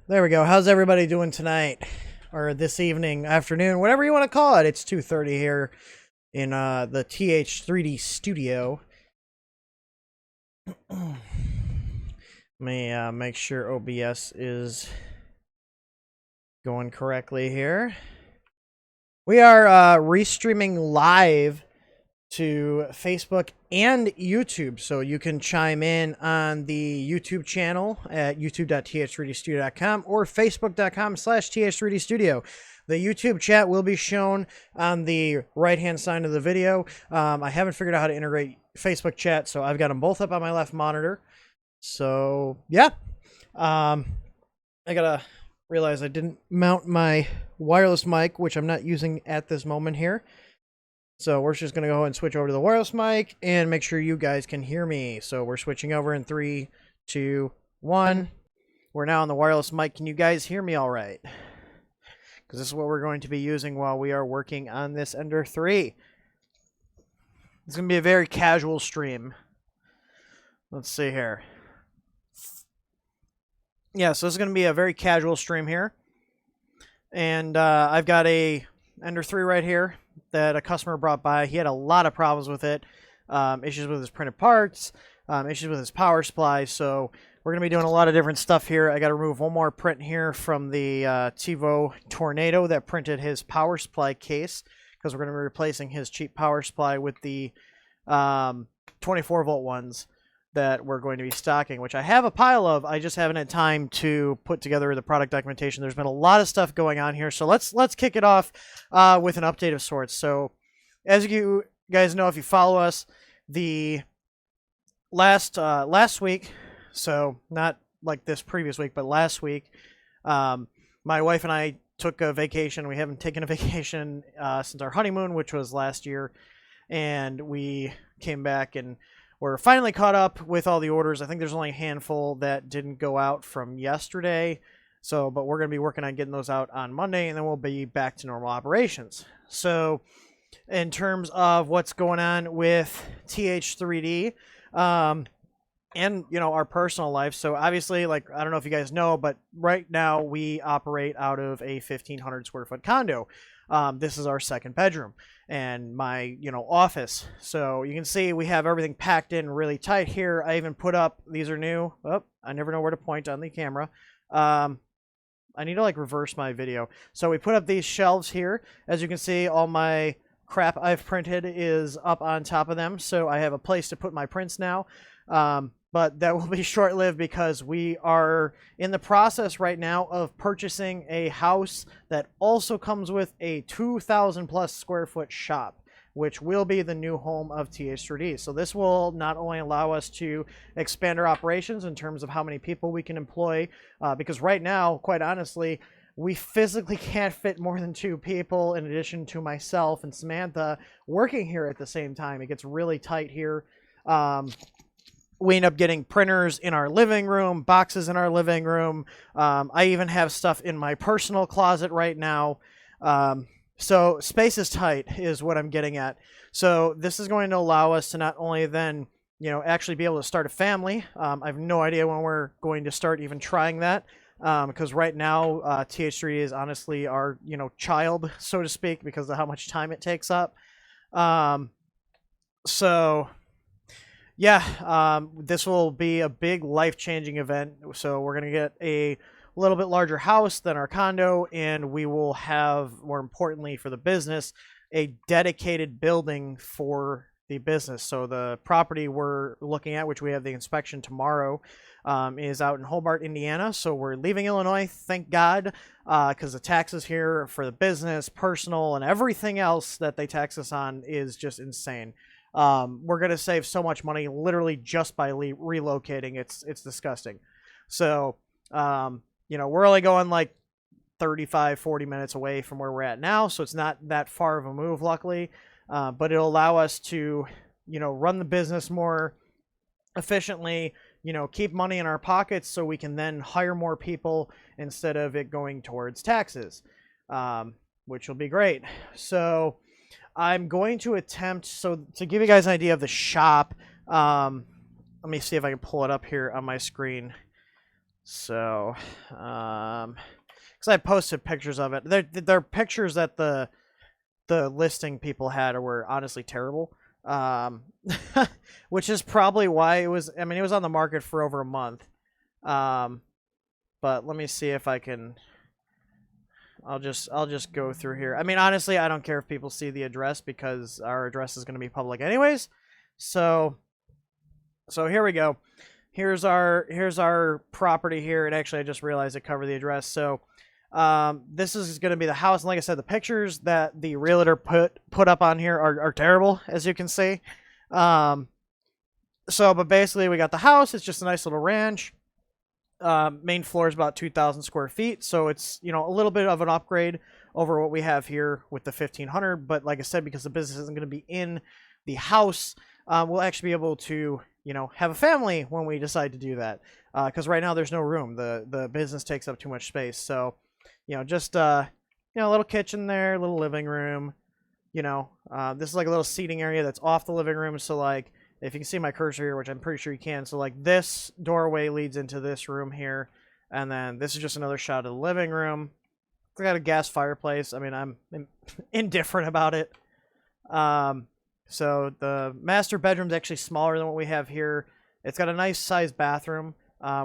There we go. How's everybody doing tonight? Or this evening, afternoon, whatever you want to call it. It's 2:30 here in the TH3D studio. Let me make sure OBS is going correctly here. We are restreaming live to Facebook and YouTube, so you can chime in on the YouTube channel at youtube.th3dstudio.com or facebook.com/th3dstudio. The YouTube chat will be shown on the right-hand side of the video. I haven't figured out how to integrate Facebook chat, so I've got them both up on my left monitor. So, yeah. I gotta realize I didn't mount my wireless mic, which I'm not using at this moment here. So we're just going to go ahead and switch over to the wireless mic and make sure you guys can hear me. So we're switching over in 3, 2, 1. We're now on the wireless mic. Can you guys hear me all right? Because this is what we're going to be using while we are working on this Ender 3. It's going to be a very casual stream. Let's see here. Yeah, so this is going to be a very casual stream here. And I've got a Ender 3 right here that a customer brought by. He had a lot of problems with it, issues with his printed parts, issues with his power supply. So we're going to be doing a lot of different stuff here. I got to remove one more print here from the TiVo Tornado that printed his power supply case, because we're going to be replacing his cheap power supply with the 24 volt ones that we're going to be stocking, which I have a pile of. I just haven't had time to put together the product documentation. There's been a lot of stuff going on here, so let's kick it off with an update of sorts. So, as you guys know, if you follow us, the last week, so not like this previous week, but last week, my wife and I took a vacation. We haven't taken a vacation since our honeymoon, which was last year, and we came back and we're finally caught up with all the orders. I think there's only a handful that didn't go out from yesterday. So, but we're going to be working on getting those out on Monday, and then we'll be back to normal operations. So, in terms of what's going on with TH3D, and, you know, our personal life. So, obviously, like, I don't know if you guys know, but right now we operate out of a 1,500 square foot condo. This is our second bedroom and my, office. So you can see we have everything packed in really tight here. I even put up, these are new. Oh, I never know where to point on the camera. I need to like reverse my video. So we put up these shelves here. As you can see, all my crap I've printed is up on top of them. So I have a place to put my prints now. But that will be short-lived because we are in the process right now of purchasing a house that also comes with a 2,000 plus square foot shop, which will be the new home of TH3D. So this will not only allow us to expand our operations in terms of how many people we can employ, because right now, quite honestly, we physically can't fit more than 2 people in addition to myself and Samantha working here at the same time. It gets really tight here. We end up getting printers in our living room, boxes in our living room. I even have stuff in my personal closet right now. So space is tight is what I'm getting at. So this is going to allow us to not only then, actually be able to start a family. I have no idea when we're going to start even trying that. Because right now, TH3 is honestly our, child, so to speak, because of how much time it takes up. Yeah, this will be a big life-changing event. So we're going to get a little bit larger house than our condo, and we will have, more importantly for the business, a dedicated building for the business. So the property we're looking at, which we have the inspection tomorrow, is out in Hobart, Indiana. So we're leaving Illinois, thank God, because the taxes here for the business, personal, and everything else that they tax us on is just insane. We're going to save so much money literally just by relocating. It's disgusting. So, we're only going like 35, 40 minutes away from where we're at now. So it's not that far of a move, luckily. But it'll allow us to, run the business more efficiently, keep money in our pockets so we can then hire more people instead of it going towards taxes, which will be great. So I'm going to attempt, so to give you guys an idea of the shop, let me see if I can pull it up here on my screen. So, because I posted pictures of it. They're pictures that the listing people had were honestly terrible. Um, which is probably why it was. I mean, it was on the market for over a month. Um, but let me see if I can. I'll just go through here. I mean, honestly, I don't care if people see the address because our address is going to be public anyways. So here we go. Here's our property here. And actually, I just realized it covered the address. So this is going to be the house. And like I said, the pictures that the realtor put up on here are terrible, as you can see. But basically, we got the house. It's just a nice little ranch. Main floor is about 2,000 square feet, so it's, you know, a little bit of an upgrade over what we have here with the 1,500. But like I said, because the business isn't going to be in the house, we'll actually be able to, you know, have a family when we decide to do that. Because right now there's no room. The business takes up too much space. So, you know, just you know, a little kitchen there, little living room. You know, this is like a little seating area that's off the living room. So like, if you can see my cursor here, which I'm pretty sure you can, so like this doorway leads into this room here, and then this is just another shot of the living room. It's got a gas fireplace. I mean, I'm indifferent about it. So the master bedroom's actually smaller than what we have here. It's got a nice sized bathroom.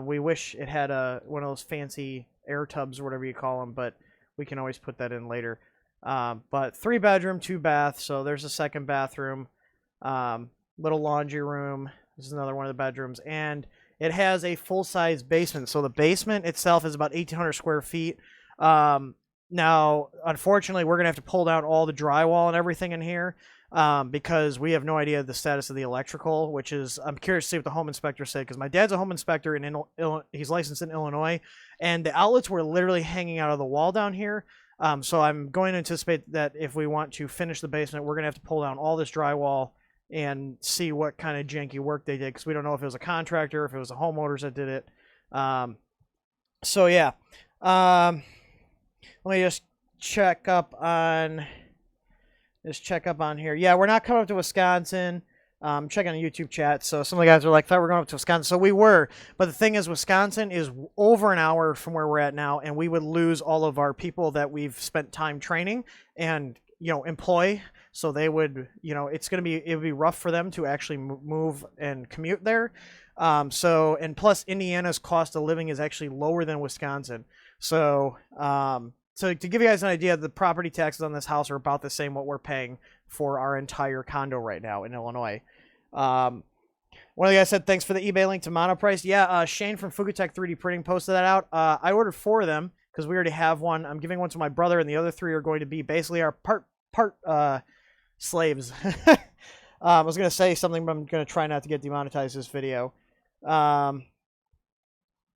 We wish it had one of those fancy air tubs or whatever you call them, but we can always put that in later. But 3 bedroom, 2 bath, so there's a second bathroom. Little laundry room. This is another one of the bedrooms, and it has a full-size basement. So the basement itself is about 1,800 square feet. Now, unfortunately, we're gonna have to pull down all the drywall and everything in here because we have no idea the status of the electrical. Which is, I'm curious to see what the home inspector said, because my dad's a home inspector in he's licensed in Illinois, and the outlets were literally hanging out of the wall down here. So I'm going to anticipate that if we want to finish the basement, we're gonna have to pull down all this drywall and see what kind of janky work they did, because we don't know if it was a contractor, if it was the homeowners that did it. So yeah, let me just check up on here. Yeah, we're not coming up to Wisconsin. Checking the YouTube chat. So some of the guys are like, thought we were going up to Wisconsin. So we were, but the thing is, Wisconsin is over an hour from where we're at now, and we would lose all of our people that we've spent time training and, you know, employ. So they would, you know, it would be rough for them to actually move and commute there. And plus Indiana's cost of living is actually lower than Wisconsin. So, so to give you guys an idea, the property taxes on this house are about the same what we're paying for our entire condo right now in Illinois. One of the guys said, thanks for the eBay link to Monoprice. Yeah, Shane from Fugutech 3D Printing posted that out. I ordered 4 of them because we already have one. I'm giving one to my brother, and the other 3 are going to be basically our part slaves. I was going to say something, but I'm going to try not to get demonetized this video. All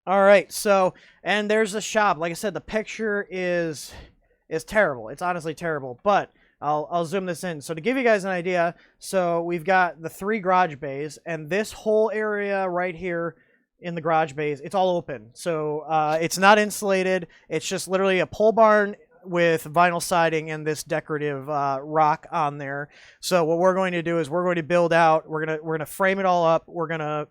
right, so, and there's the shop. Like I said, the picture is terrible. It's honestly terrible, but I'll zoom this in. So to give you guys an idea, so we've got the 3 garage bays, and this whole area right here in the garage bays, it's all open. So it's not insulated. It's just literally a pole barn with vinyl siding and this decorative rock on there. So what we're going to do is we're going to build out, we're gonna frame it all up, we're gonna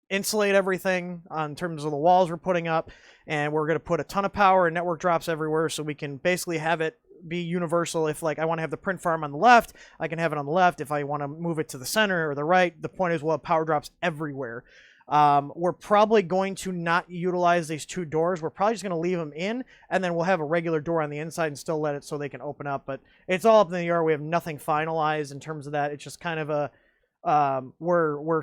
insulate everything in terms of the walls we're putting up, and we're gonna put a ton of power and network drops everywhere, so we can basically have it be universal. If like I want to have the print farm on the left, I can have it on the left. If I want to move it to the center or the right, the point is we'll have power drops everywhere. We're probably going to not utilize these 2 doors. We're probably just going to leave them in, and then we'll have a regular door on the inside and still let it so they can open up. But it's all up in the air. We have nothing finalized in terms of that. It's just kind of a we're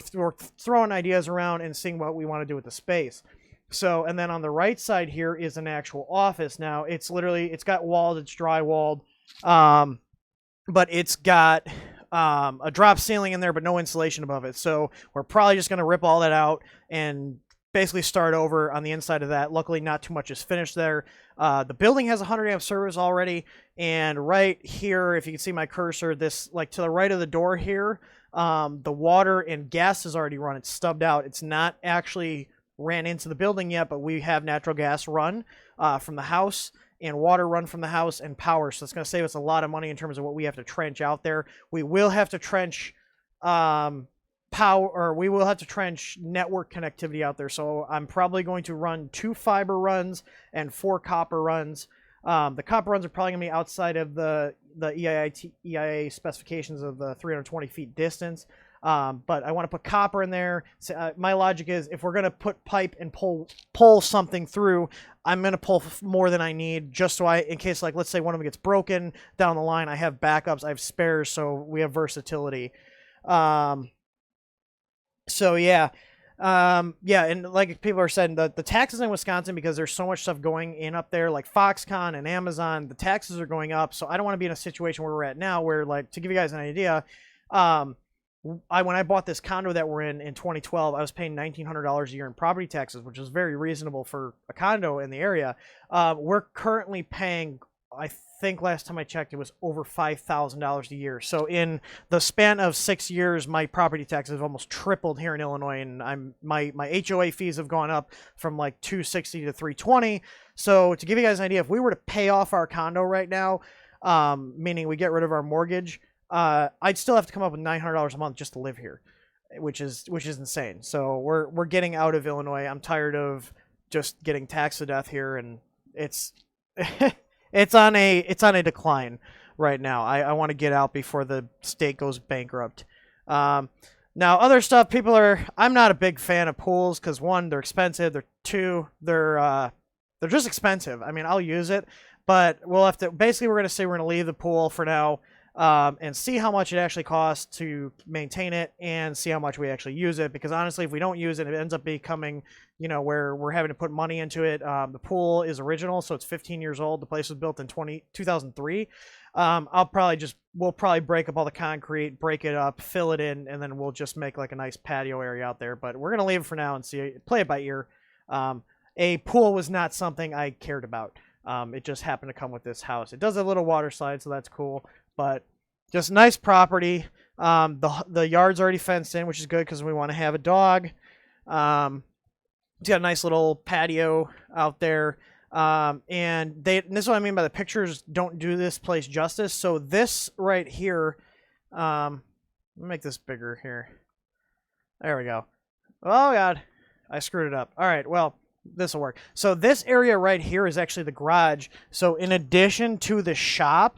throwing ideas around and seeing what we want to do with the space. So, and then on the right side here is an actual office. Now it's got walls, it's drywalled, but it's got a drop ceiling in there, but no insulation above it. So we're probably just going to rip all that out and basically start over on the inside of that. Luckily, not too much is finished there. The building has 100 amp service already. And right here, if you can see my cursor, this, like to the right of the door here, the water and gas is already run. It's stubbed out. It's not actually ran into the building yet, but we have natural gas run from the house, and water run from the house, and power. So it's going to save us a lot of money in terms of what we have to trench out there. We will have to trench power, or we will have to trench network connectivity out there. So I'm probably going to run 2 fiber runs and 4 copper runs. The copper runs are probably going to be outside of the EIA specifications of the 320 feet distance. But I want to put copper in there. So, my logic is, if we're going to put pipe and pull something through, I'm going to pull more than I need, just so in case, like, let's say one of them gets broken down the line, I have backups, I have spares, so we have versatility. So yeah. Yeah, and like people are saying, the taxes in Wisconsin, because there's so much stuff going in up there, like Foxconn and Amazon, the taxes are going up. So I don't want to be in a situation where we're at now, where, like, to give you guys an idea, when I bought this condo that we're in 2012, I was paying $1,900 a year in property taxes, which is very reasonable for a condo in the area. We're currently paying, I think last time I checked, it was over $5,000 a year. So in the span of 6 years, my property taxes have almost tripled here in Illinois, and my HOA fees have gone up from like $260 to $320. So to give you guys an idea, if we were to pay off our condo right now, meaning we get rid of our mortgage, I'd still have to come up with $900 a month just to live here, which is insane. So we're getting out of Illinois. I'm tired of just getting taxed to death here, and it's it's on a decline right now. I want to get out before the state goes bankrupt. Now, other stuff, I'm not a big fan of pools because, one, they're expensive. Two, they're just expensive. I mean, I'll use it, but we'll have to. Basically, we're going to say we're going to leave the pool for now. And see how much it actually costs to maintain it, and see how much we actually use it. Because honestly, if we don't use it, it ends up becoming, where we're having to put money into it. The pool is original, so it's 15 years old. The place was built in 2003. We'll probably break up all the concrete, break it up, fill it in, and then we'll just make like a nice patio area out there. But we're gonna leave it for now and play it by ear. A pool was not something I cared about. It just happened to come with this house. It does have a little water slide, so that's cool. But just nice property. The yard's already fenced in, which is good because we want to have a dog. It's got a nice little patio out there. And this is what I mean by the pictures don't do this place justice. So this right here, let me make this bigger here. There we go. Oh God, I screwed it up. All right, well, this will work. So this area right here is actually the garage. So in addition to the shop,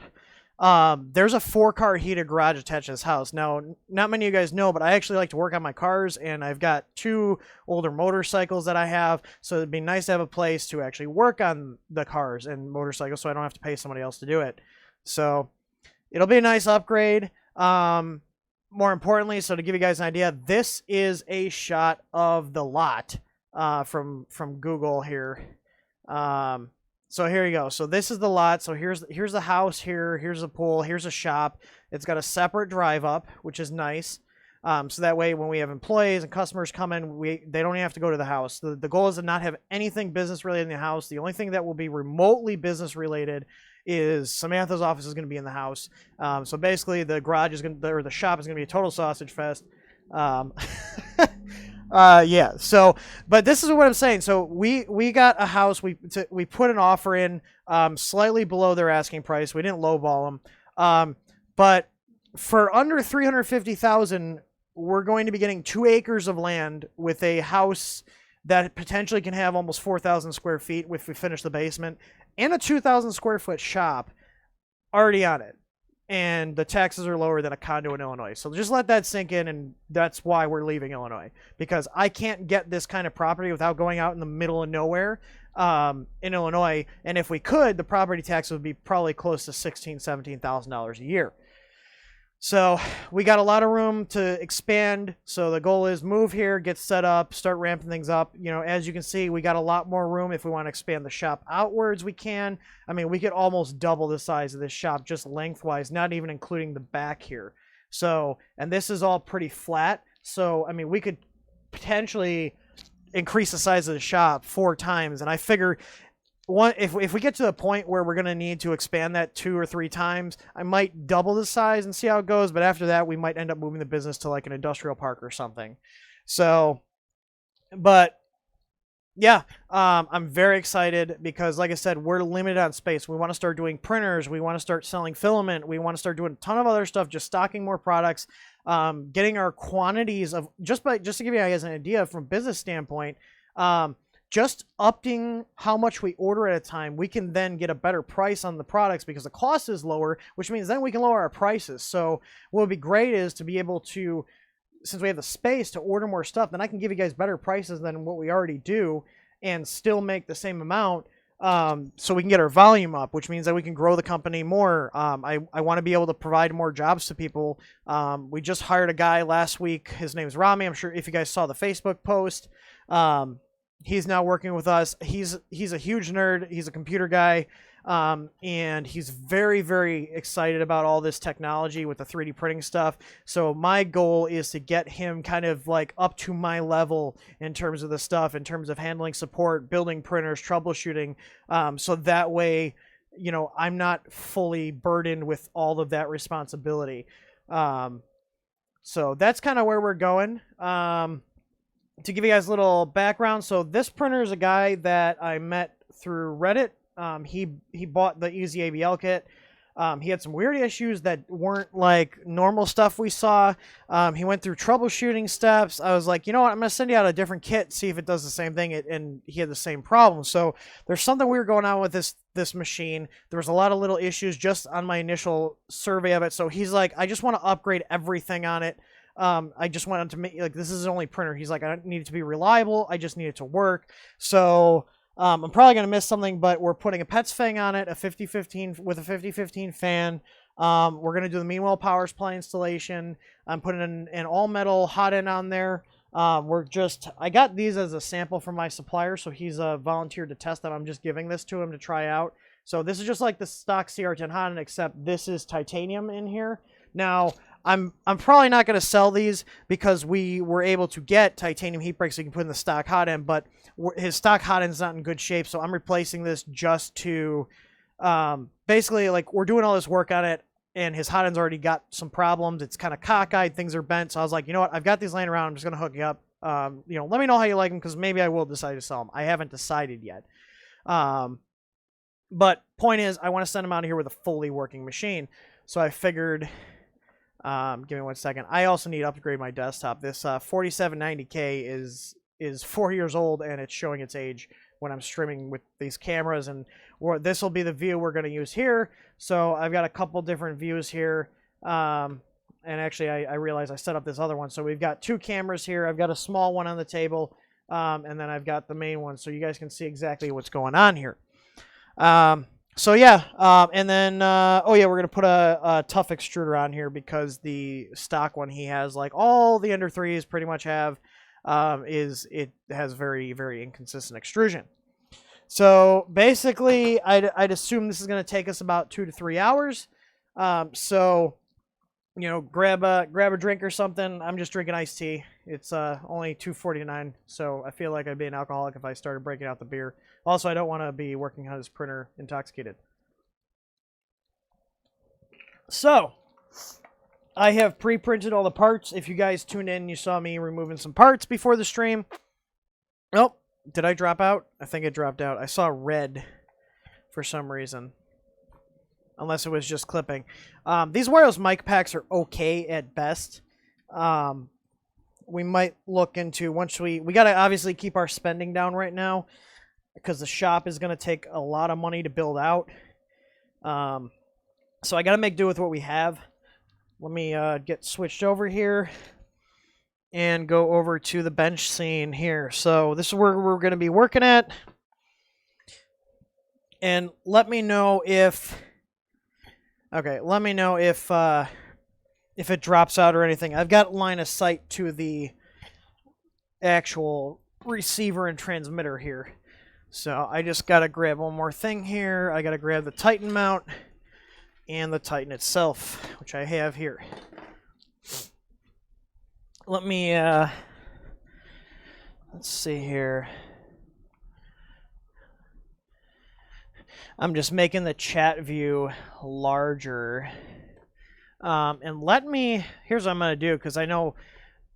there's a 4-car heated garage attached to this house. Now, not many of you guys know, but I actually like to work on my cars, and I've got 2 older motorcycles that I have, so it'd be nice to have a place to actually work on the cars and motorcycles so I don't have to pay somebody else to do it. So it'll be a nice upgrade. More importantly, so to give you guys an idea, this is a shot of the lot from Google here. So here you go. So this is the lot. So here's the house here. Here's the pool. Here's a shop. It's got a separate drive up, which is nice. So that way when we have employees and customers come in, they don't even have to go to the house. The goal is to not have anything business related in the house. The only thing that will be remotely business related is Samantha's office is going to be in the house. So basically the garage is or the shop is going to be a total sausage fest. Yeah. So, but this is what I'm saying. So we got a house. We put an offer in, slightly below their asking price. We didn't lowball them. But for under $350,000, we're going to be getting 2 acres of land with a house that potentially can have almost 4,000 square feet if we finish the basement, and a 2,000 square foot shop already on it. And the taxes are lower than a condo in Illinois. So just let that sink in, and that's why we're leaving Illinois. Because I can't get this kind of property without going out in the middle of nowhere in Illinois. And if we could, the property tax would be probably close to $16,000, $17,000 a year. So we got a lot of room to expand. So the goal is move here, get set up, start ramping things up. As you can see, we got a lot more room. If we want to expand the shop outwards, we can. I mean, we could almost double the size of this shop just lengthwise, not even including the back here. So, and this is all pretty flat. So, I mean, we could potentially increase the size of the shop 4 times. And I figure if we get to the point where we're going to need to expand that 2 or 3 times, I might double the size and see how it goes. But after that, we might end up moving the business to like an industrial park or something. So, but Yeah, I'm very excited because, like I said, we're limited on space. We want to start doing printers. We want to start selling filament. We want to start doing a ton of other stuff, just stocking more products, getting our quantities of just to give you guys an idea from a business standpoint, just upping how much we order at a time. We can then get a better price on the products because the cost is lower, which means then we can lower our prices. So what would be great is to be able to, since we have the space to order more stuff, then I can give you guys better prices than what we already do and still make the same amount, so we can get our volume up, which means that we can grow the company more. I want to be able to provide more jobs to people. We just hired a guy last week. His name's Rami. I'm sure if you guys saw the Facebook post, he's now working with us. He's a huge nerd. He's a computer guy. And he's very, very excited about all this technology with the 3D printing stuff. So my goal is to get him kind of like up to my level in terms of the stuff, in terms of handling support, building printers, troubleshooting. So that way, you know, I'm not fully burdened with all of that responsibility. So that's kind of where we're going. To give you guys a little background, so this printer is a guy that I met through Reddit. He bought the Easy ABL kit. He had some weird issues that weren't like normal stuff we saw. He went through troubleshooting steps. I was like, you know what? I'm going to send you out a different kit, see if it does the same thing. And he had the same problem. So there's something weird going on with this machine. There was a lot of little issues just on my initial survey of it. So he's like, I just want to upgrade everything on it. I just wanted to make, like, this is his only printer. He's like, I don't need it to be reliable. I just need it to work. So I'm probably going to miss something, but we're putting a PETS Fang on it, a 5015 with a 5015 fan. We're going to do the Meanwhile power supply installation. I'm putting an all metal hot end on there. I got these as a sample from my supplier, so he's volunteered to test them. I'm just giving this to him to try out. So this is just like the stock CR10 hot end, except this is titanium in here. Now, I'm probably not going to sell these because we were able to get titanium heat breaks so you can put in the stock hot end, but his stock hot end is not in good shape, so I'm replacing this just to basically, like, we're doing all this work on it, and his hot end's already got some problems. It's kind of cockeyed, things are bent, so I was like, you know what, I've got these laying around, I'm just going to hook you up. You know, let me know how you like them, because maybe I will decide to sell them. I haven't decided yet. But point is, I want to send them out of here with a fully working machine, so I figured... give me 1 second. I also need to upgrade my desktop. This 4790K is 4 years old, and it's showing its age when I'm streaming with these cameras. And this will be the view we're going to use here. So I've got a couple different views here. And actually, I realized I set up this other one. So we've got two cameras here. I've got a small one on the table, and then I've got the main one, so you guys can see exactly what's going on here. So yeah, and then, oh yeah, we're going to put a tough extruder on here because the stock one he has, like all the Ender 3s pretty much have, it has very, very inconsistent extrusion. So basically, I'd assume this is going to take us about 2 to 3 hours. So, you know, grab a drink or something. I'm just drinking iced tea. It's only $2.49, so I feel like I'd be an alcoholic if I started breaking out the beer. Also, I don't want to be working on this printer intoxicated. So, I have pre-printed all the parts. If you guys tuned in, you saw me removing some parts before the stream. Oh, did I drop out? I think I dropped out. I saw red for some reason. Unless it was just clipping. These wireless mic packs are okay at best. We might look into, once we got to obviously keep our spending down right now, because the shop is going to take a lot of money to build out. So I got to make do with what we have. Let me get switched over here and go over to the bench scene here. So this is where we're going to be working at. And let me know if... Okay, let me know if it drops out or anything. I've got line of sight to the actual receiver and transmitter here. So I just got to grab one more thing here. I got to grab the Titan mount and the Titan itself, which I have here. Let me, let's see here. I'm just making the chat view larger. And here's what I'm going to do, because I know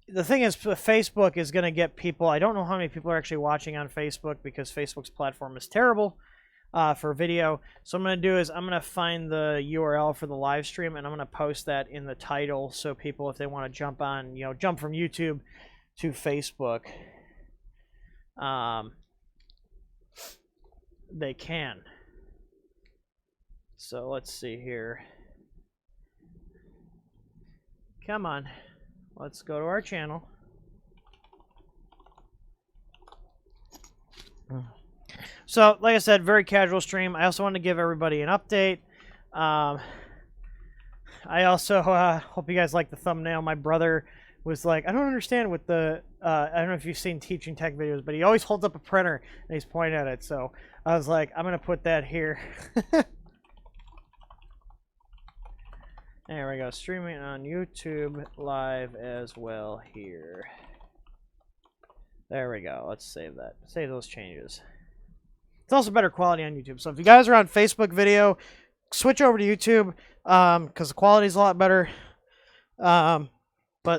the thing is, Facebook is going to get people. I don't know how many people are actually watching on Facebook because Facebook's platform is terrible for video. So what I'm going to do is I'm going to find the URL for the live stream, and I'm going to post that in the title so people, if they want to jump on, jump from YouTube to Facebook, they can. So let's see here. Come on. Let's go to our channel. So, like I said, very casual stream. I also want to give everybody an update. I also hope you guys like the thumbnail. My brother was like, I don't understand with the, I don't know if you've seen teaching tech videos, but he always holds up a printer and he's pointing at it. So I was like, I'm going to put that here. There we go. Streaming on YouTube live as well here. There we go. Let's save that. Save those changes. It's also better quality on YouTube. So if you guys are on Facebook video, switch over to YouTube because the quality is a lot better. But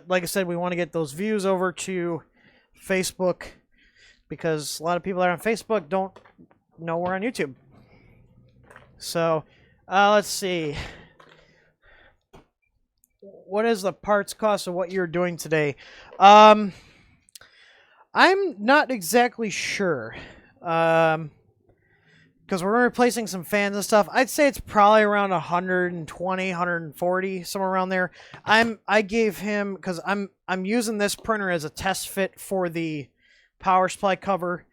like I said, we want to get those views over to Facebook because a lot of people that are on Facebook don't know we're on YouTube. So let's see. What is the parts cost of what you're doing today? I'm not exactly sure. Because we're replacing some fans and stuff. I'd say it's probably around 120, 140, somewhere around there. I gave him, because I'm using this printer as a test fit for the power supply cover,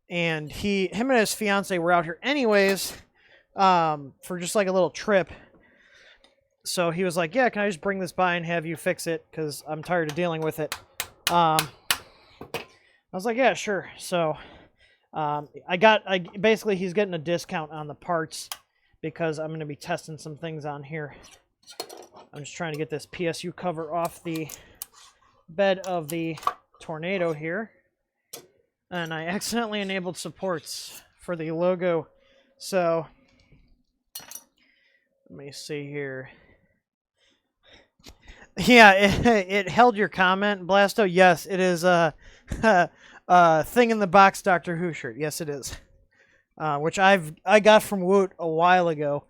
and him and his fiance were out here anyways, for just like a little trip. So he was like, yeah, can I just bring this by and have you fix it? Because I'm tired of dealing with it. I was like, yeah, sure. So basically he's getting a discount on the parts because I'm going to be testing some things on here. I'm just trying to get this PSU cover off the bed of the Tornado here. And I accidentally enabled supports for the logo. So let me see here. Yeah, it held your comment, Blasto. Yes, it is a thing in the box Doctor Who shirt. Yes, it is. Which I got from Woot a while ago.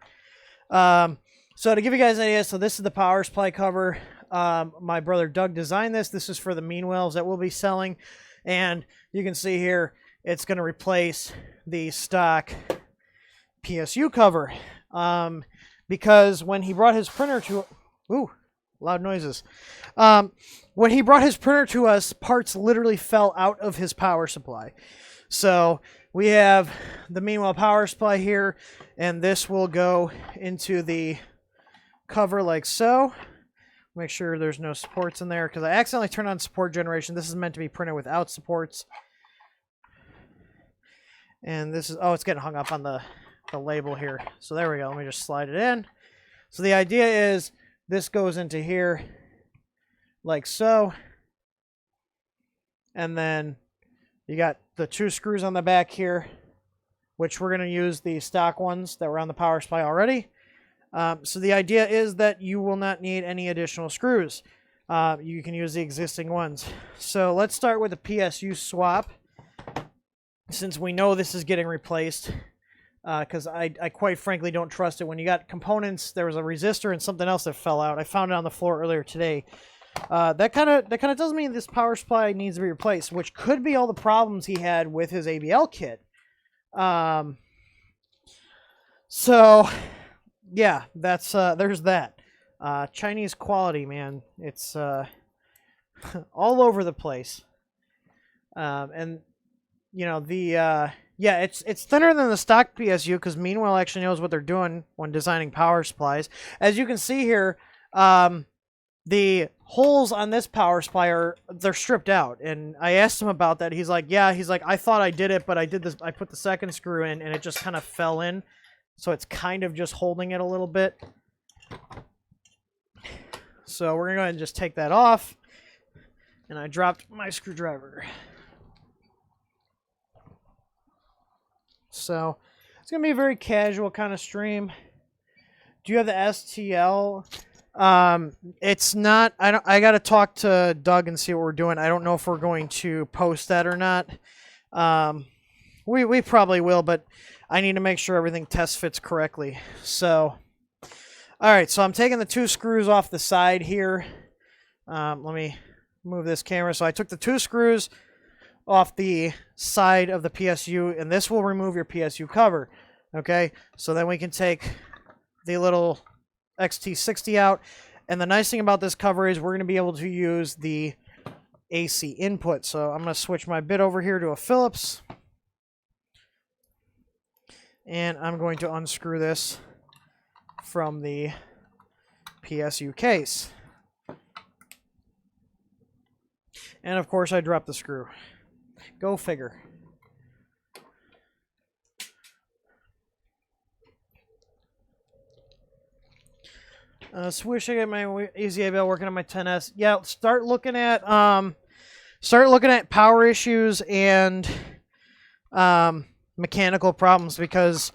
So to give you guys an idea, so this is the power supply cover. My brother Doug designed this. This is for the Meanwells that we'll be selling. And you can see here, it's going to replace the stock PSU cover. Because when he brought his printer to... Ooh, loud noises. When he brought his printer to us, parts literally fell out of his power supply. So we have the Meanwell power supply here, and this will go into the cover like so. Make sure there's no supports in there because I accidentally turned on support generation. This is meant to be printed without supports. And this is, oh, it's getting hung up on the label here. So there we go. Let me just slide it in. So the idea is this goes into here like so. And then you got the 2 screws on the back here, which we're going to use the stock ones that were on the power supply already. So the idea is that you will not need any additional screws. You can use the existing ones. So let's start with the PSU swap, since we know this is getting replaced. Because I quite frankly don't trust it. When you got components, there was a resistor and something else that fell out. I found it on the floor earlier today. That kind of tells me this power supply needs to be replaced, which could be all the problems he had with his ABL kit. So yeah, that's there's that. Chinese quality, man. It's all over the place. And you know the yeah, it's thinner than the stock PSU because Meanwell actually knows what they're doing when designing power supplies. As you can see here, the holes on this power supply they're stripped out, and I asked him about that. He's like, yeah, I thought I did it, but I did this. I put the second screw in, and it just kind of fell in, so it's kind of just holding it a little bit. So we're gonna go ahead and just take that off, and I dropped my screwdriver. So it's going to be a very casual kind of stream. Do you have the STL? It's not. I got to talk to Doug and see what we're doing. I don't know if we're going to post that or not. We probably will, but I need to make sure everything test fits correctly. So, all right. So I'm taking the 2 screws off the side here. Let me move this camera. So I took the 2 screws off the side of the PSU, and this will remove your PSU cover. Okay. So then we can take the little XT60 out, and the nice thing about this cover is we're going to be able to use the AC input. So I'm going to switch my bit over here to a Phillips, and I'm going to unscrew this from the PSU case. And of course I dropped the screw. Go figure. Wish I get my easy ABL working on my 10S. Yeah, start looking at power issues and mechanical problems, because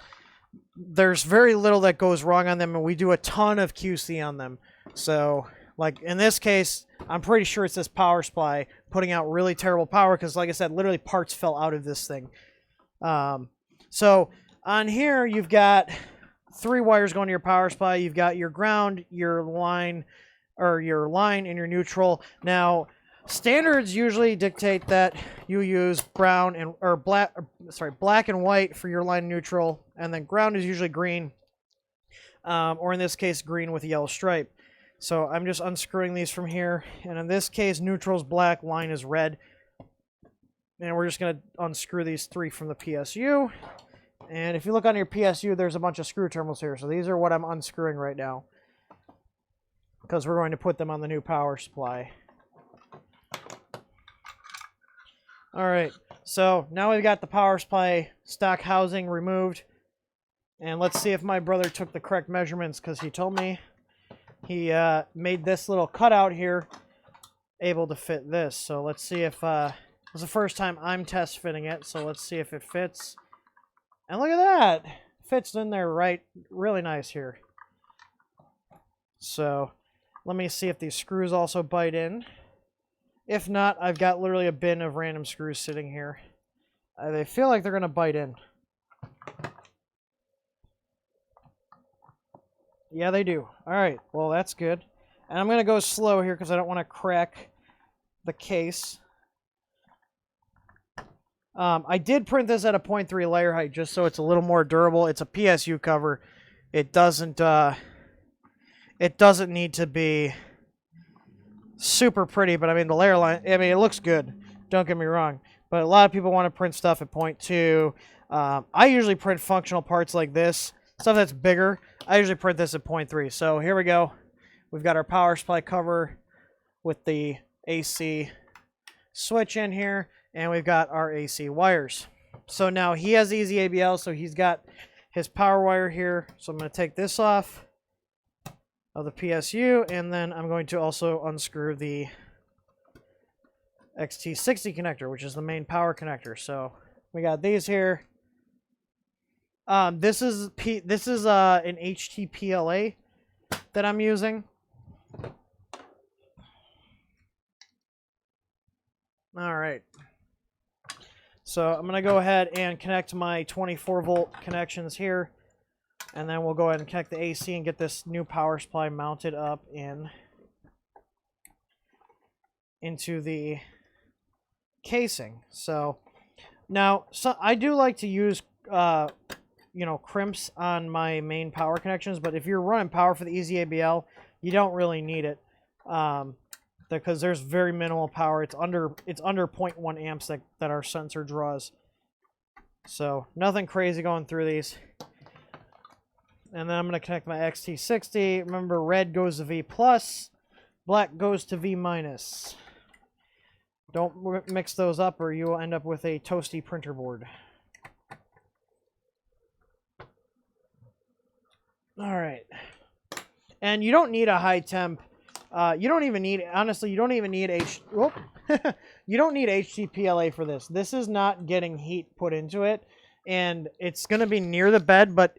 there's very little that goes wrong on them, and we do a ton of QC on them. So, like in this case, I'm pretty sure it's this power supply putting out really terrible power, because, like I said, literally parts fell out of this thing. So on here, you've got 3 wires going to your power supply. You've got your ground, your line, and your neutral. Now, standards usually dictate that you use black and white for your line neutral, and then ground is usually green, or in this case, green with a yellow stripe. So I'm just unscrewing these from here, and in this case, neutral is black, line is red, and we're just going to unscrew these 3 from the PSU. And if you look on your PSU, there's a bunch of screw terminals here. So these are what I'm unscrewing right now, because we're going to put them on the new power supply. All right, so now we've got the power supply stock housing removed. And let's see if my brother took the correct measurements, because he told me he made this little cutout here able to fit this. So let's see if this is the first time I'm test fitting it. So let's see if it fits. And look at that. Fits in there really nice here. So let me see if these screws also bite in. If not, I've got literally a bin of random screws sitting here. They feel like they're going to bite in. Yeah, they do. All right. Well, that's good. And I'm going to go slow here because I don't want to crack the case. I did print this at a 0.3 layer height just so it's a little more durable. It's a PSU cover. It doesn't need to be super pretty, but I mean the layer line, I mean it looks good. Don't get me wrong. But a lot of people want to print stuff at 0.2. I usually print functional parts like this. Stuff that's bigger, I usually print this at 0.3. So here we go. We've got our power supply cover with the AC switch in here. And we've got our AC wires. So now he has easy ABL, so he's got his power wire here. So I'm going to take this off of the PSU, and then I'm going to also unscrew the XT60 connector, which is the main power connector. So we got these here. This is an HTPLA that I'm using. All right. So I'm going to go ahead and connect my 24-volt connections here. And then we'll go ahead and connect the AC and get this new power supply mounted up into the casing. So now I do like to use crimps on my main power connections, but if you're running power for the easy ABL, you don't really need it. Because there's very minimal power. It's under 0.1 amps that our sensor draws. So nothing crazy going through these. And then I'm going to connect my XT60. Remember, red goes to V+, black goes to V-. Don't mix those up or you will end up with a toasty printer board. All right. And you don't need a high temp. You don't even need, honestly, you don't even need you don't need HTPLA for this. This is not getting heat put into it, and it's going to be near the bed, but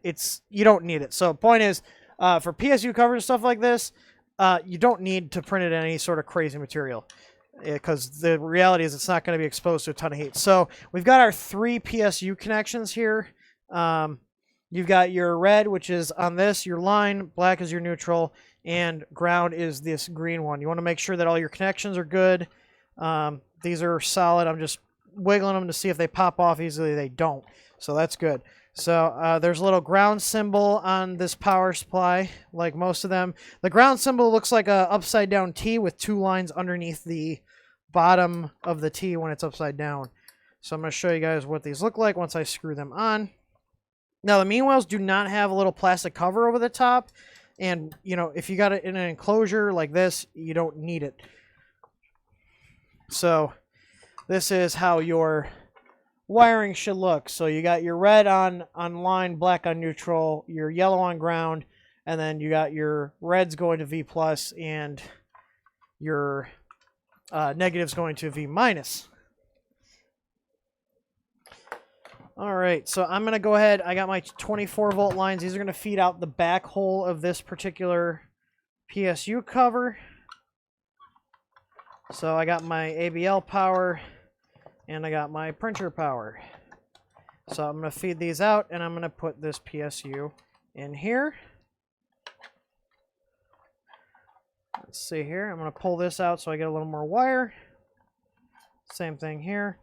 you don't need it. So point is, for PSU covers and stuff like this, You don't need to print it in any sort of crazy material, because the reality is it's not going to be exposed to a ton of heat. So we've got our 3 PSU connections here. You've got your red, which is on this, your line, black is your neutral, and ground is this green one. You want to make sure that all your connections are good. These are solid. I'm just wiggling them to see if they pop off easily. They don't, so that's good. So there's a little ground symbol on this power supply, like most of them. The ground symbol looks like a upside down T with 2 lines underneath the bottom of the T when it's upside down. So I'm going to show you guys what these look like once I screw them on. Now, the Meanwhiles do not have a little plastic cover over the top. And, you know, if you got it in an enclosure like this, you don't need it. So this is how your wiring should look. So you got your red on line, black on neutral, your yellow on ground, and then you got your reds going to V plus and your negatives going to V minus. All right, so I'm going to go ahead. I got my 24-volt lines. These are going to feed out the back hole of this particular PSU cover. So I got my ABL power, and I got my printer power. So I'm going to feed these out, and I'm going to put this PSU in here. Let's see here. I'm going to pull this out so I get a little more wire. Same thing here.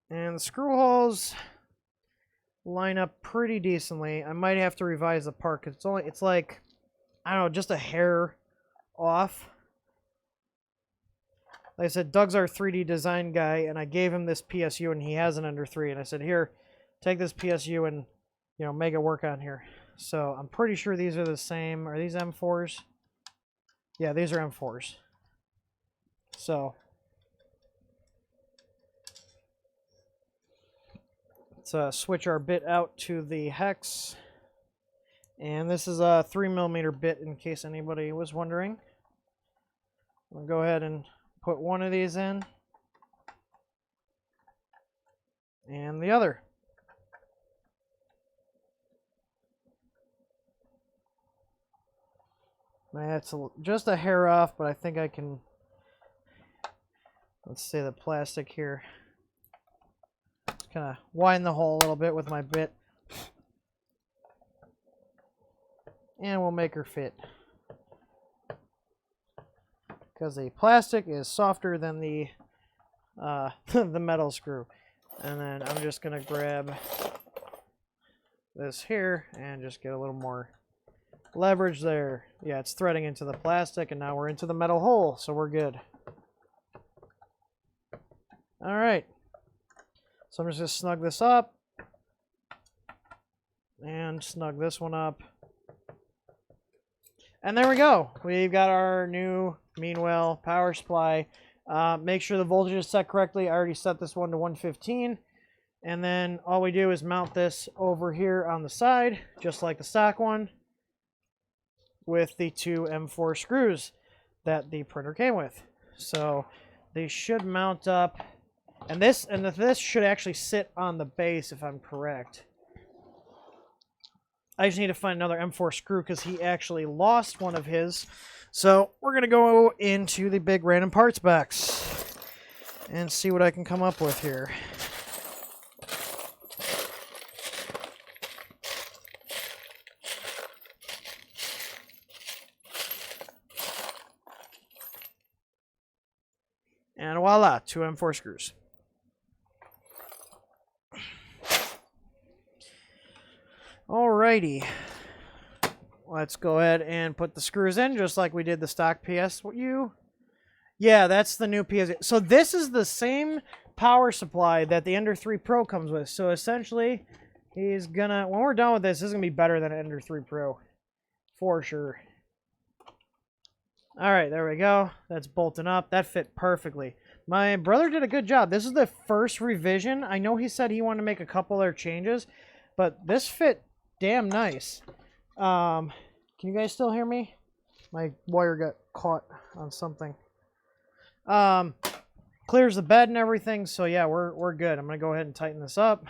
And the screw holes line up pretty decently. I might have to revise the part because it's like, I don't know, just a hair off. Like I said, Doug's our 3D design guy, and I gave him this PSU, and he has an under 3. And I said, here, take this PSU and, you know, make it work on here. So I'm pretty sure these are the same. Are these M4s? Yeah, these are M4s. So let's switch our bit out to the hex. And this is a 3mm bit in case anybody was wondering. We'll go ahead and put one of these in. And the other. That's just a hair off, but I think I can, let's say the plastic here. Kind of widen the hole a little bit with my bit. And we'll make her fit. Because the plastic is softer than the the metal screw. And then I'm just going to grab this here and just get a little more leverage there. Yeah, it's threading into the plastic, and now we're into the metal hole, so we're good. All right. So I'm just going to snug this up and snug this one up. And there we go. We've got our new Meanwhile power supply. Make sure the voltage is set correctly. I already set this one to 115. And then all we do is mount this over here on the side, just like the stock one, with the 2 M4 screws that the printer came with. So they should mount up. And this should actually sit on the base, if I'm correct. I just need to find another M4 screw because he actually lost one of his. So we're going to go into the big random parts box and see what I can come up with here. And voila, 2 M4 screws. Alrighty, let's go ahead and put the screws in just like we did the stock PSU. Yeah, that's the new PSU. So this is the same power supply that the Ender 3 Pro comes with. So essentially, he's gonna, when we're done with this is gonna be better than an Ender 3 Pro, for sure. Alright, there we go. That's bolting up. That fit perfectly. My brother did a good job. This is the first revision. I know he said he wanted to make a couple other changes, but this fit damn nice. Can you guys still hear me? My wire got caught on something. Clears the bed and everything, so yeah, we're good. I'm gonna go ahead and tighten this up.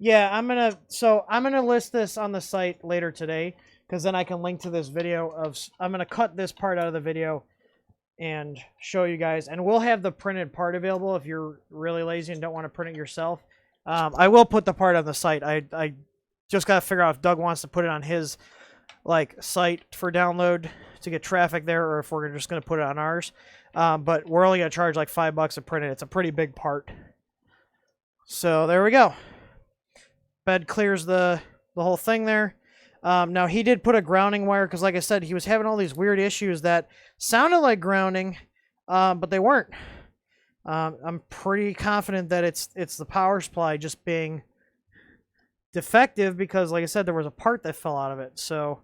Yeah, I'm gonna list this on the site later today, because then I can link to this video of. I'm gonna cut this part out of the video and show you guys, and we'll have the printed part available if you're really lazy and don't want to print it yourself. I will put the part on the site. I just gotta figure out if Doug wants to put it on his site for download to get traffic there, or if we're just gonna put it on ours. But we're only gonna charge like $5 to print it. It's a pretty big part. So there we go. Bed clears the whole thing there. Now he did put a grounding wire because, like I said, he was having all these weird issues that sounded like grounding, but they weren't. I'm pretty confident that it's the power supply just being defective because, like I said, there was a part that fell out of it. So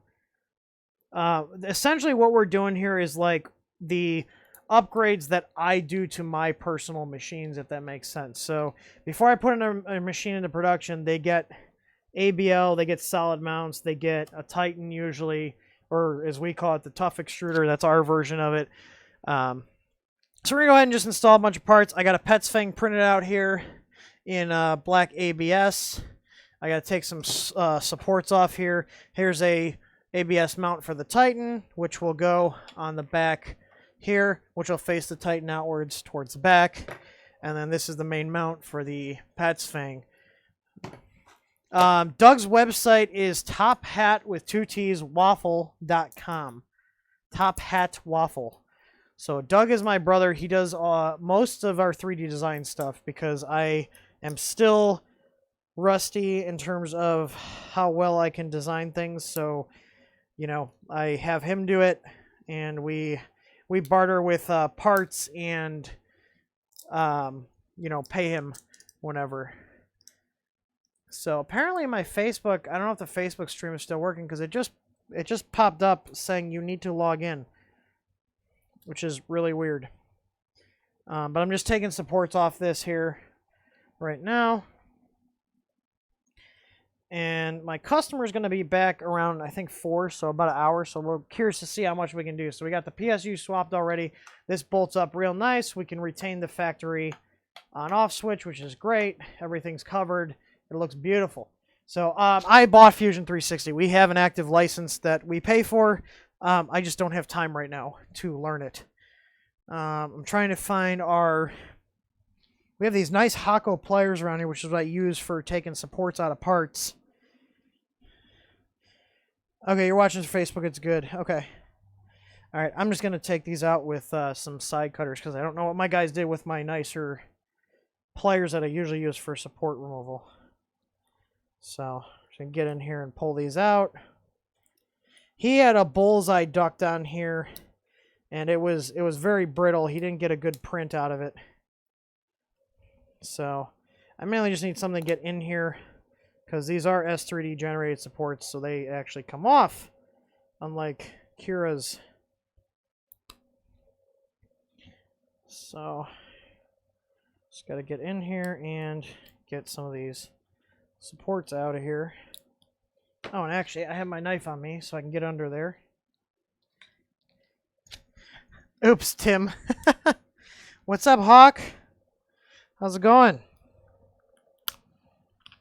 essentially what we're doing here is like the upgrades that I do to my personal machines, if that makes sense. So before I put a machine into production, they get ABL, they get solid mounts, they get a Titan usually, or as we call it, the tough extruder. That's our version of it. So we're going to go ahead and just install a bunch of parts. I got a Pet's Fang printed out here in black ABS. I got to take some supports off here. Here's a ABS mount for the Titan, which will go on the back here, which will face the Titan outwards towards the back. And then this is the main mount for the Pet's Fang. Doug's website is tophat.waffle.com. Top Hat Waffle. So Doug is my brother. He does most of our 3D design stuff because I am still rusty in terms of how well I can design things. So, you know, I have him do it, and we barter with parts and, you know, pay him whenever. So apparently my Facebook, I don't know if the Facebook stream is still working because it just popped up saying you need to log in, which is really weird. But I'm just taking supports off this here right now. And my customer is going to be back around, I think, 4, so about an hour. So we're curious to see how much we can do. So we got the PSU swapped already. This bolts up real nice. We can retain the factory on-off switch, which is great. Everything's covered. It looks beautiful. So I bought Fusion 360. We have an active license that we pay for. I just don't have time right now to learn it. I'm trying to find our... We have these nice Hakko pliers around here, which is what I use for taking supports out of parts. Okay, you're watching for Facebook. It's good. Okay. All right, I'm just going to take these out with some side cutters because I don't know what my guys did with my nicer pliers that I usually use for support removal. So, I can get in here and pull these out. He had a bullseye duct on here, and it was very brittle. He didn't get a good print out of it. So, I mainly just need something to get in here, because these are S3D generated supports, so they actually come off, unlike Kira's. So, just got to get in here and get some of these supports out of here. Oh, and actually, I have my knife on me, so I can get under there. Oops, Tim. What's up, Hawk? How's it going?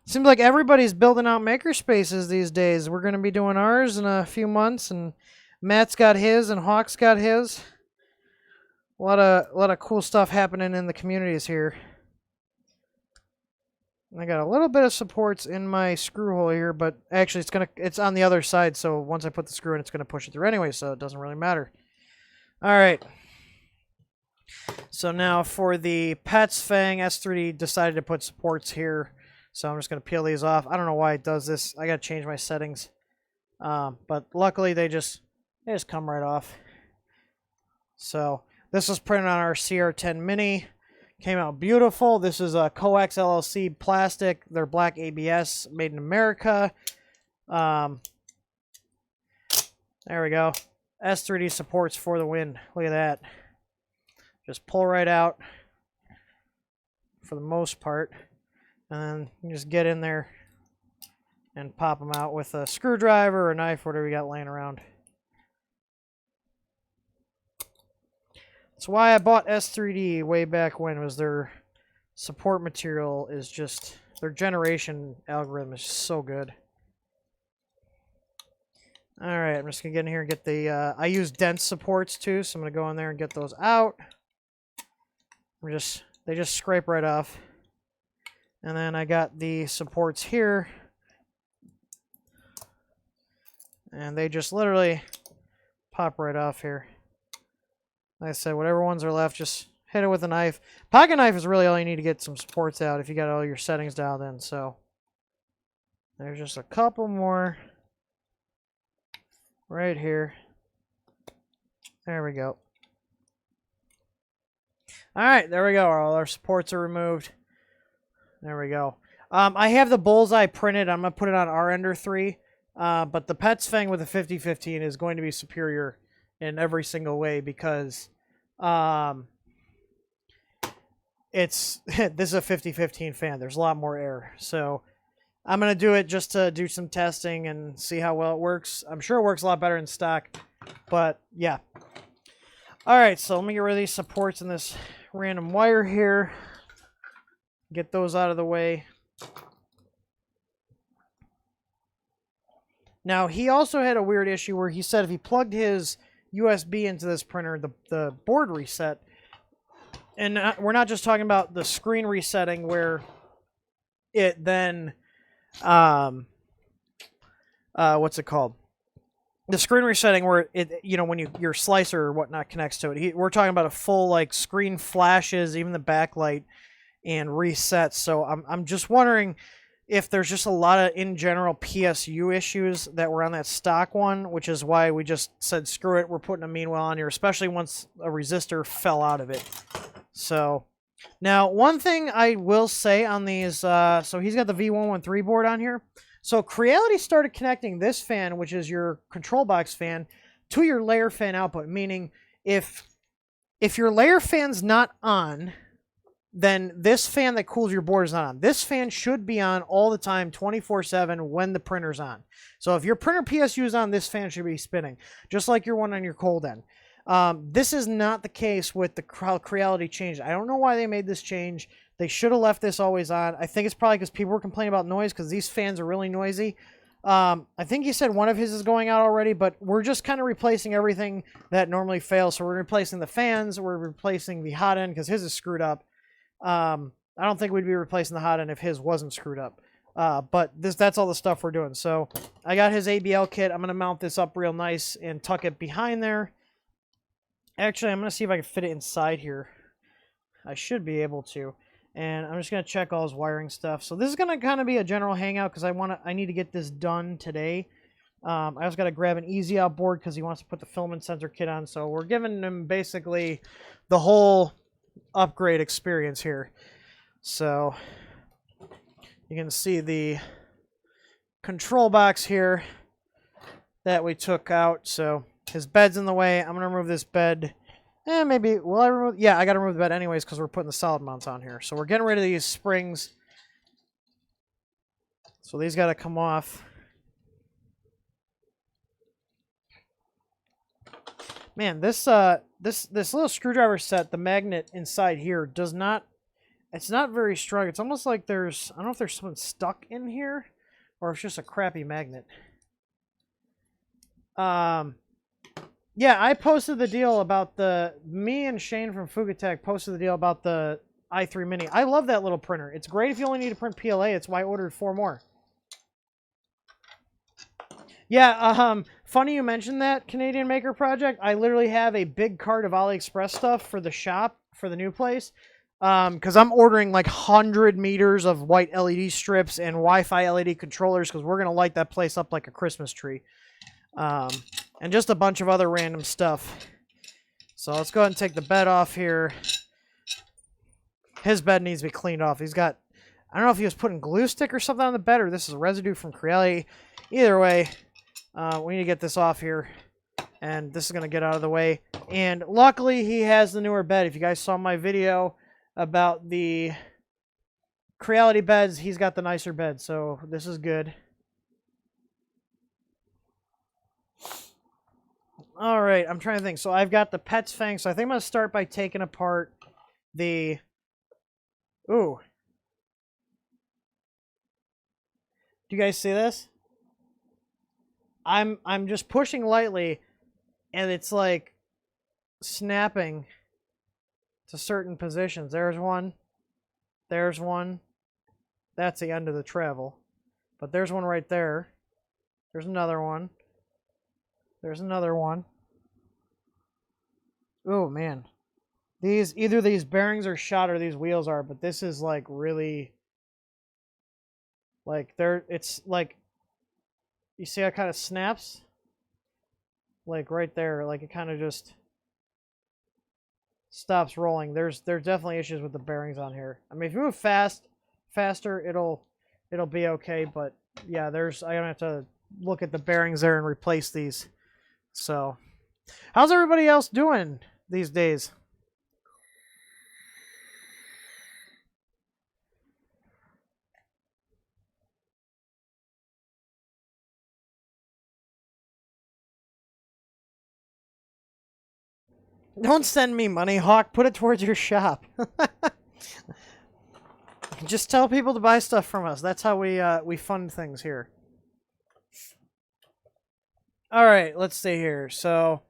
Seems like everybody's building out makerspaces these days. We're going to be doing ours in a few months, and Matt's got his, and Hawk's got his. A lot of cool stuff happening in the communities here. I got a little bit of supports in my screw hole here, but actually it's on the other side, so once I put the screw in, it's gonna push it through anyway, so it doesn't really matter. All right. So now for the Pet's Fang, S3D decided to put supports here, so I'm just gonna peel these off. I don't know why it does this. I gotta change my settings, but luckily they just come right off. So this was printed on our CR10 Mini. Came out beautiful. This is a Coax LLC plastic. They're black ABS, made in America. There we go. S3D supports for the win. Look at that. Just pull right out for the most part. And then you just get in there and pop them out with a screwdriver or a knife, whatever you got laying around. That's why I bought S3D way back when. Was their support material is just Their generation algorithm is so good. Alright, I'm just going to get in here and get the... I use dense supports too, so I'm going to go in there and get those out. They just scrape right off. And then I got the supports here. And they just literally pop right off here. Like I said, whatever ones are left, just hit it with a knife. Pocket knife is really all you need to get some supports out if you got all your settings dialed in. So there's just a couple more right here. There we go. Alright, there we go. All our supports are removed. There we go. I have the bullseye printed. I'm going to put it on our Ender 3. But the Pets Fang with the 5015 is going to be superior in every single way because this is a 5015 fan. There's a lot more air. So I'm going to do it just to do some testing and see how well it works. I'm sure it works a lot better in stock. But yeah. Alright, so let me get rid of these supports and this random wire here. Get those out of the way. Now, he also had a weird issue where he said if he plugged his USB into this printer, the board reset. And we're not just talking about the screen resetting where it then, what's it called? The screen resetting where it, you know, when your slicer or whatnot connects to it. We're talking about a full, like, screen flashes, even the backlight, and resets. So I'm just wondering if there's just a lot of, in general, PSU issues that were on that stock one, which is why we just said, screw it, we're putting a Meanwhile on here, especially once a resistor fell out of it. So, now, one thing I will say on these, so he's got the V113 board on here. So, Creality started connecting this fan, which is your control box fan, to your layer fan output, meaning if your layer fan's not on, then this fan that cools your board is not on. This fan should be on all the time, 24/7, when the printer's on. So if your printer PSU is on, this fan should be spinning, just like your one on your cold end. This is not the case with the Creality change. I don't know why they made this change. They should have left this always on. I think it's probably because people were complaining about noise, because these fans are really noisy. I think he said one of his is going out already, but we're just kind of replacing everything that normally fails. So we're replacing the fans, we're replacing the hot end, because his is screwed up. I don't think we'd be replacing the hot end if his wasn't screwed up. But that's all the stuff we're doing. So I got his ABL kit. I'm going to mount this up real nice and tuck it behind there. Actually, I'm going to see if I can fit it inside here. I should be able to. And I'm just going to check all his wiring stuff. So this is going to kind of be a general hangout because I need to get this done today. I also got to grab an easy out board because he wants to put the filament sensor kit on. So we're giving him basically the whole upgrade experience here. So you can see the control box here that we took out. So his bed's in the way. I'm going to remove this bed. Maybe, will I remove? Yeah, I got to remove the bed anyways because we're putting the solid mounts on here. So we're getting rid of these springs. So these got to come off. Man, this little screwdriver set, the magnet inside here does not, it's not very strong. It's almost like I don't know if there's something stuck in here or it's just a crappy magnet. Yeah, I posted the deal about me and Shane from Fugatech posted the deal about the i3 Mini. I love that little printer. It's great if you only need to print PLA. It's why I ordered 4 more. Yeah, funny you mentioned that, Canadian Maker Project. I literally have a big cart of AliExpress stuff for the shop, for the new place. Because I'm ordering like 100 meters of white LED strips and Wi-Fi LED controllers because we're going to light that place up like a Christmas tree. And just a bunch of other random stuff. So let's go ahead and take the bed off here. His bed needs to be cleaned off. He's got, I don't know if he was putting glue stick or something on the bed or this is residue from Creality. Either way, we need to get this off here. And this is going to get out of the way. And luckily, he has the newer bed. If you guys saw my video about the Creality beds, he's got the nicer bed. So this is good. All right, I'm trying to think. So I've got the Pets Fang. So I think I'm going to start by taking apart the... Ooh. Do you guys see this? I'm just pushing lightly, and it's like snapping to certain positions. There's one. There's one. That's the end of the travel. But there's one right there. There's another one. There's another one. Oh, man. Either these bearings are shot or these wheels are, but this is like really, like it's like, you see how it kind of snaps? Like right there, like it kind of just stops rolling. There's definitely issues with the bearings on here. I mean, if you move faster, it'll be okay, but yeah, I'm gonna have to look at the bearings there and replace these. So, how's everybody else doing these days? Don't send me money, Hawk. Put it towards your shop. Just tell people to buy stuff from us. That's how we fund things here. All right, let's see here. So,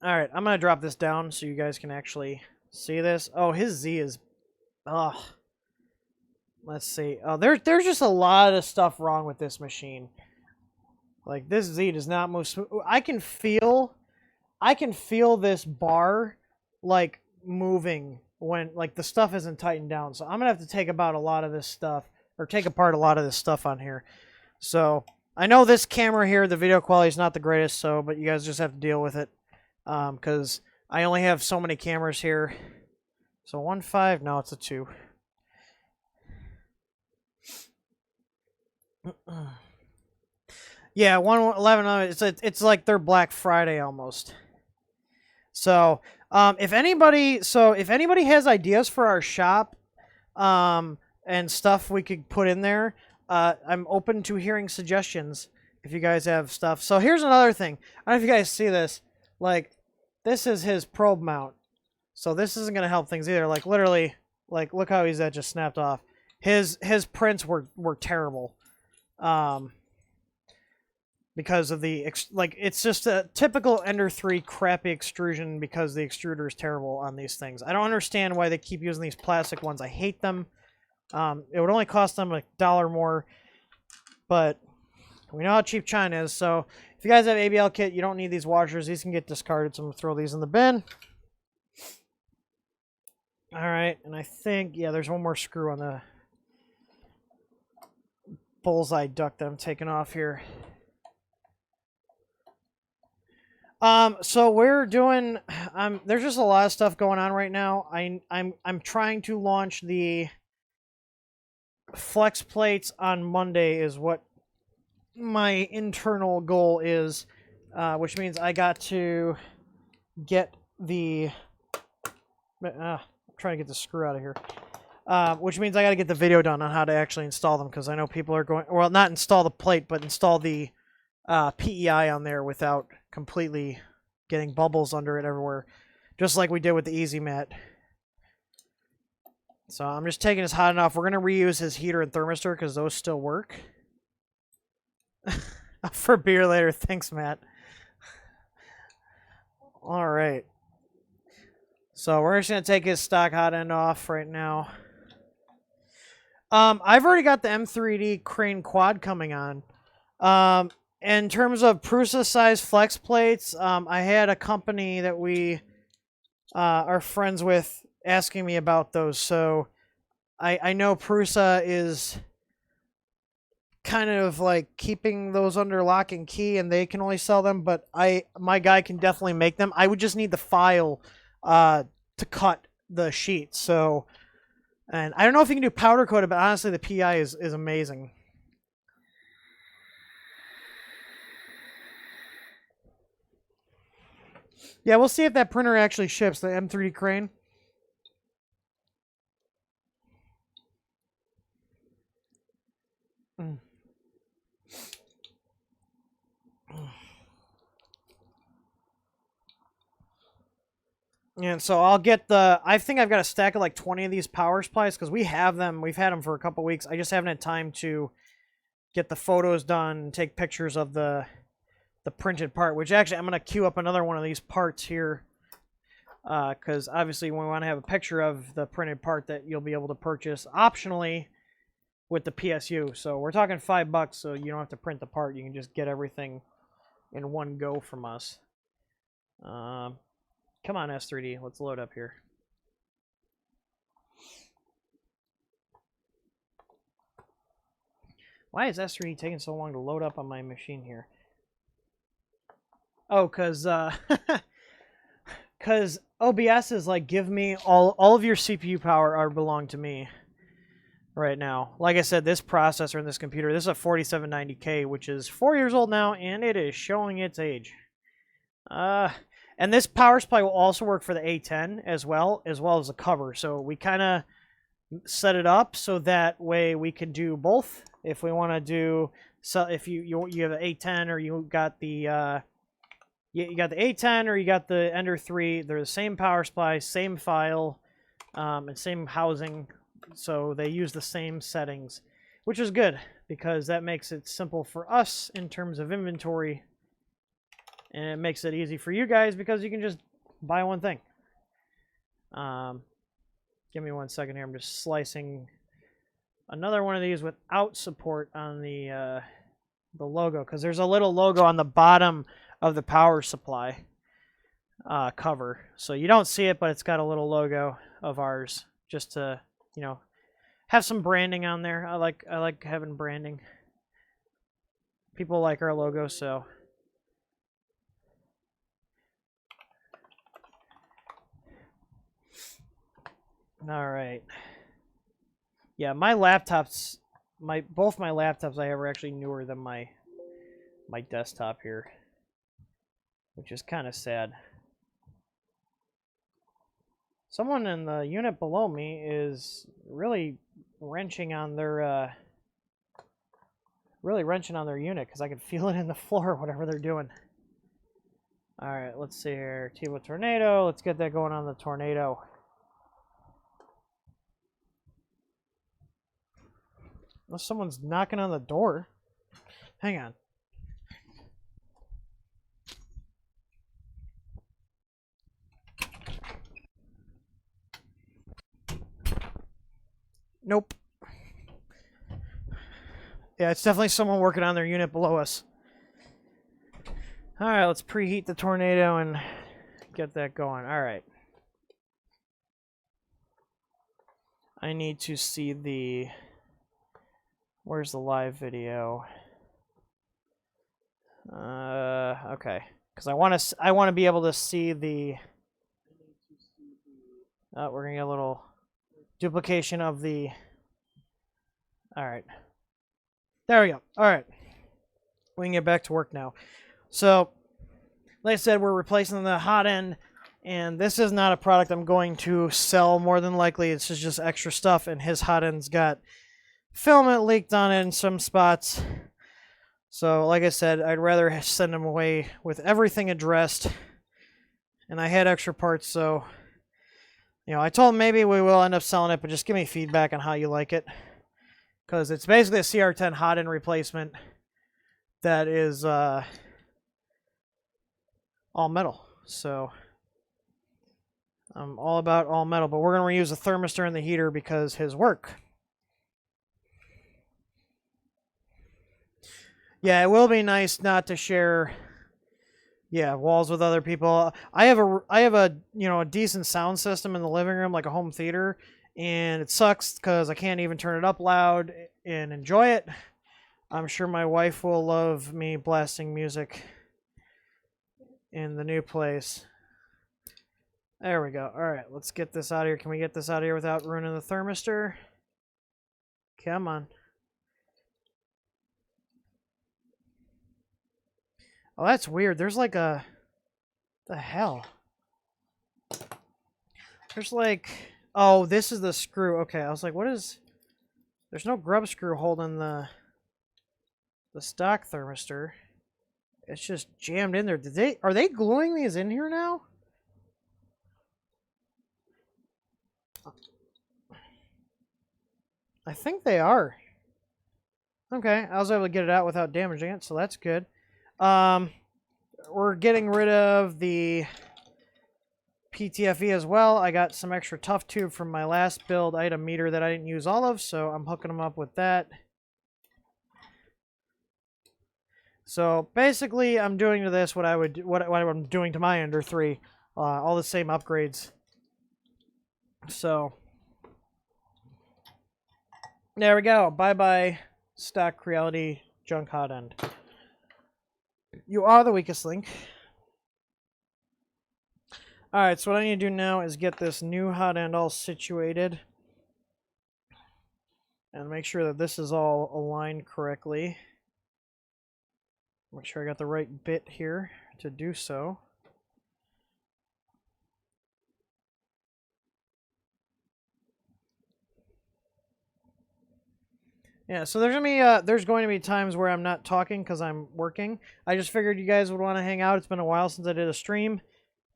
all right, I'm gonna drop this down so you guys can actually see this. Oh, his Z is, oh. Let's see. Oh, there's just a lot of stuff wrong with this machine. Like this Z does not move smooth. I can feel this bar like moving when like the stuff isn't tightened down. So I'm gonna have to take apart a lot of this stuff on here. So I know this camera here, the video quality is not the greatest, so but you guys just have to deal with it, because I only have so many cameras here. So 1.5, no, it's a 2. Yeah, 1.11. It's like their Black Friday almost. So, if anybody has ideas for our shop, and stuff we could put in there, I'm open to hearing suggestions if you guys have stuff. So here's another thing. I don't know if you guys see this. Like, this is his probe mount. So this isn't gonna help things either. Like literally, like look how that just snapped off. His prints were terrible. Because of it's just a typical Ender 3 crappy extrusion because the extruder is terrible on these things. I don't understand why they keep using these plastic ones. I hate them. It would only cost them $1 more, but we know how cheap China is. So if you guys have ABL kit, you don't need these washers. These can get discarded, so I'm going to throw these in the bin. All right, and I think, yeah, there's one more screw on the bullseye duct that I'm taking off here. So we're doing, there's just a lot of stuff going on right now. I'm trying to launch the flex plates on Monday is what my internal goal is, which means I got to get the, I'm trying to get the screw out of here, which means I got to get the video done on how to actually install them, because I know people are going, well, not install the plate, but install the PEI on there without completely getting bubbles under it everywhere, just like we did with the Easy Mat. So I'm just taking his hot enough. We're going to reuse his heater and thermistor because those still work. For beer later. Thanks, Matt. All right. So we're just going to take his stock hot end off right now. I've already got the M3D crane quad coming on. In terms of Prusa size flex plates, I had a company that we are friends with asking me about those. So I know Prusa is kind of like keeping those under lock and key, and they can only sell them, but my guy can definitely make them. I would just need the file to cut the sheet. So, and I don't know if you can do powder coated, but honestly the PI is amazing. Yeah, we'll see if that printer actually ships, the M3D crane. And so I'll get I think I've got a stack of like 20 of these power supplies because we have them. We've had them for a couple weeks. I just haven't had time to get the photos done, take pictures of the printed part, which actually I'm going to queue up another one of these parts here, because obviously we want to have a picture of the printed part that you'll be able to purchase optionally with the PSU. So we're talking $5, so you don't have to print the part. You can just get everything in one go from us. Come on, S3D, let's load up here. Why is S3D taking so long to load up on my machine here? Oh, because OBS is like, give me all of your CPU power or belong to me right now. Like I said, this processor in this computer, this is a 4790K, which is 4 years old now, and it is showing its age. And this power supply will also work for the A10 as well as the cover. So we kind of set it up so that way we can do both. If we want to do, so if you have an A10 or you got the you got the A10 or you got the Ender 3, they're the same power supply, same file, and same housing. So they use the same settings, which is good because that makes it simple for us in terms of inventory. And it makes it easy for you guys because you can just buy one thing. Give me 1 second here. I'm just slicing another one of these without support on the logo, because there's a little logo on the bottom of the power supply cover. So you don't see it, but it's got a little logo of ours just to, you know, have some branding on there. I like having branding. People like our logo, so. All right. Yeah, my laptops, both my laptops I have are actually newer than my desktop here, which is kind of sad. Someone in the unit below me is really wrenching on their unit because I can feel it in the floor, whatever they're doing. All right, let's see here. TiVo Tornado. Let's get that going on the Tornado. Unless someone's knocking on the door. Hang on. Nope. Yeah, it's definitely someone working on their unit below us. All right, let's preheat the Tornado and get that going. All right. I need to see the... Where's the live video? Okay, because I want to be able to see the. We're gonna get a little duplication of the. All right, there we go. All right, we can get back to work now. So, like I said, we're replacing the hot end, and this is not a product I'm going to sell. More than likely, it's just extra stuff, and his hot end's got filament leaked on it in some spots. So, like I said, I'd rather send them away with everything addressed. And I had extra parts, so, you know, I told him maybe we will end up selling it, but just give me feedback on how you like it. Because it's basically a CR10 hot end replacement that is all metal. So, I'm all about all metal, but we're going to reuse the thermistor and the heater because his work. Yeah, it will be nice not to share, walls with other people. I have a a decent sound system in the living room, like a home theater, and it sucks because I can't even turn it up loud and enjoy it. I'm sure my wife will love me blasting music in the new place. There we go. All right, let's get this out of here. Can we get this out of here without ruining the thermistor? Come on. Oh, that's weird. There's like a... the hell? There's like... Oh, this is the screw. Okay, I was like, what is... There's no grub screw holding the stock thermistor. It's just jammed in there. Are they gluing these in here now? I think they are. Okay, I was able to get it out without damaging it, so that's good. We're getting rid of the PTFE as well. I got some extra tough tube from my last build. I had a meter that I didn't use all of, so I'm hooking them up with that. So basically, I'm doing to this what I'm doing to my Ender 3, all the same upgrades. So there we go. Bye bye, stock reality junk hot end. You are the weakest link. Alright, so what I need to do now is get this new hot end all situated. And make sure that this is all aligned correctly. Make sure I got the right bit here to do so. Yeah, so there's going to be times where I'm not talking because I'm working. I just figured you guys would want to hang out. It's been a while since I did a stream.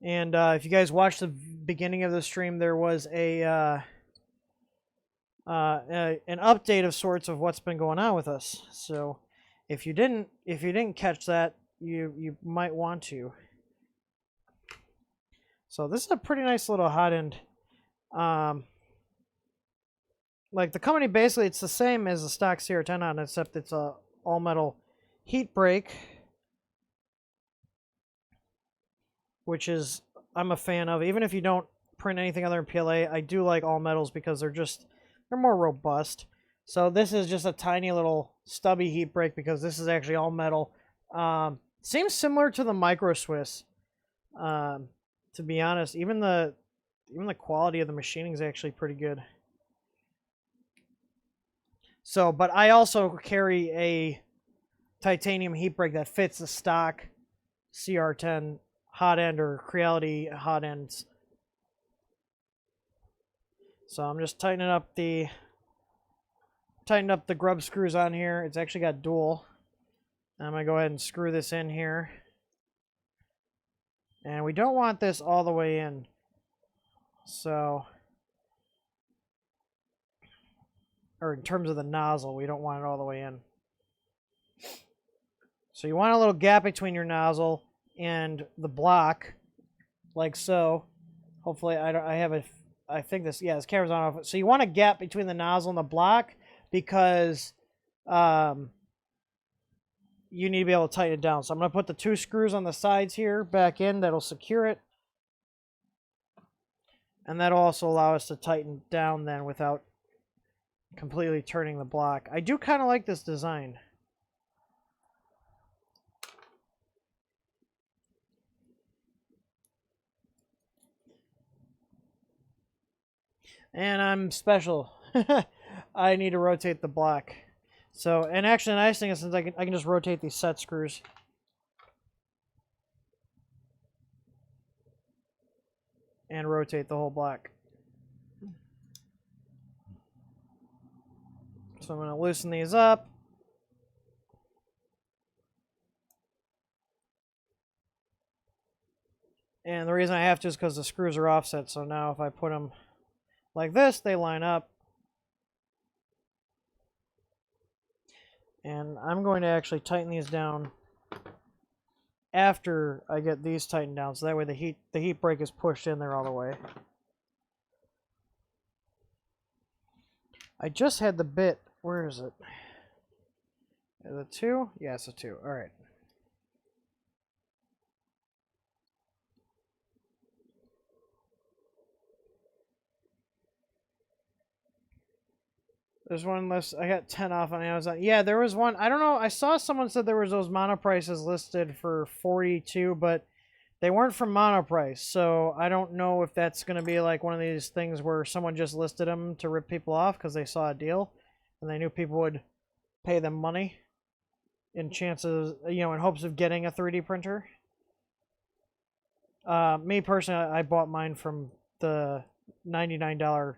And if you guys watched the beginning of the stream, there was an update of sorts of what's been going on with us. So if you didn't catch that, you might want to. So this is a pretty nice little hot end. Like the company, basically it's the same as the stock CR10 on, except it's a all metal heat break, which is I'm a fan of. Even if you don't print anything other than PLA, I do like all metals because they're more robust. So this is just a tiny little stubby heat break because this is actually all metal. Seems similar to the Micro Swiss. To be honest, even the quality of the machining is actually pretty good. So, but I also carry a titanium heat break that fits the stock CR10 hot end or Creality hot ends. So I'm just tightening up the grub screws on here. It's actually got dual. I'm going to go ahead and screw this in here. And we don't want this all the way in. So, or in terms of the nozzle, we don't want it all the way in. So you want a little gap between your nozzle and the block, like so. Hopefully I think this camera's on off. So you want a gap between the nozzle and the block because you need to be able to tighten it down. So I'm going to put the 2 screws on the sides here back in. That'll secure it. And that'll also allow us to tighten down then without completely turning the block. I do kind of like this design. And I'm special. I need to rotate the block. So, and actually the nice thing is since I can just rotate these set screws. And rotate the whole block. So I'm going to loosen these up. And the reason I have to is because the screws are offset. So now if I put them like this, they line up. And I'm going to actually tighten these down after I get these tightened down. So that way the heat break is pushed in there all the way. I just had the bit. Where is it? Is it 2? Yeah, it's a 2. All right. There's one list. I got 10 off on Amazon. Yeah, there was one. I don't know. I saw someone said there was those Monoprices listed for 42, but they weren't from Monoprice. So I don't know if that's going to be like one of these things where someone just listed them to rip people off because they saw a deal and they knew people would pay them money in chances, in hopes of getting a 3D printer. Me personally, I bought mine from the $99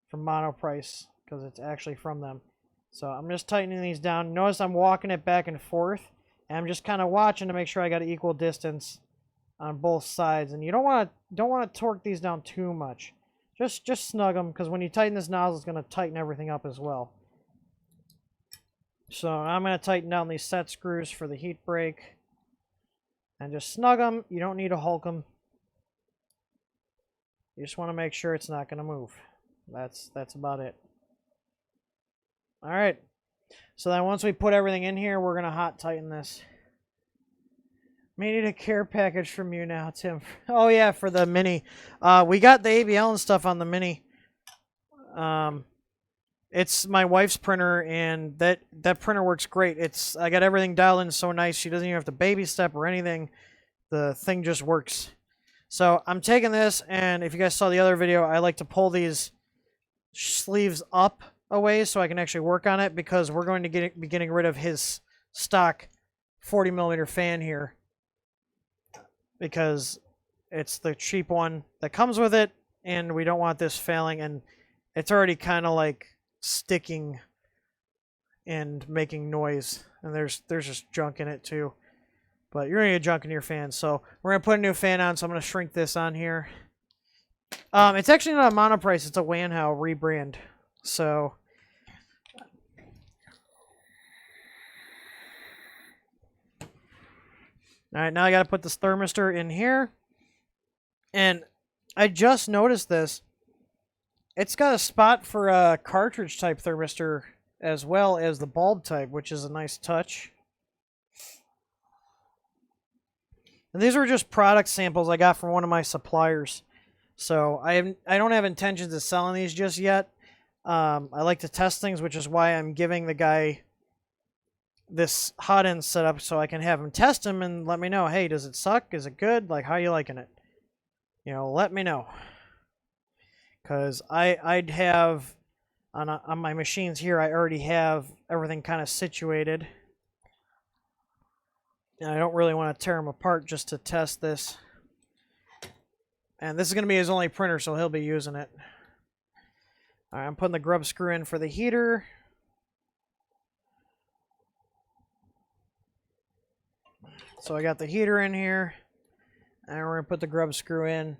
from Monoprice because it's actually from them. So I'm just tightening these down. Notice I'm walking it back and forth, and I'm just kind of watching to make sure I got an equal distance on both sides. And you don't want to torque these down too much. Just snug them because when you tighten this nozzle, it's going to tighten everything up as well. So I'm going to tighten down these set screws for the heat break. And just snug them. You don't need to Hulk them. You just want to make sure it's not going to move. That's about it. All right. So then once we put everything in here, we're going to hot tighten this. May need a care package from you now, Tim. Oh, yeah, for the Mini. We got the ABL and stuff on the Mini. It's my wife's printer, and that printer works great. I got everything dialed in so nice. She doesn't even have to baby step or anything. The thing just works. So I'm taking this, and if you guys saw the other video, I like to pull these sleeves up a ways so I can actually work on it, because we're going to be getting rid of his stock 40mm fan here, because it's the cheap one that comes with it, and we don't want this failing, and it's already kind of like sticking and making noise, and there's just junk in it too. But you're gonna get junk in your fan, so we're gonna put a new fan on. So I'm gonna shrink this on here. It's actually not a Monoprice; it's a Wanhao rebrand. So all right, now I gotta put this thermistor in here, and I just noticed this. It's got a spot for a cartridge type thermistor as well as the bulb type, which is a nice touch. And these were just product samples I got from one of my suppliers. So I don't have intentions of selling these just yet. I like to test things, which is why I'm giving the guy this hot end setup so I can have him test them and let me know, hey, does it suck? Is it good? Like, how you liking it? You know, let me know. Because I'd have, on my machines here, I already have everything kind of situated. And I don't really want to tear them apart just to test this. And this is going to be his only printer, so he'll be using it. All right, I'm putting the grub screw in for the heater. So I got the heater in here. And we're going to put the grub screw in,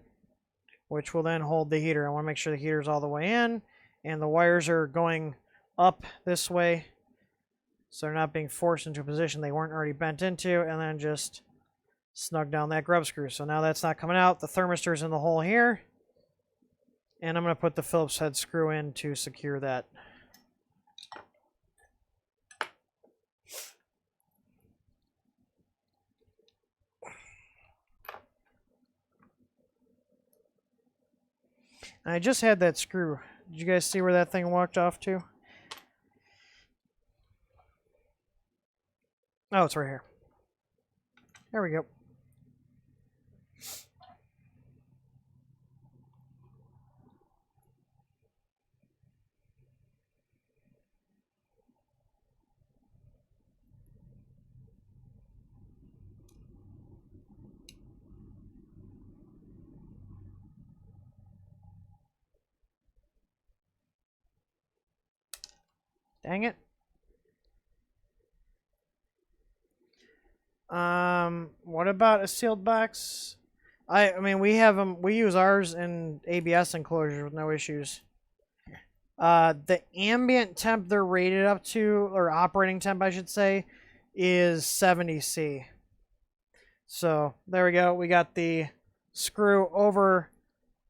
which will then hold the heater. I want to make sure the heater's all the way in, and the wires are going up this way, so they're not being forced into a position they weren't already bent into, and then just snug down that grub screw. So now that's not coming out. The thermistor's in the hole here, and I'm going to put the Phillips head screw in to secure that. I just had that screw. Did you guys see where that thing walked off to? Oh, it's right here. There we go. Dang it. What about a sealed box? I mean, we have them. We use ours in ABS enclosures with no issues. The ambient temp they're rated up to, or operating temp, I should say, is 70°C. So there we go. We got the screw over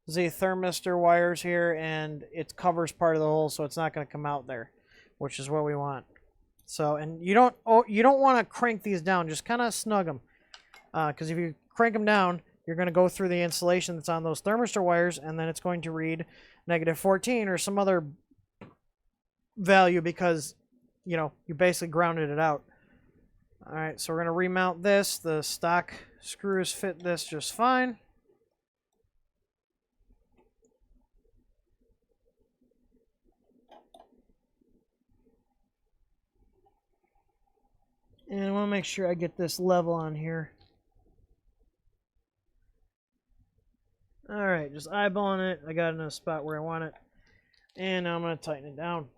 the thermistor wires here, and it covers part of the hole, so it's not going to come out there, which is what we want. So, and you don't want to crank these down. Just kind of snug them, because if you crank them down, you're going to go through the insulation that's on those thermistor wires, and then it's going to read -14 or some other value, because you basically grounded it out. All right, so we're going to remount this. The stock screws fit this just fine. And I want to make sure I get this level on here. Alright, just eyeballing it. I got in a spot where I want it. And now I'm going to tighten it down.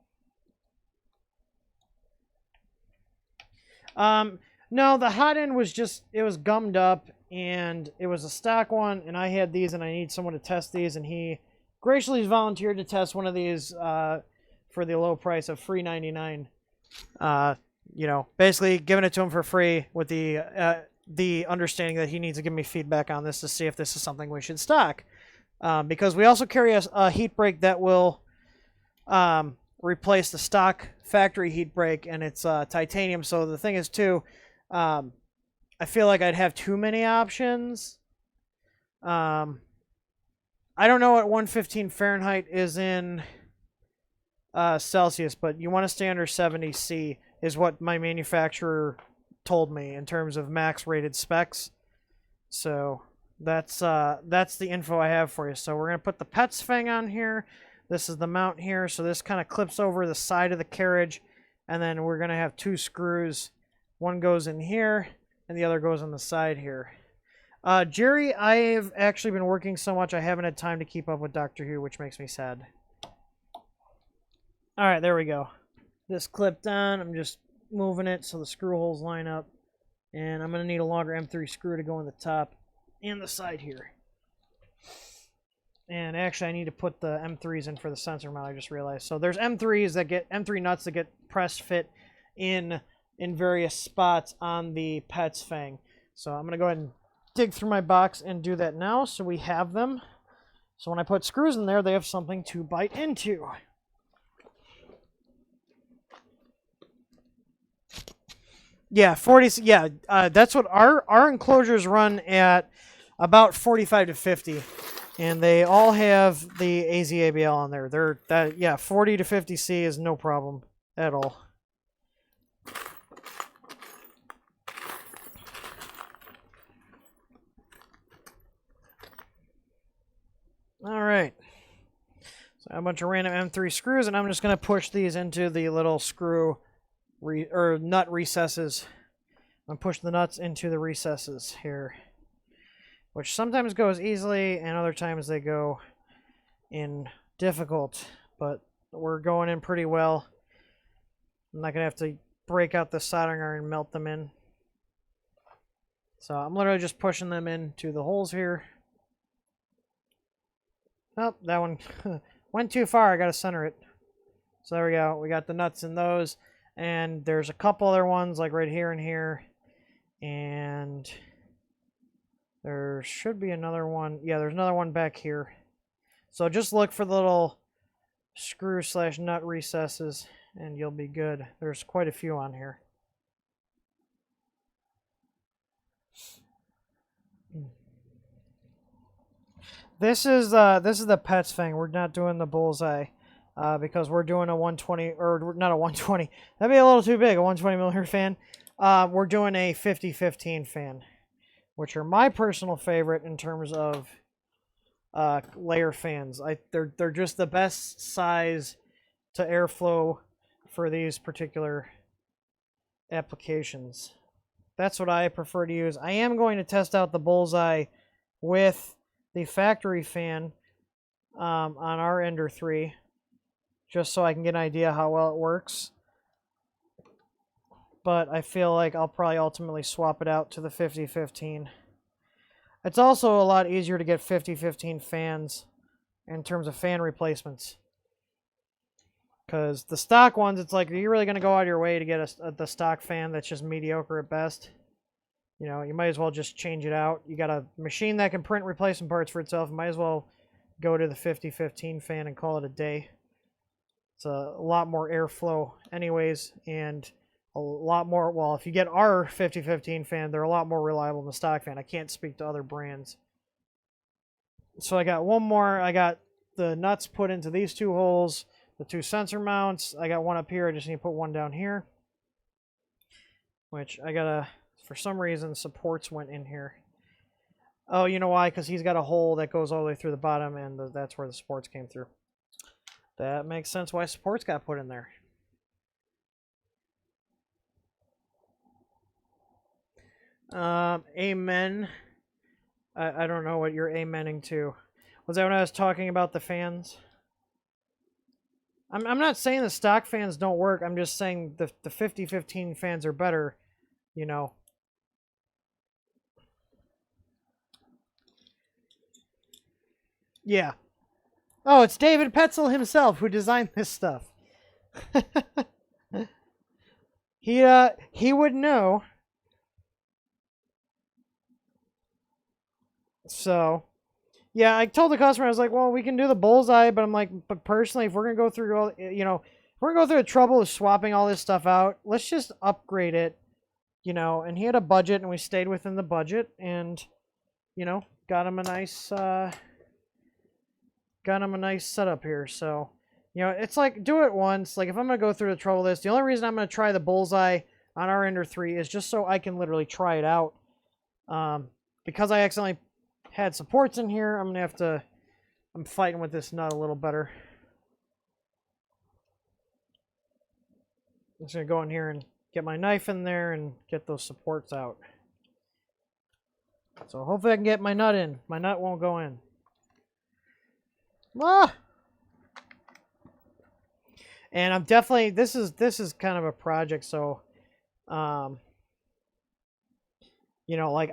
No, the hot end was just, it was gummed up, and it was a stock one, and I had these, and I need someone to test these, and he graciously volunteered to test one of these for the low price of $3.99. you know, basically giving it to him for free with the understanding that he needs to give me feedback on this to see if this is something we should stock. Because we also carry a heat break that will replace the stock factory heat break, and it's titanium. So the thing is, too, I feel like I'd have too many options. I don't know what 115 Fahrenheit is in Celsius, but you want to stay under 70 C is what my manufacturer told me in terms of max rated specs. So that's the info I have for you. So we're gonna put the Pets Fang on here. This is the mount here, so this kind of clips over the side of the carriage, and then we're gonna have two screws. One goes in here, and the other goes on the side here. Jerry, I've actually been working so much I haven't had time to keep up with Doctor Who, which makes me sad. All right, there we go. This clipped on. I'm just moving it so the screw holes line up, and I'm gonna need a longer M3 screw to go in the top and the side here. And actually, I need to put the M3s in for the sensor mount, I just realized. So there's M3s that get M3 nuts that get press fit in various spots on the Pets Fang. So I'm gonna go ahead and dig through my box and do that now, so we have them. So when I put screws in there, they have something to bite into. Yeah, 40. Yeah, that's what our enclosures run at, about 45 to 50, and they all have the AZABL on there. Yeah, 40 to 50 C is no problem at all. All right. So a bunch of random M3 screws, and I'm just gonna push these into the little screw or nut recesses. I'm pushing the nuts into the recesses here, which sometimes goes easily and other times they go in difficult, but we're going in pretty well. I'm not gonna have to break out the soldering iron and melt them in. So I'm literally just pushing them into the holes here. Oh, that one went too far. I gotta center it. So there we go. We got the nuts in those. And there's a couple other ones like right here and here. And there should be another one. Yeah, there's another one back here. So just look for the little screw / nut recesses and you'll be good. There's quite a few on here. This is the Pets Fang. We're not doing the bullseye. Because we're doing a 120, or not a 120. That'd be a little too big, a 120 millimeter fan. We're doing a 50-15 fan, which are my personal favorite in terms of layer fans. They're just the best size to airflow for these particular applications. That's what I prefer to use. I am going to test out the bullseye with the factory fan on our Ender 3. Just so I can get an idea how well it works. But I feel like I'll probably ultimately swap it out to the 50-15. It's also a lot easier to get 50-15 fans in terms of fan replacements. Because the stock ones, it's like, are you really going to go out of your way to get the stock fan that's just mediocre at best? You know, you might as well just change it out. You got a machine that can print replacement parts for itself. You might as well go to the 50-15 fan and call it a day. It's a lot more airflow anyways, and a lot more, well, if you get our 50-15 fan, they're a lot more reliable than the stock fan. I can't speak to other brands. So I got one more. I got the nuts put into these two holes, the two sensor mounts. I got one up here. I just need to put one down here, which I gotta, for some reason, supports went in here. Oh, you know why? Because he's got a hole that goes all the way through the bottom, and that's where the supports came through. That makes sense why supports got put in there. Amen. I don't know what you're amening to. Was that when I was talking about the fans? I'm not saying the stock fans don't work. I'm just saying the 50-15 fans are better, you know. Yeah. Oh, it's David Petzel himself who designed this stuff. He would know. So, yeah, I told the customer, I was like, well, we can do the bullseye, but I'm like, but personally, if we're gonna go through all, if we're gonna go through the trouble of swapping all this stuff out, let's just upgrade it, And he had a budget, and we stayed within the budget, and got him a nice, setup here. So, it's like do it once. Like if I'm gonna go through the trouble of this, the only reason I'm gonna try the bullseye on our Ender 3 is just so I can literally try it out. Because I accidentally had supports in here, I'm fighting with this nut a little better. I'm just going to go in here and get my knife in there and get those supports out. So hopefully I can get my nut in. My nut won't go in. Ah! And I'm definitely, this is kind of a project, so, like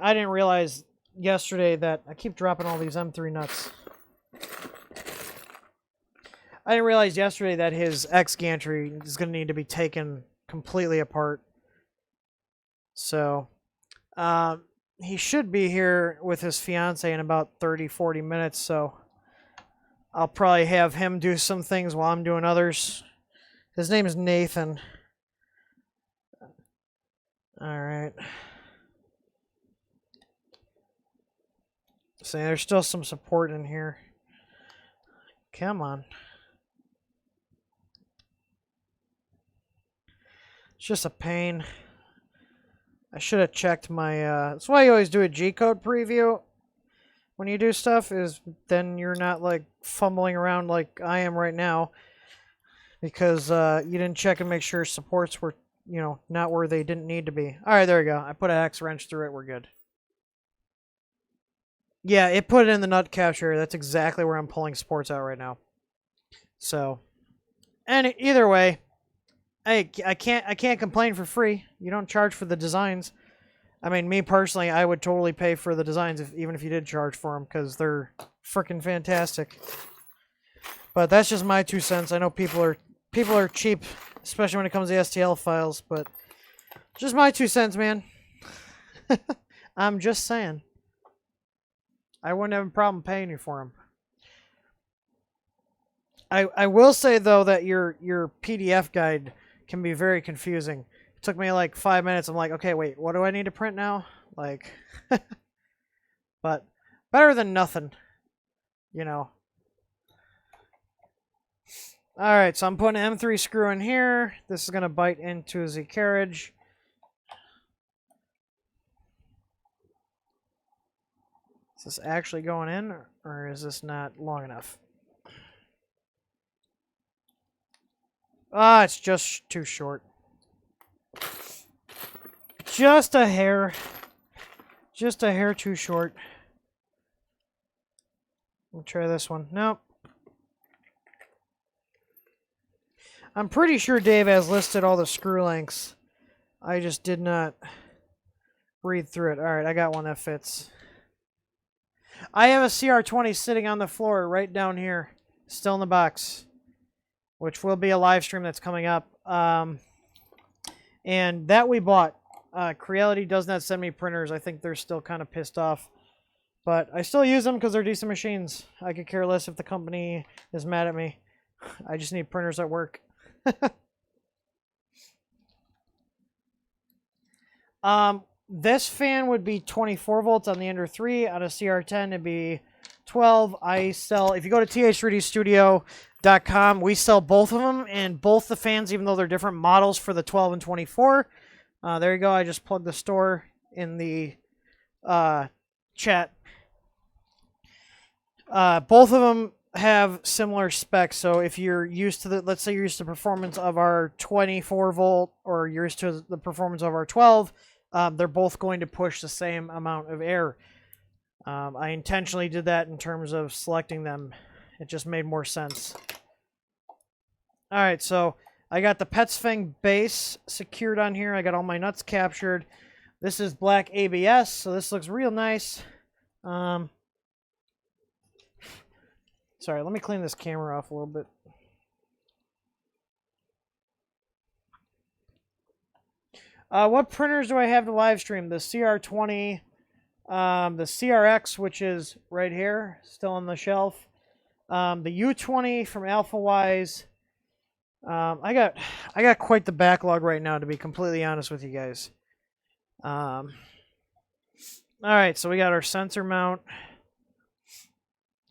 I didn't realize yesterday that, I keep dropping all these M3 nuts. I didn't realize yesterday that his X gantry is going to need to be taken completely apart. So, he should be here with his fiance in about 30-40 minutes, so I'll probably have him do some things while I'm doing others. His name is Nathan. Alright. So there's still some support in here. Come on. It's just a pain. I should have checked my, that's why you always do a G-code preview when you do stuff, is then you're not, like, fumbling around like I am right now, because you didn't check and make sure supports were, not where they didn't need to be. Alright, there we go. I put a hex wrench through it. We're good. Yeah, it put it in the nut capture. That's exactly where I'm pulling supports out right now. So, and either way, hey, I can't complain for free. You don't charge for the designs. I mean, me personally, I would totally pay for the designs even if you did charge for them, because they're freaking fantastic. But that's just my 2 cents. I know people are cheap, especially when it comes to STL files, but just my 2 cents, man. I'm just saying. I wouldn't have a problem paying you for them. I will say, though, that your PDF guide can be very confusing. It took me like 5 minutes. I'm like, okay, wait, what do I need to print now? Like, but better than nothing, Alright, so I'm putting an M3 screw in here. This is going to bite into the carriage. Is this actually going in, or is this not long enough? Ah, it's just too short. Just a hair. Just a hair too short. We'll try this one. Nope. I'm pretty sure Dave has listed all the screw lengths. I just did not read through it. Alright, I got one that fits. I have a CR20 sitting on the floor right down here. Still in the box. Which will be a live stream that's coming up. And that we bought. Creality does not send me printers. I think they're still kind of pissed off. But I still use them because they're decent machines. I could care less if the company is mad at me. I just need printers that work. This fan would be 24 volts on the Ender 3. On a CR10, it'd be 12. I sell, if you go to th3dstudio.com, we sell both of them, and both the fans, even though they're different models for the 12 and 24. There you go. I just plugged the store in the chat. Both of them have similar specs, so if you're used to let's say you're used to the performance of our 24 volt, or you're used to the performance of our 12, they're both going to push the same amount of air. I intentionally did that in terms of selecting them. It just made more sense. Alright, so I got the Petsfang base secured on here. I got all my nuts captured. This is black ABS, so this looks real nice. Sorry, let me clean this camera off a little bit. What printers do I have to live stream? The CR20, the CRX, which is right here, still on the shelf. The U20 from AlphaWise. I got quite the backlog right now, to be completely honest with you guys. All right, so we got our sensor mount.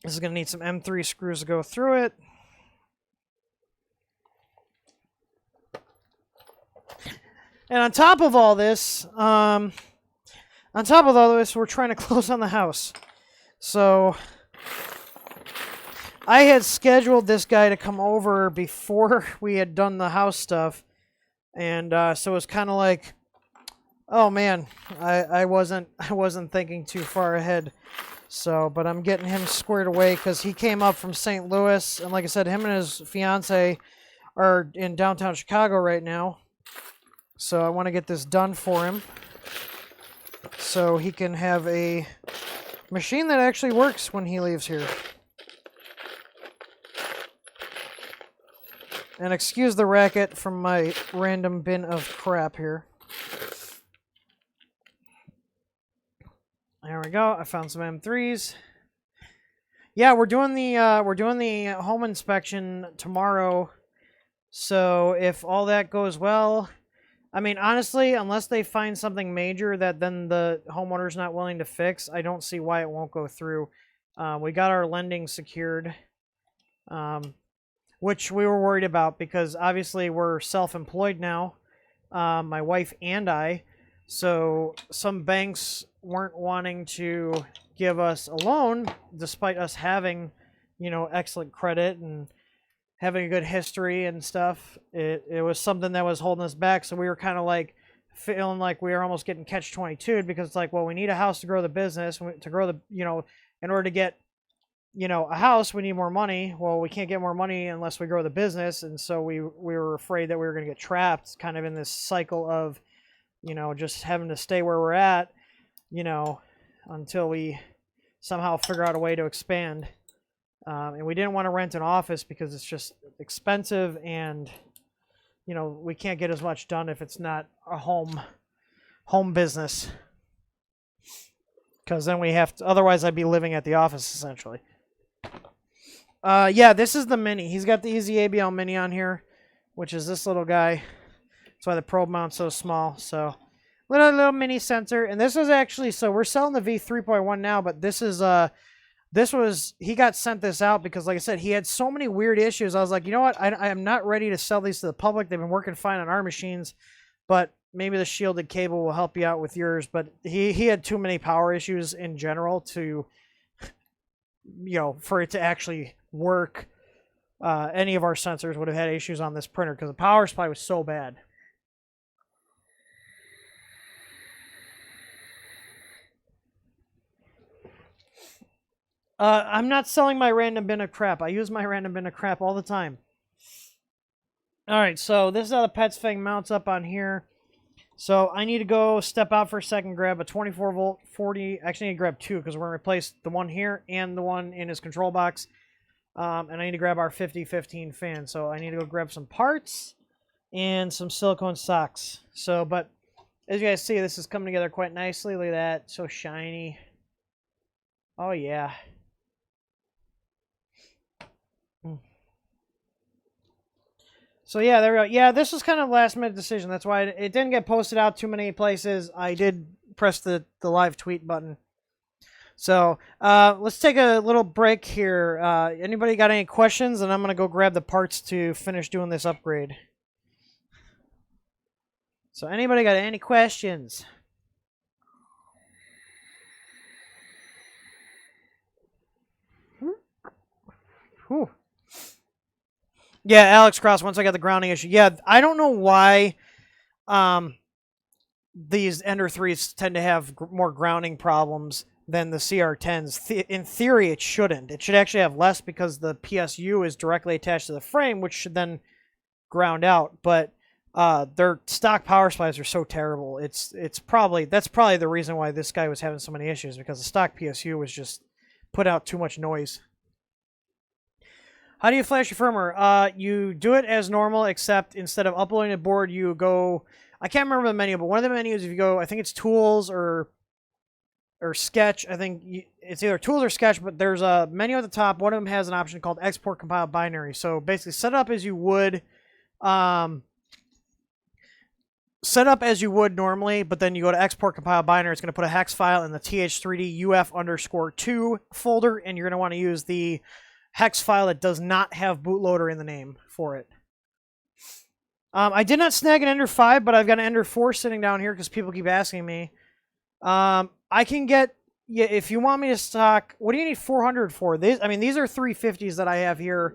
This is going to need some M3 screws to go through it. And on top of all this, we're trying to close on the house. So I had scheduled this guy to come over before we had done the house stuff. And so it was kind of like, oh man, I wasn't thinking too far ahead. So, but I'm getting him squared away because he came up from St. Louis, and like I said, him and his fiance are in downtown Chicago right now. So I want to get this done for him so he can have a machine that actually works when he leaves here. And excuse the racket from my random bin of crap here. There we go. I found some M3s. Yeah, we're doing the home inspection tomorrow. So if all that goes well, I mean, honestly, unless they find something major that then the homeowner's not willing to fix, I don't see why it won't go through. We got our lending secured, which we were worried about because obviously we're self-employed now, my wife and I. So some banks weren't wanting to give us a loan despite us having, you know, excellent credit and having a good history and stuff. It was something that was holding us back. So we were kind of like feeling like we were almost getting catch-22 because it's like, well, we need a house to grow the business, to grow the, you know, in order to get, you know, a house, we need more money. Well, we can't get more money unless we grow the business. And so we were afraid that we were going to get trapped kind of in this cycle of, you know, just having to stay where we're at, you know, until we somehow figure out a way to expand. And we didn't want to rent an office because it's just expensive and, you know, we can't get as much done if it's not a home business. Because then we have to, otherwise I'd be living at the office essentially. Yeah, this is the Mini. He's got the Easy ABL Mini on here, which is this little guy. That's why the probe mount's so small. So little mini sensor. And this is actually, so we're selling the V3.1 now, but this is he got sent this out because, like I said, he had so many weird issues. I was like, you know what? I am not ready to sell these to the public. They've been working fine on our machines, but maybe the shielded cable will help you out with yours. But he had too many power issues in general to, you know, for it to actually work. Any of our sensors would have had issues on this printer because the power supply was so bad. I'm not selling my random bin of crap. I use my random bin of crap all the time. Alright, so this is how the Pets Fang mounts up on here. So I need to go step out for a second, grab a 24 volt 40. Actually, I need to grab two because we're going to replace the one here and the one in his control box. And I need to grab our 5015 fan. So I need to go grab some parts and some silicone socks. So, but as you guys see, this is coming together quite nicely. Look at that. So shiny. Oh, yeah. So yeah, there we go. Yeah, this was kind of a last minute decision. That's why it didn't get posted out too many places. I did press the live tweet button. So let's take a little break here. Anybody got any questions? And I'm going to go grab the parts to finish doing this upgrade. So anybody got any questions? Whew. Yeah, Alex Cross, once I got the grounding issue. Yeah, I don't know why these Ender 3s tend to have more grounding problems than the CR10s. In theory, it shouldn't. It should actually have less because the PSU is directly attached to the frame, which should then ground out. But their stock power supplies are so terrible. That's probably the reason why this guy was having so many issues, because the stock PSU was just put out too much noise. How do you flash your firmware? You do it as normal, except instead of uploading a board, you go I can't remember the menu, but one of the menus, if you go, I think it's Tools or Sketch. I think it's either Tools or Sketch, but there's a menu at the top. One of them has an option called Export Compile Binary. So basically, set up as you would normally, but then you go to Export Compile Binary. It's going to put a hex file in the th3d uf_2 folder, and you're going to want to use the hex file that does not have bootloader in the name for it. I did not snag an Ender 5, but I've got an Ender 4 sitting down here because people keep asking me. I can get, yeah, if you want me to stock, what do you need 400 for? These are 350s that I have here.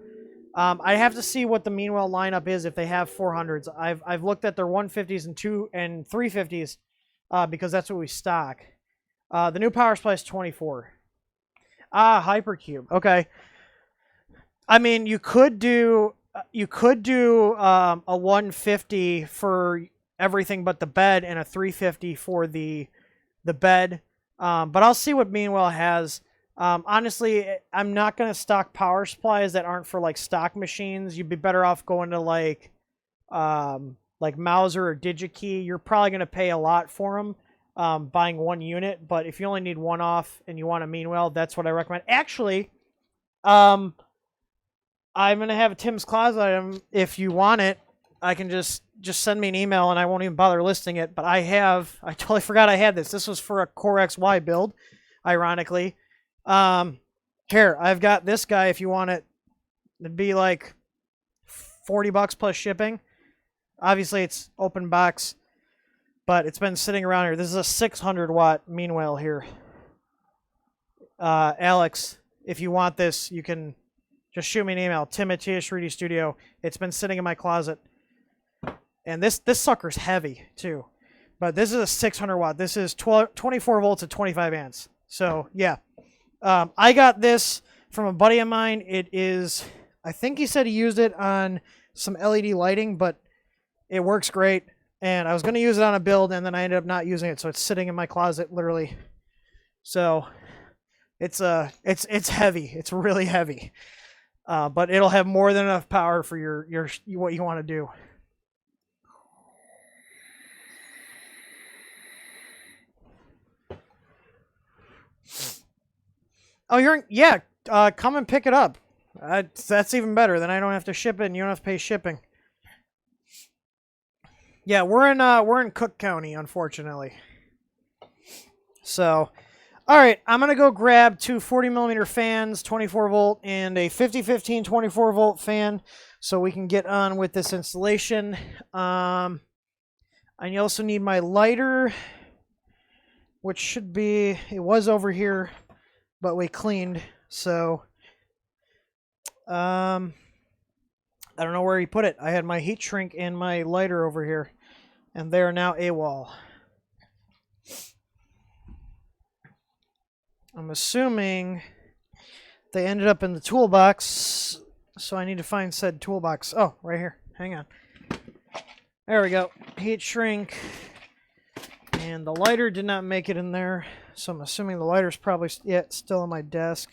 I have to see what the Meanwhile lineup is if they have 400s. I've looked at their 150s and 350s because that's what we stock. The new power supply is 24. Hypercube. Okay. I mean, you could do a 150 for everything but the bed and a 350 for the bed. But I'll see what Meanwhile has. Honestly, I'm not going to stock power supplies that aren't for like stock machines. You'd be better off going to like Mauser or DigiKey. You're probably going to pay a lot for them buying one unit. But if you only need one off and you want a Meanwhile, that's what I recommend. Actually, I'm going to have a Tim's Closet item. If you want it, I can just send me an email and I won't even bother listing it. But I totally forgot I had this. This was for a Core XY build, ironically. Here, I've got this guy if you want it. It'd be like $40 plus shipping. Obviously, it's open box, but it's been sitting around here. This is a 600 watt Meanwhile here. Alex, if you want this, you can just shoot me an email, tim@th3d studio. It's been sitting in my closet. And this sucker's heavy, too. But this is a 600 watt. This is 24 volts at 25 amps. So, yeah. I got this from a buddy of mine. It is, I think he said he used it on some LED lighting, but it works great. And I was going to use it on a build, and then I ended up not using it. So it's sitting in my closet, literally. So it's heavy. It's really heavy. But it'll have more than enough power for your what you want to do. Oh, yeah. Come and pick it up. That's even better. Then I don't have to ship it, and you don't have to pay shipping. Yeah, we're in Cook County, unfortunately. So, all right, I'm gonna go grab two 40mm fans, 24 volt, and a 5015 24 volt fan, so we can get on with this installation. I also need my lighter, which should be, it was over here, but we cleaned. So, I don't know where he put it. I had my heat shrink and my lighter over here, and they are now AWOL. I'm assuming they ended up in the toolbox, so I need to find said toolbox. Oh, right here. Hang on. There we go. Heat shrink. And the lighter did not make it in there, so I'm assuming the lighter's probably still on my desk.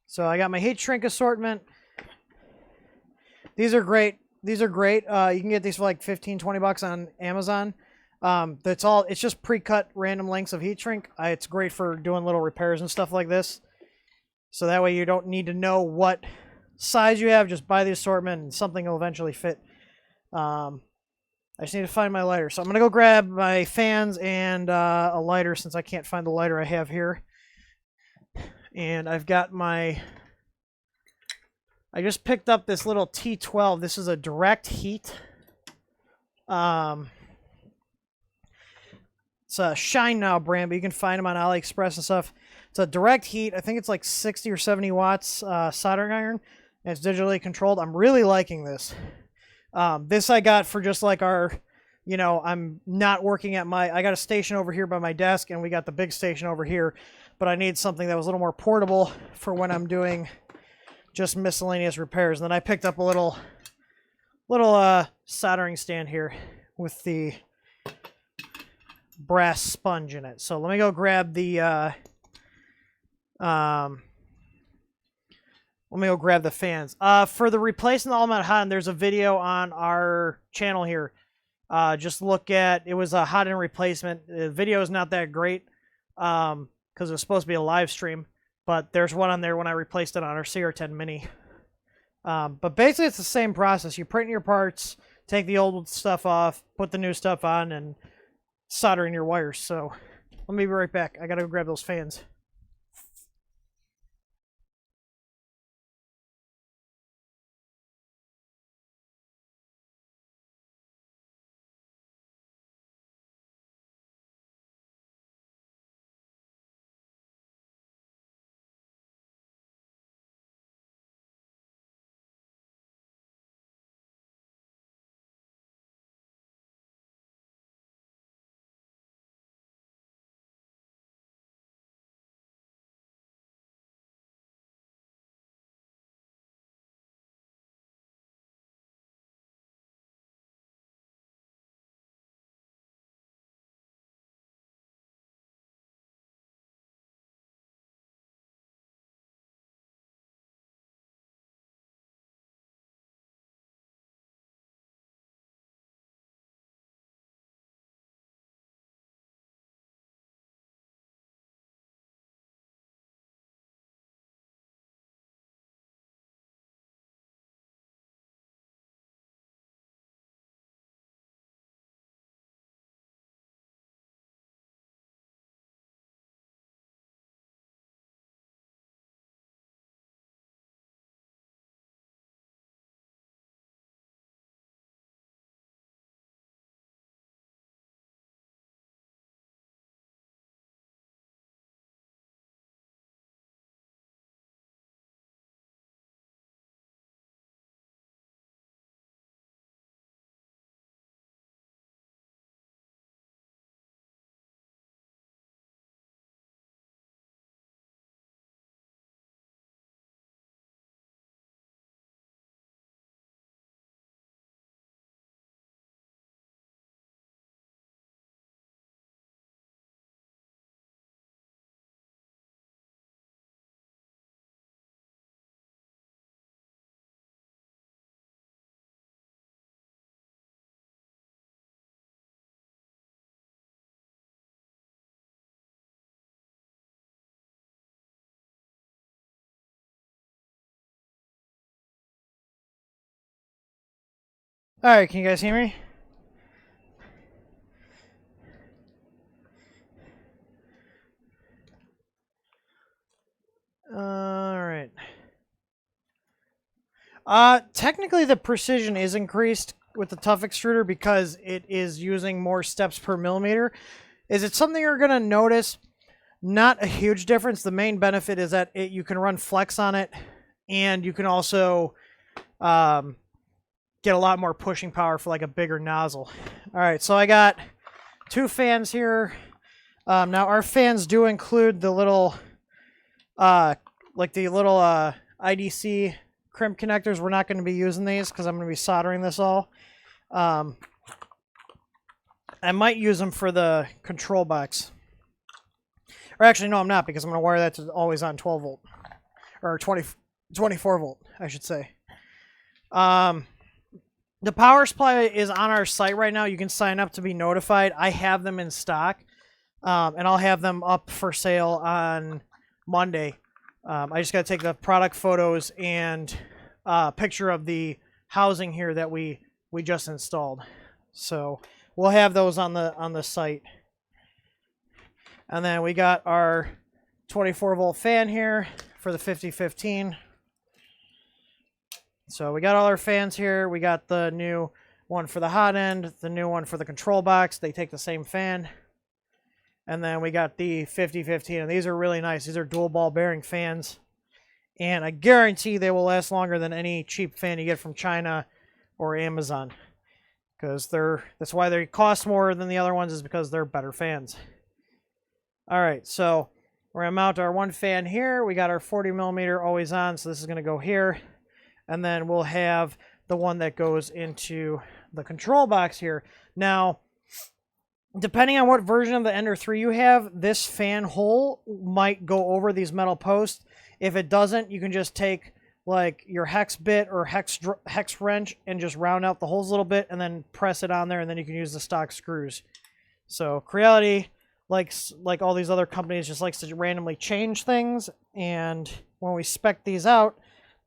So I got my heat shrink assortment. These are great. These are great. You can get these for like $15-20 on Amazon. It's just pre-cut random lengths of heat shrink. It's great for doing little repairs and stuff like this. So that way you don't need to know what size you have. Just buy the assortment and something will eventually fit. I just need to find my lighter. So I'm going to go grab my fans and a lighter since I can't find the lighter I have here. And I've got my... I just picked up this little T12. This is a direct heat. It's a Shine Now brand, but you can find them on AliExpress and stuff. It's a direct heat. I think it's like 60 or 70 watts soldering iron. And it's digitally controlled. I'm really liking this. This I got for just like our, I'm not working at I got a station over here by my desk, and we got the big station over here. But I need something that was a little more portable for when I'm doing just miscellaneous repairs. And then I picked up a little soldering stand here with the brass sponge in it. So let me go grab the fans. For the replacing the all-mount hot, there's a video on our channel here. Just look at, it was a hot end replacement. The video is not that great because it was supposed to be a live stream, but there's one on there when I replaced it on our CR10 Mini. But basically it's the same process. You print your parts, take the old stuff off, put the new stuff on, and solder in your wires. So let me be right back. I gotta go grab those fans. Alright, can you guys hear me? Alright. Technically the precision is increased with the tough extruder because it is using more steps per millimeter. Is it something you're going to notice? Not a huge difference. The main benefit is that you can run flex on it, and you can also get a lot more pushing power for like a bigger nozzle. Alright, so I got 2 fans here. Now our fans do include the little like the little IDC crimp connectors. We're not going to be using these because I'm going to be soldering this all. I might use them for the control box. Or actually, no, I'm not, because I'm going to wire that to always on 12 volt. Or 24 volt, I should say. The power supply is on our site right now. You can sign up to be notified. I have them in stock. And I'll have them up for sale on Monday. I just got to take the product photos and a picture of the housing here that we just installed. So we'll have those on the site. And then we got our 24 volt fan here for the 5015. So we got all our fans here. We got the new one for the hot end, the new one for the control box. They take the same fan. And then we got the 5015, and these are really nice. These are dual ball bearing fans. And I guarantee they will last longer than any cheap fan you get from China or Amazon. Because that's why they cost more than the other ones, is because they're better fans. Alright, so we're going to mount our one fan here. We got our 40 millimeter always on, so this is going to go here. And then we'll have the one that goes into the control box here. Now, depending on what version of the Ender 3 you have, this fan hole might go over these metal posts. If it doesn't, you can just take like your hex bit or hex wrench and just round out the holes a little bit and then press it on there, and then you can use the stock screws. So Creality, like all these other companies, just likes to randomly change things, and when we spec these out,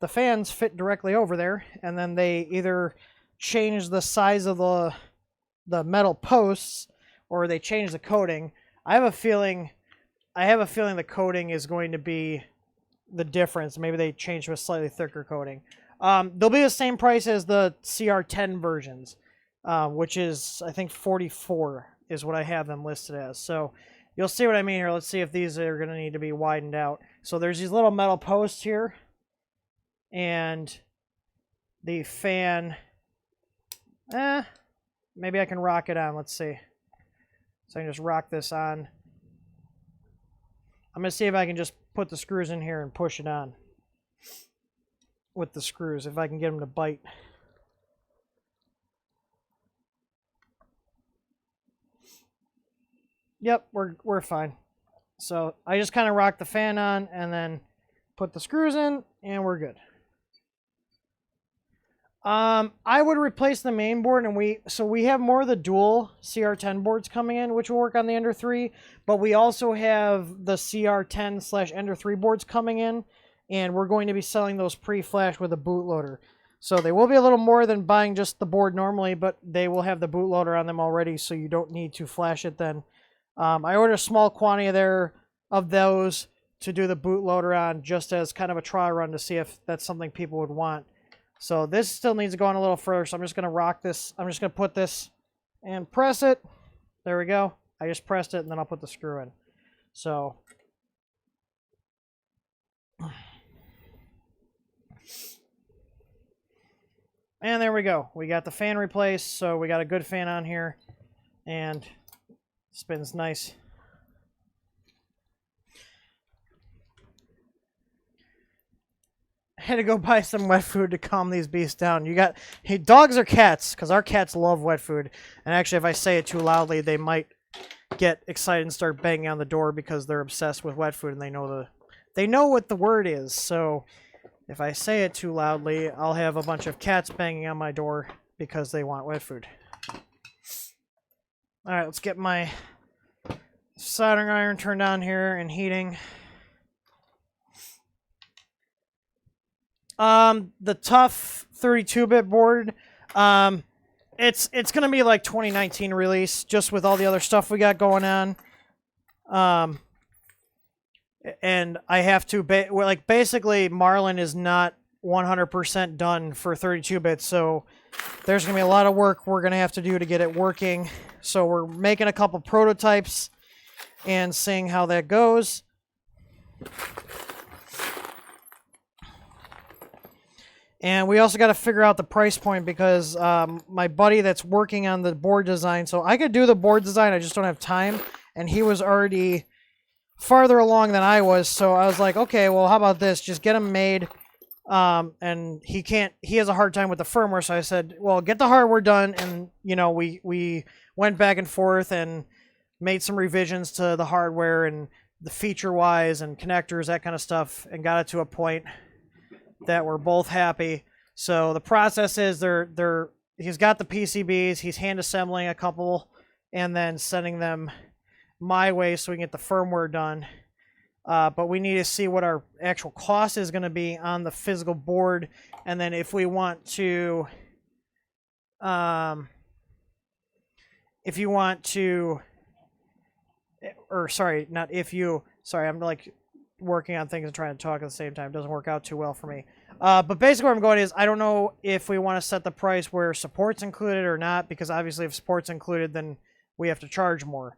the fans fit directly over there, and then they either change the size of the metal posts or they change the coating. I have a feeling the coating is going to be the difference. Maybe they change to a slightly thicker coating. They'll be the same price as the CR10 versions, which is, I think, 44 is what I have them listed as. So you'll see what I mean here. Let's see if these are going to need to be widened out. So there's these little metal posts here, and the fan, maybe I can rock it on. Let's see. So I can just rock this on. I'm going to see if I can just put the screws in here and push it on with the screws, if I can get them to bite. Yep, we're fine. So I just kind of rock the fan on and then put the screws in, and we're good. I would replace the main board, and we have more of the dual CR10 boards coming in, which will work on the Ender 3, but we also have the CR10/Ender 3 boards coming in, and we're going to be selling those pre-flash with a bootloader. So they will be a little more than buying just the board normally, but they will have the bootloader on them already, so you don't need to flash it then. I ordered a small quantity of those to do the bootloader on, just as kind of a trial run to see if that's something people would want. So this still needs to go on a little further, so I'm just going to rock this. I'm just going to put this and press it. There we go. I just pressed it, and then I'll put the screw in. So and there we go. We got the fan replaced, so we got a good fan on here, and spins nice. I had to go buy some wet food to calm these beasts down. Hey, dogs or cats? Because our cats love wet food. And actually, if I say it too loudly, they might get excited and start banging on the door because they're obsessed with wet food and they know what the word is. So if I say it too loudly, I'll have a bunch of cats banging on my door because they want wet food. All right, let's get my soldering iron turned on here and heating. The tough 32-bit board, it's gonna be like 2019 release, just with all the other stuff we got going on. And I have to basically Marlin is not 100% done for 32-bit, so there's gonna be a lot of work we're gonna have to do to get it working. So we're making a couple prototypes and seeing how that goes. And we also got to figure out the price point because my buddy that's working on the board design, so I could do the board design, I just don't have time, and he was already farther along than I was, so I was like, okay, well, how about this? Just get them made, and he has a hard time with the firmware, so I said, well, get the hardware done, and, you know, we went back and forth and made some revisions to the hardware and the feature-wise and connectors, that kind of stuff, and got it to a point that we're both happy. So the process is he's got the PCBs, he's hand assembling a couple and then sending them my way so we can get the firmware done. But we need to see what our actual cost is going to be on the physical board, and then if we want to sorry, I'm like working on things and trying to talk at the same time. It doesn't work out too well for me. But basically where I'm going is I don't know if we want to set the price where support's included or not, because obviously if support's included, then we have to charge more.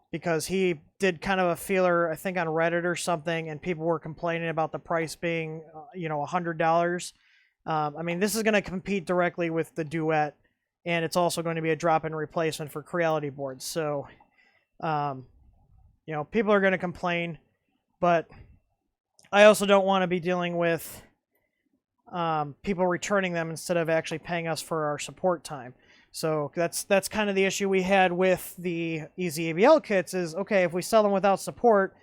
Because he did kind of a feeler, I think on Reddit or something, and people were complaining about the price being, $100. I mean, this is going to compete directly with the Duet, and it's also going to be a drop-in replacement for Creality boards. So, people are going to complain. But I also don't want to be dealing with people returning them instead of actually paying us for our support time. So that's kind of the issue we had with the Easy ABL kits is, okay, if we sell them without support,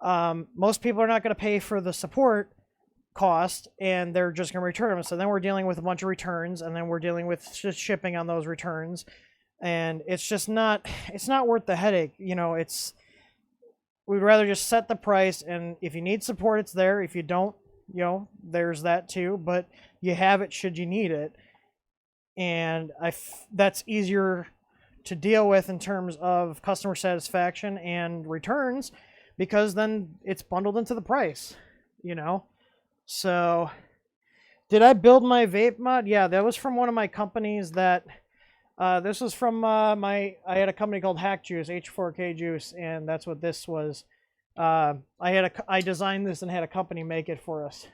most people are not going to pay for the support cost, and they're just going to return them. So then we're dealing with a bunch of returns, and then we're dealing with just shipping on those returns, and it's just not worth the headache. You know, we'd rather just set the price, and if you need support, it's there. If you don't, you know, there's that too, but you have it should you need it. And that's easier to deal with in terms of customer satisfaction and returns, because then it's bundled into the price, you know. So did I build my vape mod? Yeah, that was from one of my companies that this was from I had a company called Hack Juice, H4K Juice, and that's what this was. I designed this and had a company make it for us,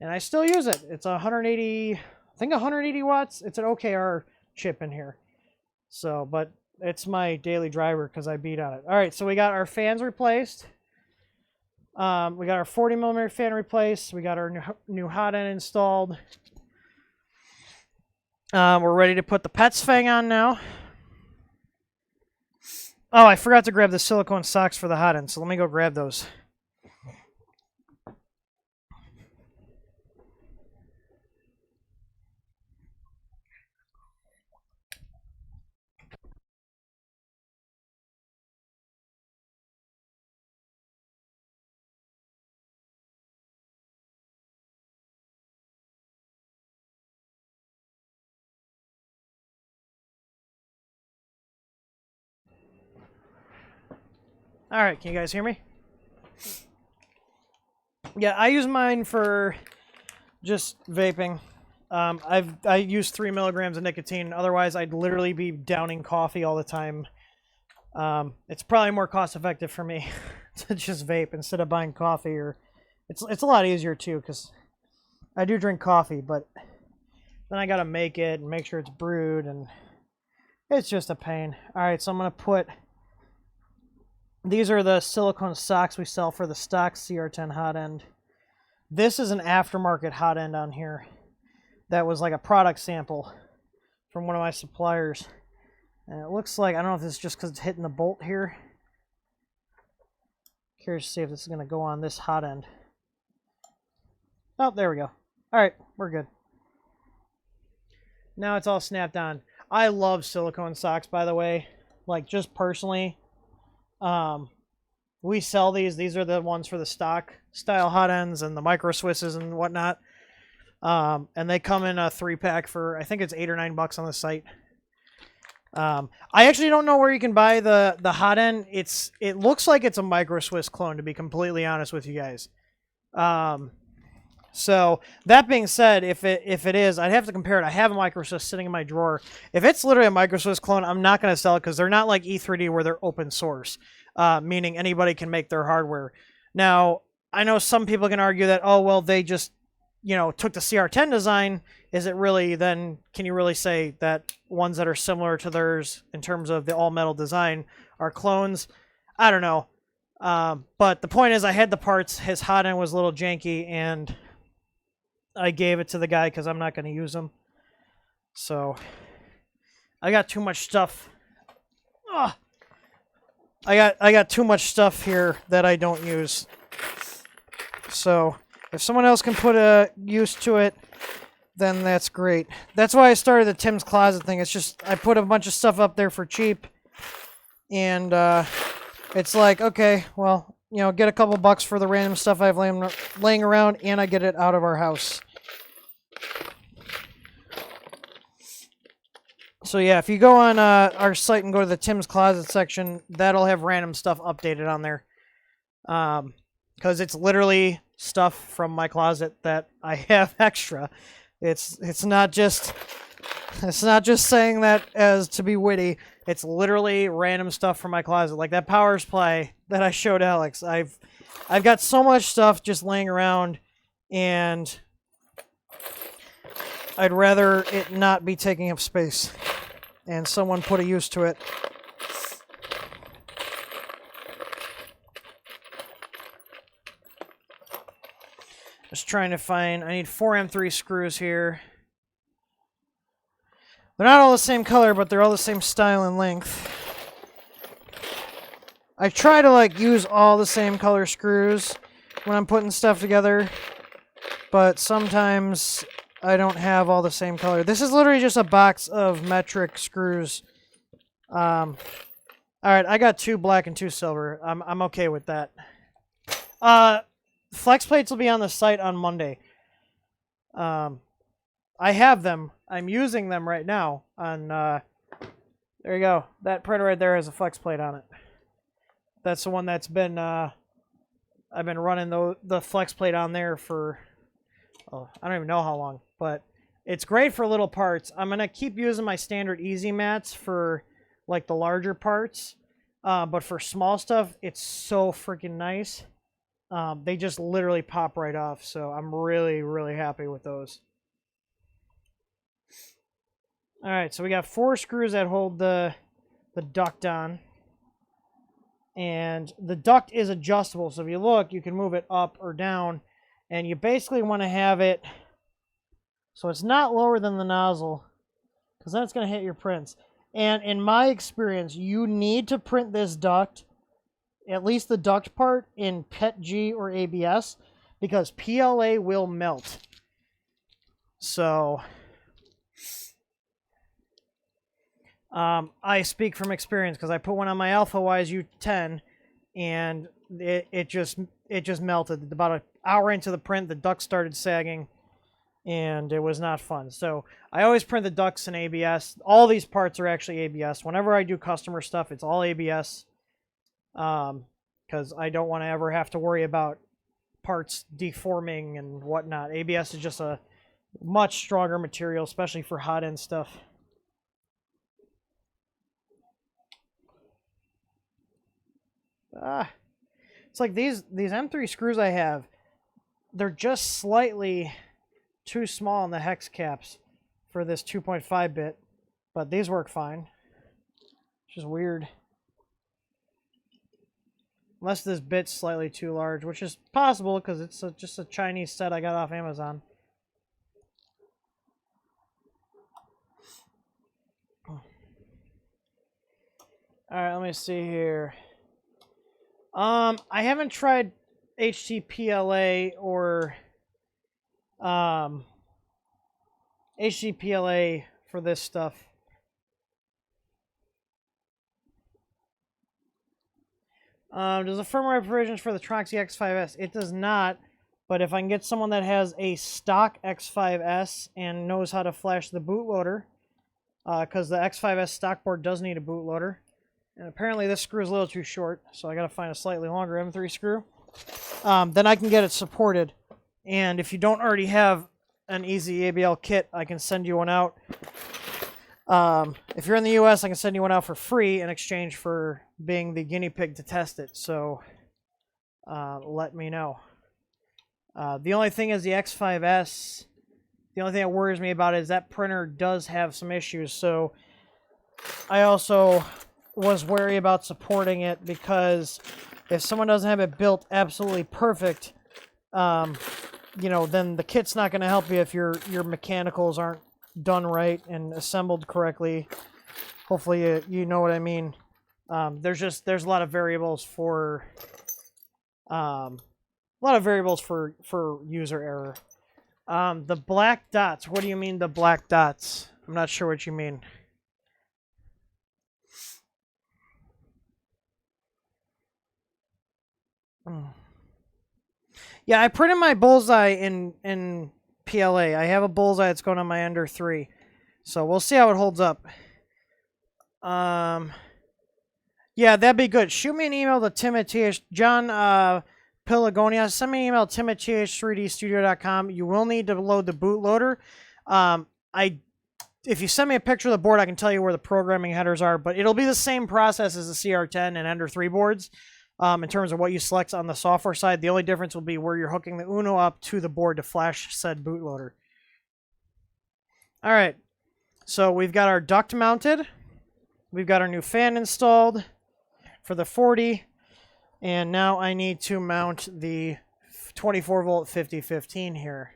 and I still use it. It's 180, I think 180 watts. It's an OKR chip in here. So, but it's my daily driver because I beat on it. All right, so we got our fans replaced. We got our 40mm fan replaced. We got our new hot end installed. We're ready to put the Pets Fang on now. Oh, I forgot to grab the silicone socks for the hot end, so let me go grab those. All right, can you guys hear me? Yeah, I use mine for just vaping. I use 3 milligrams of nicotine. Otherwise, I'd literally be downing coffee all the time. It's probably more cost effective for me to just vape instead of buying coffee. Or it's a lot easier too, because I do drink coffee, but then I gotta make it and make sure it's brewed, and it's just a pain. All right, so I'm gonna put. These are the silicone socks we sell for the stock CR10 hot end. This is an aftermarket hot end on here. That was like a product sample from one of my suppliers. And it looks like, I don't know if this is just because it's hitting the bolt here. Curious to see if this is going to go on this hot end. Oh, there we go. All right, we're good. Now it's all snapped on. I love silicone socks, by the way. Like, just personally. We sell these. These are the ones for the stock style hot ends and the micro Swisses and whatnot. And they come in a 3-pack for, I think it's $8 or $9 on the site. I actually don't know where you can buy the hot end. It looks like it's a micro Swiss clone, to be completely honest with you guys. So that being said, if it is, I'd have to compare it. I have a micro Swiss sitting in my drawer. If it's literally a micro Swiss clone, I'm not going to sell it because they're not like E3D where they're open source, meaning anybody can make their hardware. Now, I know some people can argue that, oh, well, they just, you know, took the CR10 design. Is it really then, can you really say that ones that are similar to theirs in terms of the all-metal design are clones? I don't know. But the point is, I had the parts. His hot end was a little janky, and I gave it to the guy because I'm not going to use them. So I got too much stuff. Ugh. I got too much stuff here that I don't use. So if someone else can put a use to it, then that's great. That's why I started the Tim's Closet thing. It's just I put a bunch of stuff up there for cheap, and it's like, okay, well, you know, get a couple bucks for the random stuff I have laying around, and I get it out of our house. So yeah, if you go on our site and go to the Tim's Closet section, that'll have random stuff updated on there. Because it's literally stuff from my closet that I have extra. It's not just saying that as to be witty. It's literally random stuff from my closet, like that power supply that I showed Alex. I've got so much stuff just laying around, and I'd rather it not be taking up space, and someone put a use to it. Just trying to find, I need 4M3 screws here. They're not all the same color, but they're all the same style and length. I try to like use all the same color screws when I'm putting stuff together. but sometimes I don't have all the same color. This is literally just a box of metric screws. All right, I got 2 black and 2 silver. I'm okay with that. Flex plates will be on the site on Monday. I have them. I'm using them right now. There you go. That printer right there has a flex plate on it. That's the one that's been. I've been running the flex plate on there for. Oh, I don't even know how long, but it's great for little parts. I'm gonna keep using my standard easy mats for like the larger parts, but for small stuff, it's so freaking nice. They just literally pop right off, so I'm really, really happy with those. All right, so we got 4 screws that hold the duct on, and the duct is adjustable. So if you look, you can move it up or down, and you basically want to have it so it's not lower than the nozzle, because then it's going to hit your prints. And in my experience, you need to print this duct, at least the duct part, in PETG or ABS, because PLA will melt. So I speak from experience because I put one on my Alpha Wise U10, and it just melted. About an hour into the print, the duct started sagging, and it was not fun. So I always print the ducts in ABS. All these parts are actually ABS. Whenever I do customer stuff, it's all ABS, because I don't want to ever have to worry about parts deforming and whatnot. ABS is just a much stronger material, especially for hot end stuff. It's like these M3 screws I have, they're just slightly too small in the hex caps for this 2.5 bit, but these work fine. It's just weird. Unless this bit's slightly too large, which is possible because it's just a Chinese set I got off Amazon. Alright, let me see here. I haven't tried HTPLA or HTPLA for this stuff. Does the firmware provisions for the Troxy X5S? It does not, but if I can get someone that has a stock X5S and knows how to flash the bootloader, because the X5S stock board does need a bootloader, and apparently this screw is a little too short, so I gotta find a slightly longer M3 screw, then I can get it supported. And if you don't already have an easy ABL kit, I can send you one out. If you're in the US, I can send you one out for free in exchange for being the guinea pig to test it. So let me know. The only thing is the X5S, the only thing that worries me about it is that printer does have some issues. So I also was wary about supporting it because if someone doesn't have it built absolutely perfect, you know, then the kit's not going to help you if your mechanicals aren't done right and assembled correctly. Hopefully you know what I mean. There's a lot of variables for user error. The black dots. What do you mean the black dots? I'm not sure what you mean. Yeah, I printed my bullseye in PLA. I have a bullseye that's going on my Ender 3. So we'll see how it holds up. Yeah, that'd be good. Shoot me an email to Tim at John Pelagonia. Send me an email to Tim at th3dstudio.com. You will need to load the bootloader. If you send me a picture of the board, I can tell you where the programming headers are, but it'll be the same process as the CR10 and Ender 3 boards. In terms of what you select on the software side, the only difference will be where you're hooking the Uno up to the board to flash said bootloader. All right, so we've got our duct mounted. We've got our new fan installed for the 40. And now I need to mount the 24-volt 5015 here.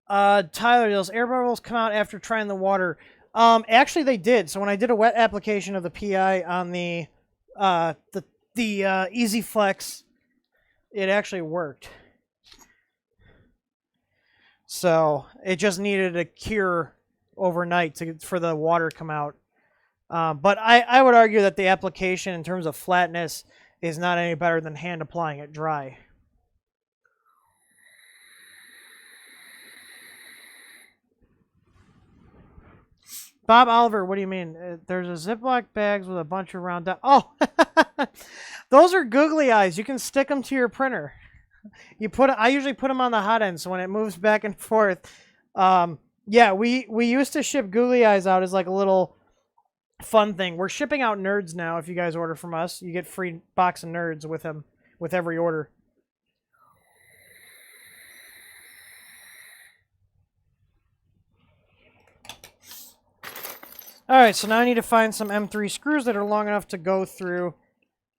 Tyler, those air bubbles come out after trying the water. Actually, they did. So when I did a wet application of the PI on the EasyFlex, it actually worked. So it just needed a cure overnight for the water to come out. But I would argue that the application in terms of flatness is not any better than hand applying it dry. Bob Oliver, what do you mean? There's a Ziploc bags with a bunch of round... Oh! Those are googly eyes. You can stick them to your printer. I usually put them on the hot end, so when it moves back and forth... yeah, we used to ship googly eyes out as like a little fun thing. We're shipping out nerds now. If you guys order from us, you get free box of nerds with them with every order. Alright, so now I need to find some M3 screws that are long enough to go through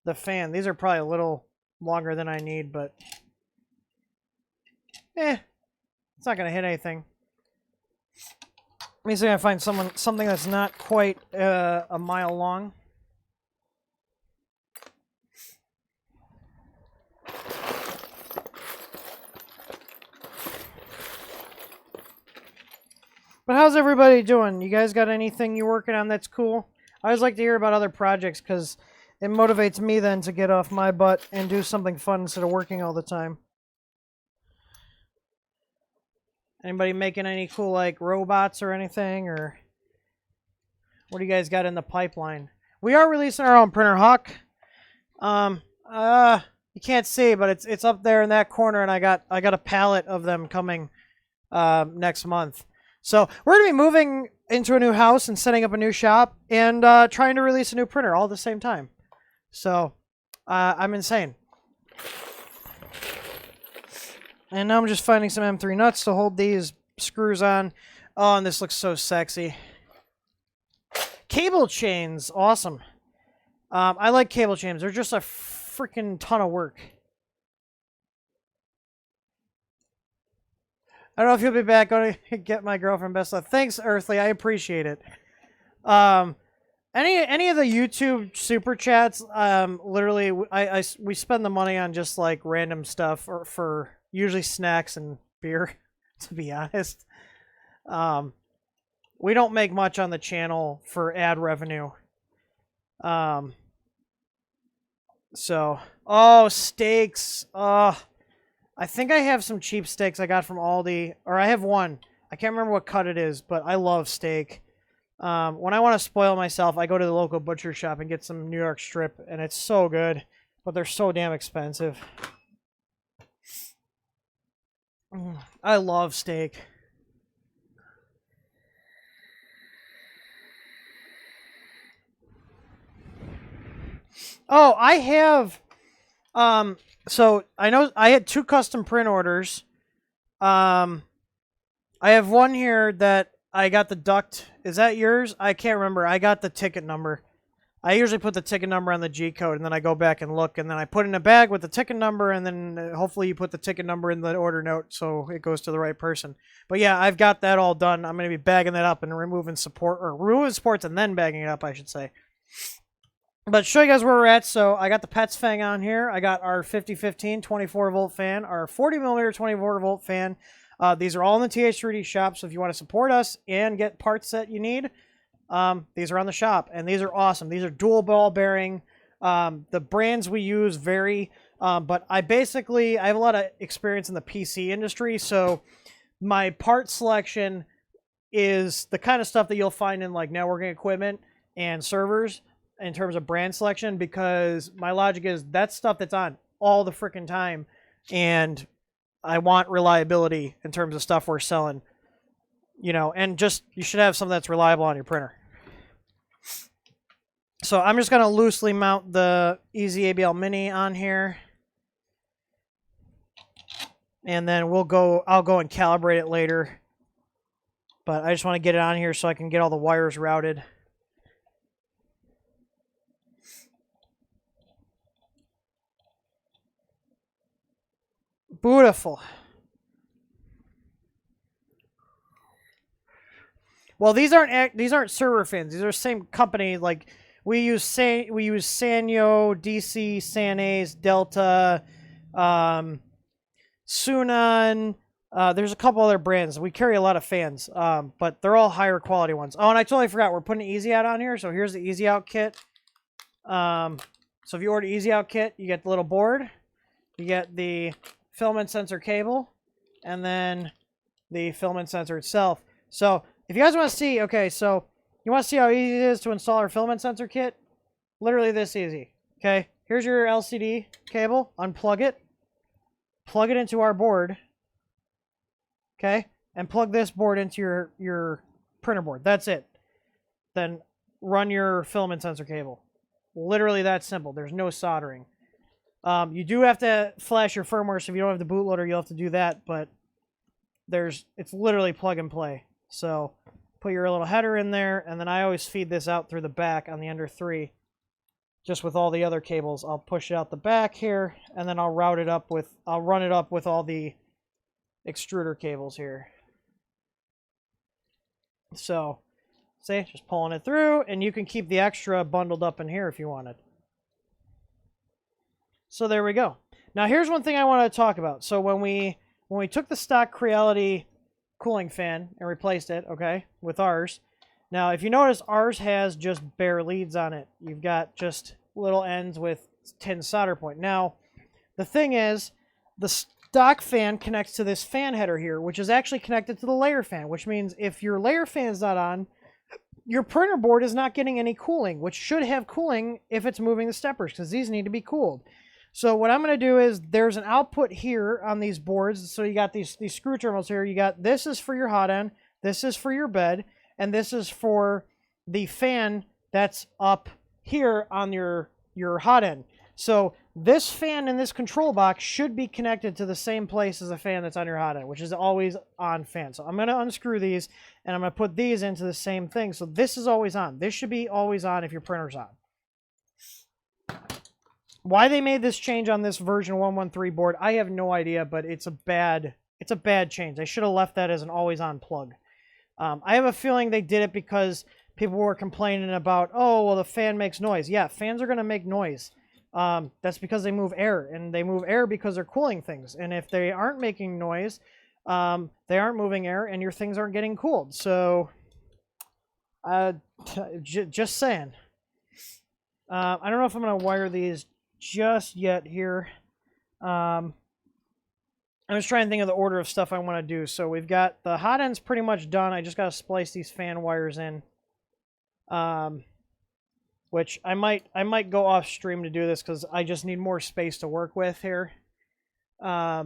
the fan. These are probably a little longer than I need, but... it's not going to hit anything. Let me see if I find something that's not quite a mile long. But how's everybody doing? You guys got anything you're working on that's cool? I always like to hear about other projects because it motivates me then to get off my butt and do something fun instead of working all the time. Anybody making any cool like robots or anything, or what do you guys got in the pipeline? We are releasing our own printer, Hawk. You can't see, but it's up there in that corner, and I got a pallet of them coming next month. So we're gonna be moving into a new house and setting up a new shop and trying to release a new printer all at the same time. So I'm insane. And now I'm just finding some M3 nuts to hold these screws on. Oh, and this looks so sexy. Cable chains, awesome. I like cable chains. They're just a freaking ton of work. I don't know if you'll be back. Going to get my girlfriend best love. Thanks, Earthly. I appreciate it. Any of the YouTube super chats, literally, we spend the money on just like random stuff or for usually snacks and beer, to be honest. We don't make much on the channel for ad revenue. So, oh, steaks. I think I have some cheap steaks I got from Aldi, or I have one. I can't remember what cut it is, but I love steak. When I want to spoil myself, I go to the local butcher shop and get some New York strip, and it's so good, but they're so damn expensive. I love steak. Oh, I have, so I know I had 2 custom print orders. I have one here that I got the duct. Is that yours? I can't remember. I got the ticket number. I usually put the ticket number on the G code, and then I go back and look, and then I put in a bag with the ticket number, and then hopefully you put the ticket number in the order note so it goes to the right person. But yeah, I've got that all done. I'm going to be bagging that up and removing supports and then bagging it up, I should say. But show you guys where we're at. So I got the Pets Fang on here. I got our 5015 24-volt fan, our 40mm 24-volt fan. These are all in the TH3D shop, so if you want to support us and get parts that you need, these are on the shop, and these are awesome. These are dual ball bearing. The brands we use vary, but I have a lot of experience in the PC industry, so my part selection is the kind of stuff that you'll find in like networking equipment and servers in terms of brand selection, because my logic is that's stuff that's on all the freaking time, and I want reliability in terms of stuff we're selling, you know, and just you should have something that's reliable on your printer. So I'm just going to loosely mount the Easy ABL Mini on here, and then I'll go and calibrate it later, but I just want to get it on here so I can get all the wires routed. Beautiful. Well, these aren't server fans. These are the same company. Like we use Sanyo, DC, Sanace, Delta, Sunon. There's a couple other brands. We carry a lot of fans, but they're all higher quality ones. Oh, and I totally forgot. We're putting Easy Out on here. So here's the Easy Out kit. So if you order Easy Out kit, you get the little board. You get the filament sensor cable. And then the filament sensor itself. So if you guys want to see, okay, so you want to see how easy it is to install our filament sensor kit? Literally this easy. Okay, here's your LCD cable. Unplug it. Plug it into our board. Okay, and plug this board into your printer board. That's it. Then run your filament sensor cable. Literally that simple. There's no soldering. You do have to flash your firmware, so if you don't have the bootloader, you'll have to do that, but it's literally plug and play. So put your little header in there, and then I always feed this out through the back on the Ender 3. Just with all the other cables, I'll push it out the back here, and then I'll run it up with all the extruder cables here. So, see, just pulling it through, and you can keep the extra bundled up in here if you wanted. So there we go. Now here's one thing I want to talk about. So when we took the stock Creality cooling fan and replaced it, okay, with ours. Now if you notice, ours has just bare leads on it. You've got just little ends with tin solder point. Now the thing is, the stock fan connects to this fan header here, which is actually connected to the layer fan, which means if your layer fan is not on, your printer board is not getting any cooling, which should have cooling if it's moving the steppers, because these need to be cooled. So what I'm going to do is, there's an output here on these boards. So you got these screw terminals here. You got, this is for your hot end, this is for your bed, and this is for the fan that's up here on your hot end. So this fan in this control box should be connected to the same place as the fan that's on your hot end, which is always on fan. So I'm going to unscrew these, and I'm going to put these into the same thing. So this is always on. This should be always on if your printer's on. Why they made this change on this version 113 board, I have no idea, but it's a bad change. They should have left that as an always on plug. I have a feeling they did it because people were complaining about, oh, well, the fan makes noise. Yeah, fans are going to make noise. That's because they move air, and they move air because they're cooling things. And if they aren't making noise, they aren't moving air, and your things aren't getting cooled. So, just saying. I don't know if I'm going to wire these just yet here. I'm just trying to think of the order of stuff I want to do. So we've got the hot ends pretty much done. I just got to splice these fan wires in. Which I might go off stream to do this because I just need more space to work with here. Yeah,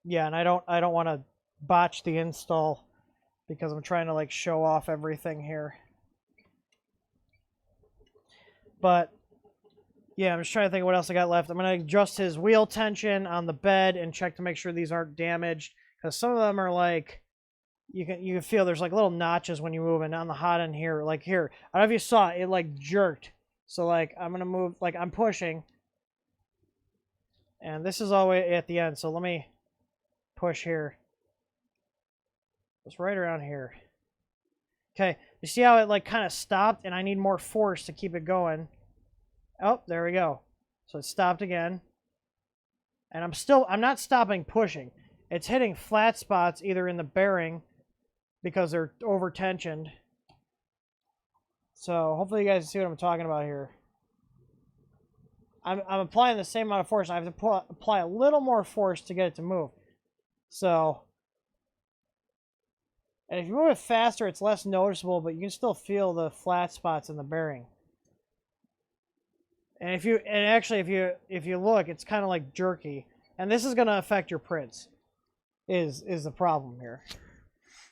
and I don't want to botch the install because I'm trying to like show off everything here. But yeah, I'm just trying to think of what else I got left. I'm going to adjust his wheel tension on the bed and check to make sure these aren't damaged, because some of them are like, you can feel there's like little notches when you move, and on the hot end here, like here, I don't know if you saw it, like jerked. So like I'm going to move, like I'm pushing, and this is all the way at the end. So let me push here. It's right around here. Okay, you see how it like kind of stopped, and I need more force to keep it going. Oh, there we go. So it stopped again. And I'm not stopping pushing. It's hitting flat spots either in the bearing because they're over tensioned. So hopefully you guys see what I'm talking about here. I'm applying the same amount of force. I have to apply a little more force to get it to move. So, and if you move it faster, it's less noticeable, but you can still feel the flat spots in the bearing. And if you look, it's kind of like jerky, and this is going to affect your prints. Is the problem here?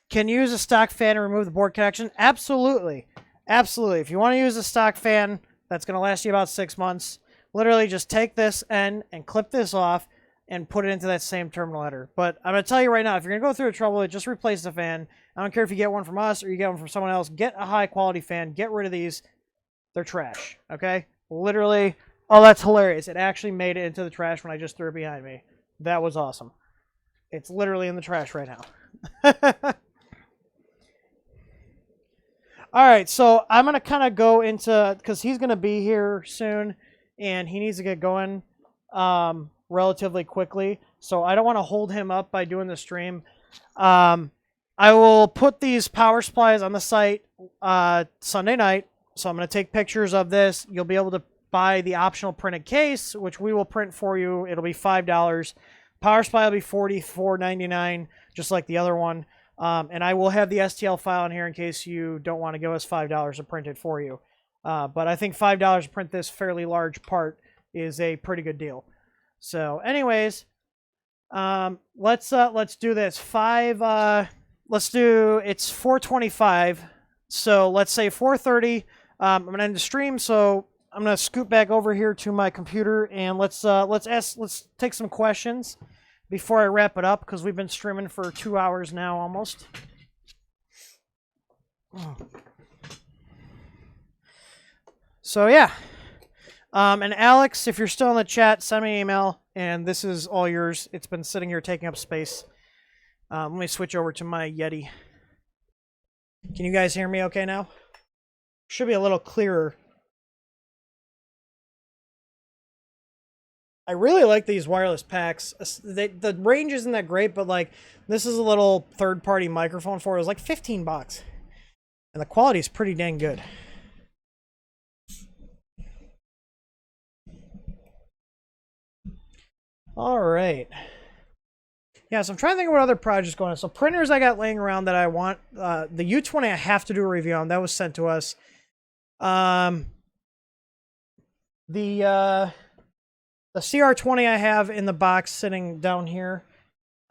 Can you use a stock fan and remove the board connection? Absolutely, absolutely. If you want to use a stock fan, that's going to last you about 6 months. Literally, just take this end and clip this off and put it into that same terminal header. But I'm going to tell you right now, if you're going to go through the trouble, just replace the fan. I don't care if you get one from us or you get one from someone else. Get a high quality fan. Get rid of these. They're trash. Okay. Literally, oh, that's hilarious. It actually made it into the trash when I just threw it behind me. That was awesome. It's literally in the trash right now. All right, so I'm going to kind of go into, because he's going to be here soon, and he needs to get going. We're relatively quickly, so I don't want to hold him up by doing the stream. I will put these power supplies on the site Sunday night, so I'm going to take pictures of this. You'll be able to buy the optional printed case, which we will print for you. It'll be $5. Power supply will be $44.99, just like the other one. And I will have the STL file in here in case you don't want to give us $5 to print it for you. But I think $5 to print this fairly large part is a pretty good deal. So, anyways, let's do this. It's 4:25, so let's say 4:30. I'm gonna end the stream, so I'm gonna scoot back over here to my computer and let's take some questions before I wrap it up, because we've been streaming for 2 hours now almost. So yeah, and Alex, if you're still in the chat, send me an email, and this is all yours. It's been sitting here taking up space. Let me switch over to my Yeti. Can you guys hear me okay now? Should be a little clearer. I really like these wireless packs. The range isn't that great, but like this is a little third-party microphone for it. It was like 15 bucks. And the quality is pretty dang good. All right. Yeah, so I'm trying to think of what other projects going on. So printers I got laying around that I want. The U20 I have to do a review on. That was sent to us. The CR20 I have in the box sitting down here.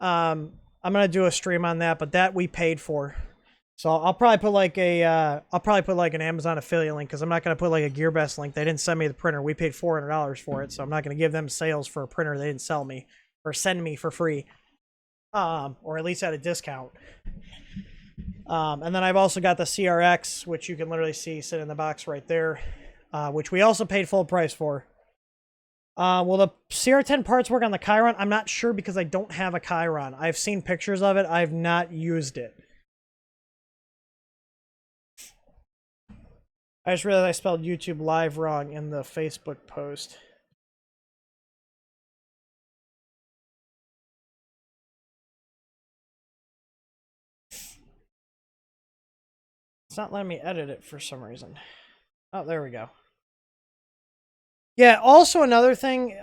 I'm gonna do a stream on that, but that we paid for. So I'll probably put like an Amazon affiliate link, because I'm not gonna put like a GearBest link. They didn't send me the printer. We paid $400 for it, so I'm not gonna give them sales for a printer they didn't sell me or send me for free, or at least at a discount. And then I've also got the CRX, which you can literally see sit in the box right there, which we also paid full price for. Will the CR10 parts work on the Chiron? I'm not sure, because I don't have a Chiron. I've seen pictures of it. I've not used it. I just realized I spelled YouTube Live wrong in the Facebook post. It's not letting me edit it for some reason. Oh, there we go. Yeah, also another thing,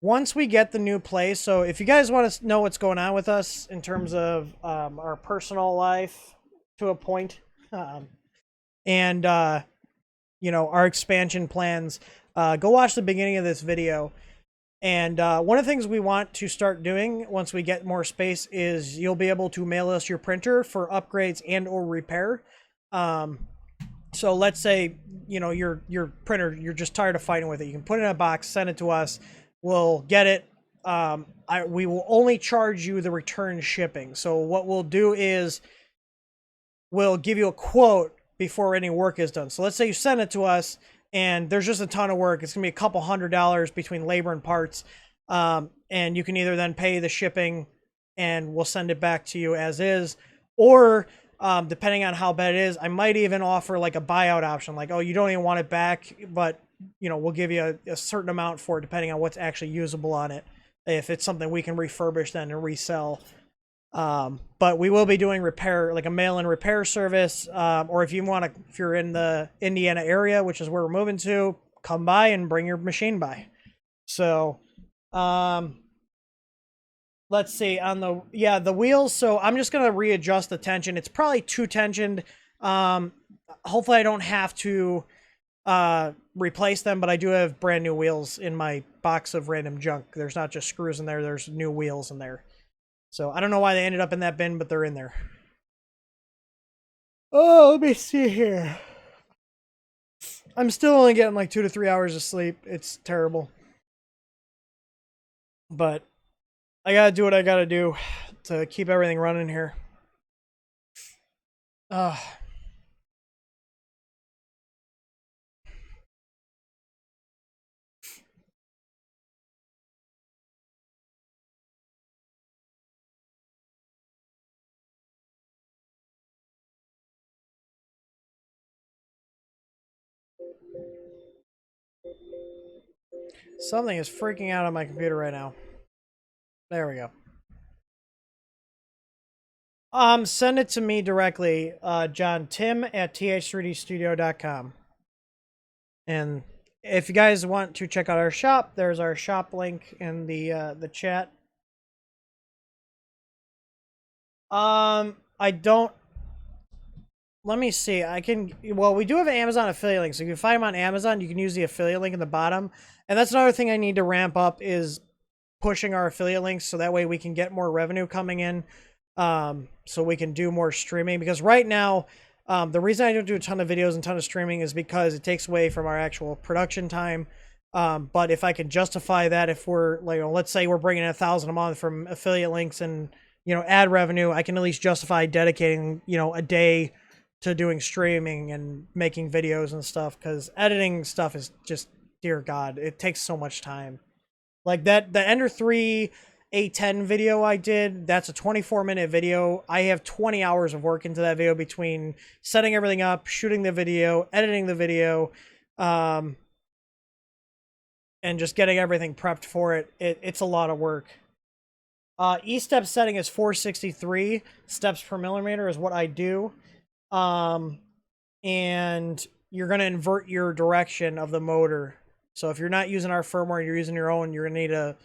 once we get the new place, so if you guys want to know what's going on with us in terms of our personal life to a point, and you know, our expansion plans, go watch the beginning of this video. And one of the things we want to start doing once we get more space is you'll be able to mail us your printer for upgrades and or repair. So let's say, you know, your printer, you're just tired of fighting with it. You can put it in a box, send it to us. We'll get it. We will only charge you the return shipping. So what we'll do is we'll give you a quote before any work is done. So let's say you send it to us and there's just a ton of work. It's gonna be a couple $100 between labor and parts. And you can either then pay the shipping and we'll send it back to you as is, or depending on how bad it is, I might even offer like a buyout option. Like, oh, you don't even want it back, but you know, we'll give you a certain amount for it depending on what's actually usable on it. If it's something we can refurbish then and resell. But we will be doing repair, like a mail-in repair service. Or if you want to, if you're in the Indiana area, which is where we're moving to, come by and bring your machine by. So, let's see on the wheels. So I'm just going to readjust the tension. It's probably too tensioned. Hopefully I don't have to, replace them, but I do have brand new wheels in my box of random junk. There's not just screws in there. There's new wheels in there. So I don't know why they ended up in that bin, but they're in there. Oh, let me see here. I'm still only getting like 2 to 3 hours of sleep. It's terrible. But I gotta do what I gotta do to keep everything running here. Something is freaking out on my computer right now. There we go. Send it to me directly, John, Tim at th3dstudio.com. And if you guys want to check out our shop, there's our shop link in the chat. I don't. Let me see. I can. Well, we do have an Amazon affiliate link, so you can find them on Amazon. You can use the affiliate link in the bottom, and that's another thing I need to ramp up is pushing our affiliate links, so that way we can get more revenue coming in, so we can do more streaming. Because right now, the reason I don't do a ton of videos and ton of streaming is because it takes away from our actual production time. But if I can justify that, if we're like, let's say we're bringing in 1,000 a month from affiliate links and ad revenue, I can at least justify dedicating a day to doing streaming and making videos and stuff, because editing stuff is just, dear God, it takes so much time. Like the Ender 3 A10 video I did, that's a 24-minute video. I have 20 hours of work into that video between setting everything up, shooting the video, editing the video, and just getting everything prepped for it. It's a lot of work. E-step setting is 463 steps per millimeter is what I do. And you're going to invert your direction of the motor. So if you're not using our firmware, you're using your own, you're going to need to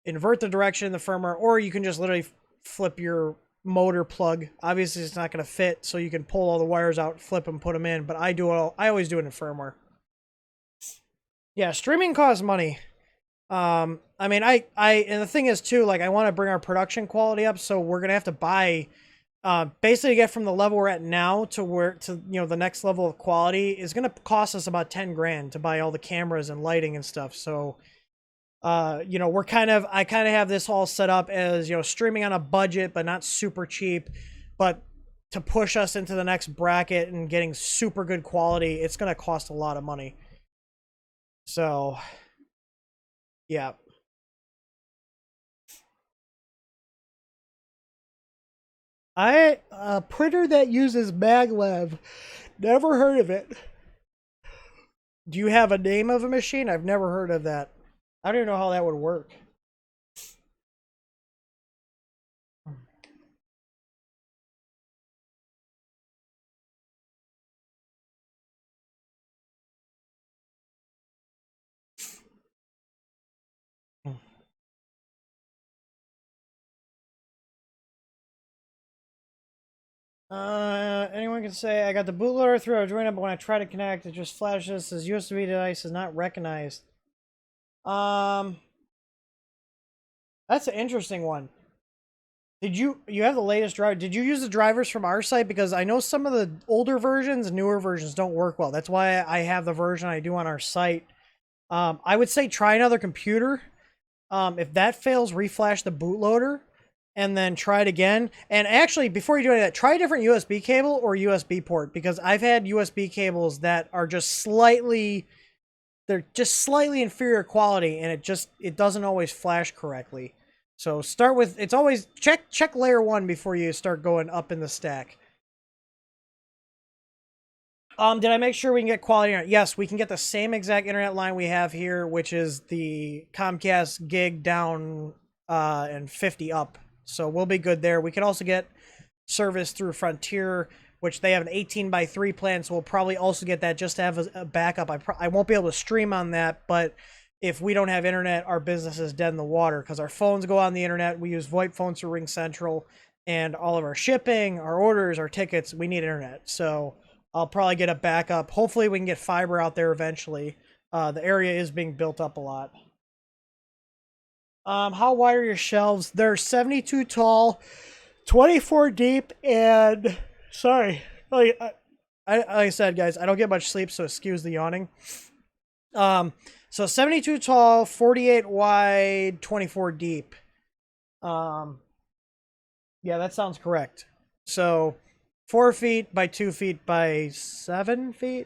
invert the direction in the firmware, or you can just literally flip your motor plug. Obviously, it's not going to fit, so you can pull all the wires out, flip them, put them in, but I always do it in firmware. Yeah, streaming costs money. I mean, and the thing is too, like, I want to bring our production quality up, so we're going to have to buy basically get from the level we're at now to the next level of quality is going to cost us about 10 grand to buy all the cameras and lighting and stuff. So, I kind of have this all set up as, streaming on a budget, but not super cheap, but to push us into the next bracket and getting super good quality, it's going to cost a lot of money. So, yeah. A printer that uses maglev. Never heard of it. Do you have a name of a machine? I've never heard of that. I don't even know how that would work. Anyone can say, I got the bootloader through Arduino, but when I try to connect, it just flashes, says USB device is not recognized. That's an interesting one. Did you have the latest driver? Did you use the drivers from our site? Because I know some of the older versions, newer versions don't work well. That's why I have the version I do on our site. I would say try another computer. If that fails, reflash the bootloader and then try it again. And actually, before you do any of that, try a different USB cable or USB port, because I've had USB cables that are they're just slightly inferior quality, and it doesn't always flash correctly. So start with, it's always check layer 1 before you start going up in the stack. Did I make sure we can get quality internet? Yes, we can get the same exact internet line we have here, which is the Comcast gig down and 50 up. So we'll be good there. We can also get service through Frontier, which they have an 18x3 plan, so we'll probably also get that just to have a backup. I won't be able to stream on that, but if we don't have internet, our business is dead in the water, because our phones go on the internet. We use VoIP phones through Ring Central, and all of our shipping, our orders, our tickets, we need internet. So I'll probably get a backup. Hopefully we can get fiber out there eventually. The area is being built up a lot. How wide are your shelves? They're 72 tall, 24 deep, and sorry, like I said, guys, I don't get much sleep, so excuse the yawning. So 72 tall, 48 wide, 24 deep. Yeah, that sounds correct. So 4 feet by 2 feet by 7 feet.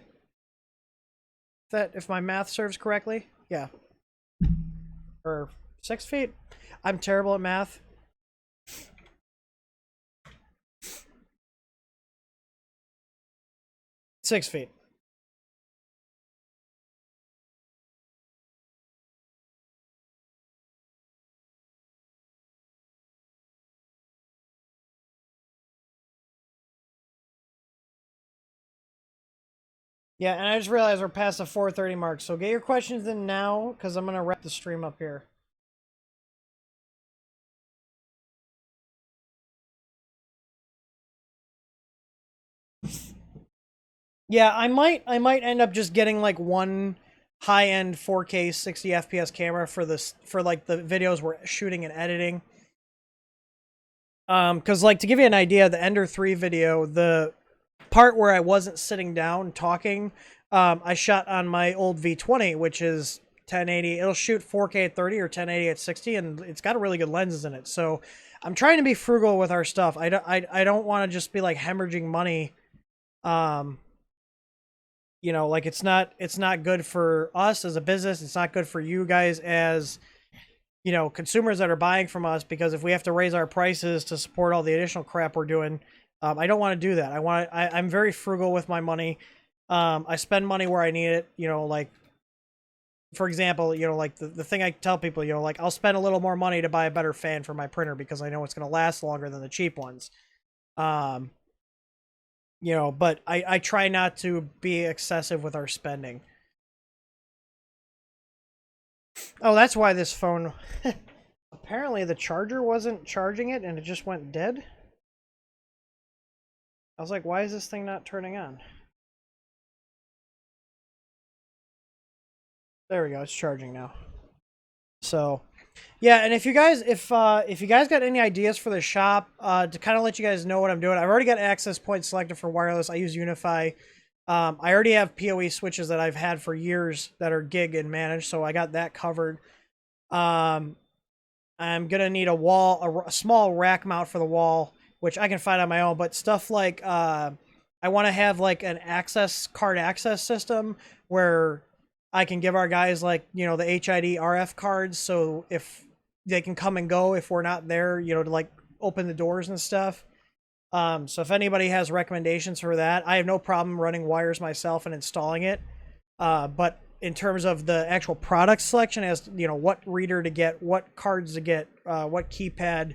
If my math serves correctly, yeah, or 6 feet. I'm terrible at math. 6 feet. Yeah, and I just realized we're past the 4:30 mark, so get your questions in now, because I'm going to wrap the stream up here. Yeah, I might end up just getting like one high-end 4K 60 FPS camera for this, for like the videos we're shooting and editing. Because like to give you an idea, the Ender 3 video, the part where I wasn't sitting down talking, I shot on my old V20, which is 1080. It'll shoot 4K at 30 or 1080 at 60, and it's got really good lenses in it. So I'm trying to be frugal with our stuff. I don't want to just be like hemorrhaging money. Um, like it's not good for us as a business. It's not good for you guys as consumers that are buying from us, because if we have to raise our prices to support all the additional crap we're doing, I don't want to do that. I'm very frugal with my money. I spend money where I need it. Like for example, like the thing I tell people, like I'll spend a little more money to buy a better fan for my printer because I know it's going to last longer than the cheap ones. Um, but I try not to be excessive with our spending. Oh, that's why this phone. Apparently the charger wasn't charging it and it just went dead. I was like, why is this thing not turning on? There we go, it's charging now. So, yeah, and if you guys got any ideas for the shop, to kind of let you guys know what I'm doing, I've already got access points selected for wireless. I use Unify. I already have PoE switches that I've had for years that are gig and managed, so I got that covered. I'm gonna need a small rack mount for the wall, which I can find on my own. But stuff like I want to have like an card access system where I can give our guys like the HID RF cards, so if they can come and go if we're not there, to like open the doors and stuff. So if anybody has recommendations for that, I have no problem running wires myself and installing it. But in terms of the actual product selection, as what reader to get, what cards to get, what keypad,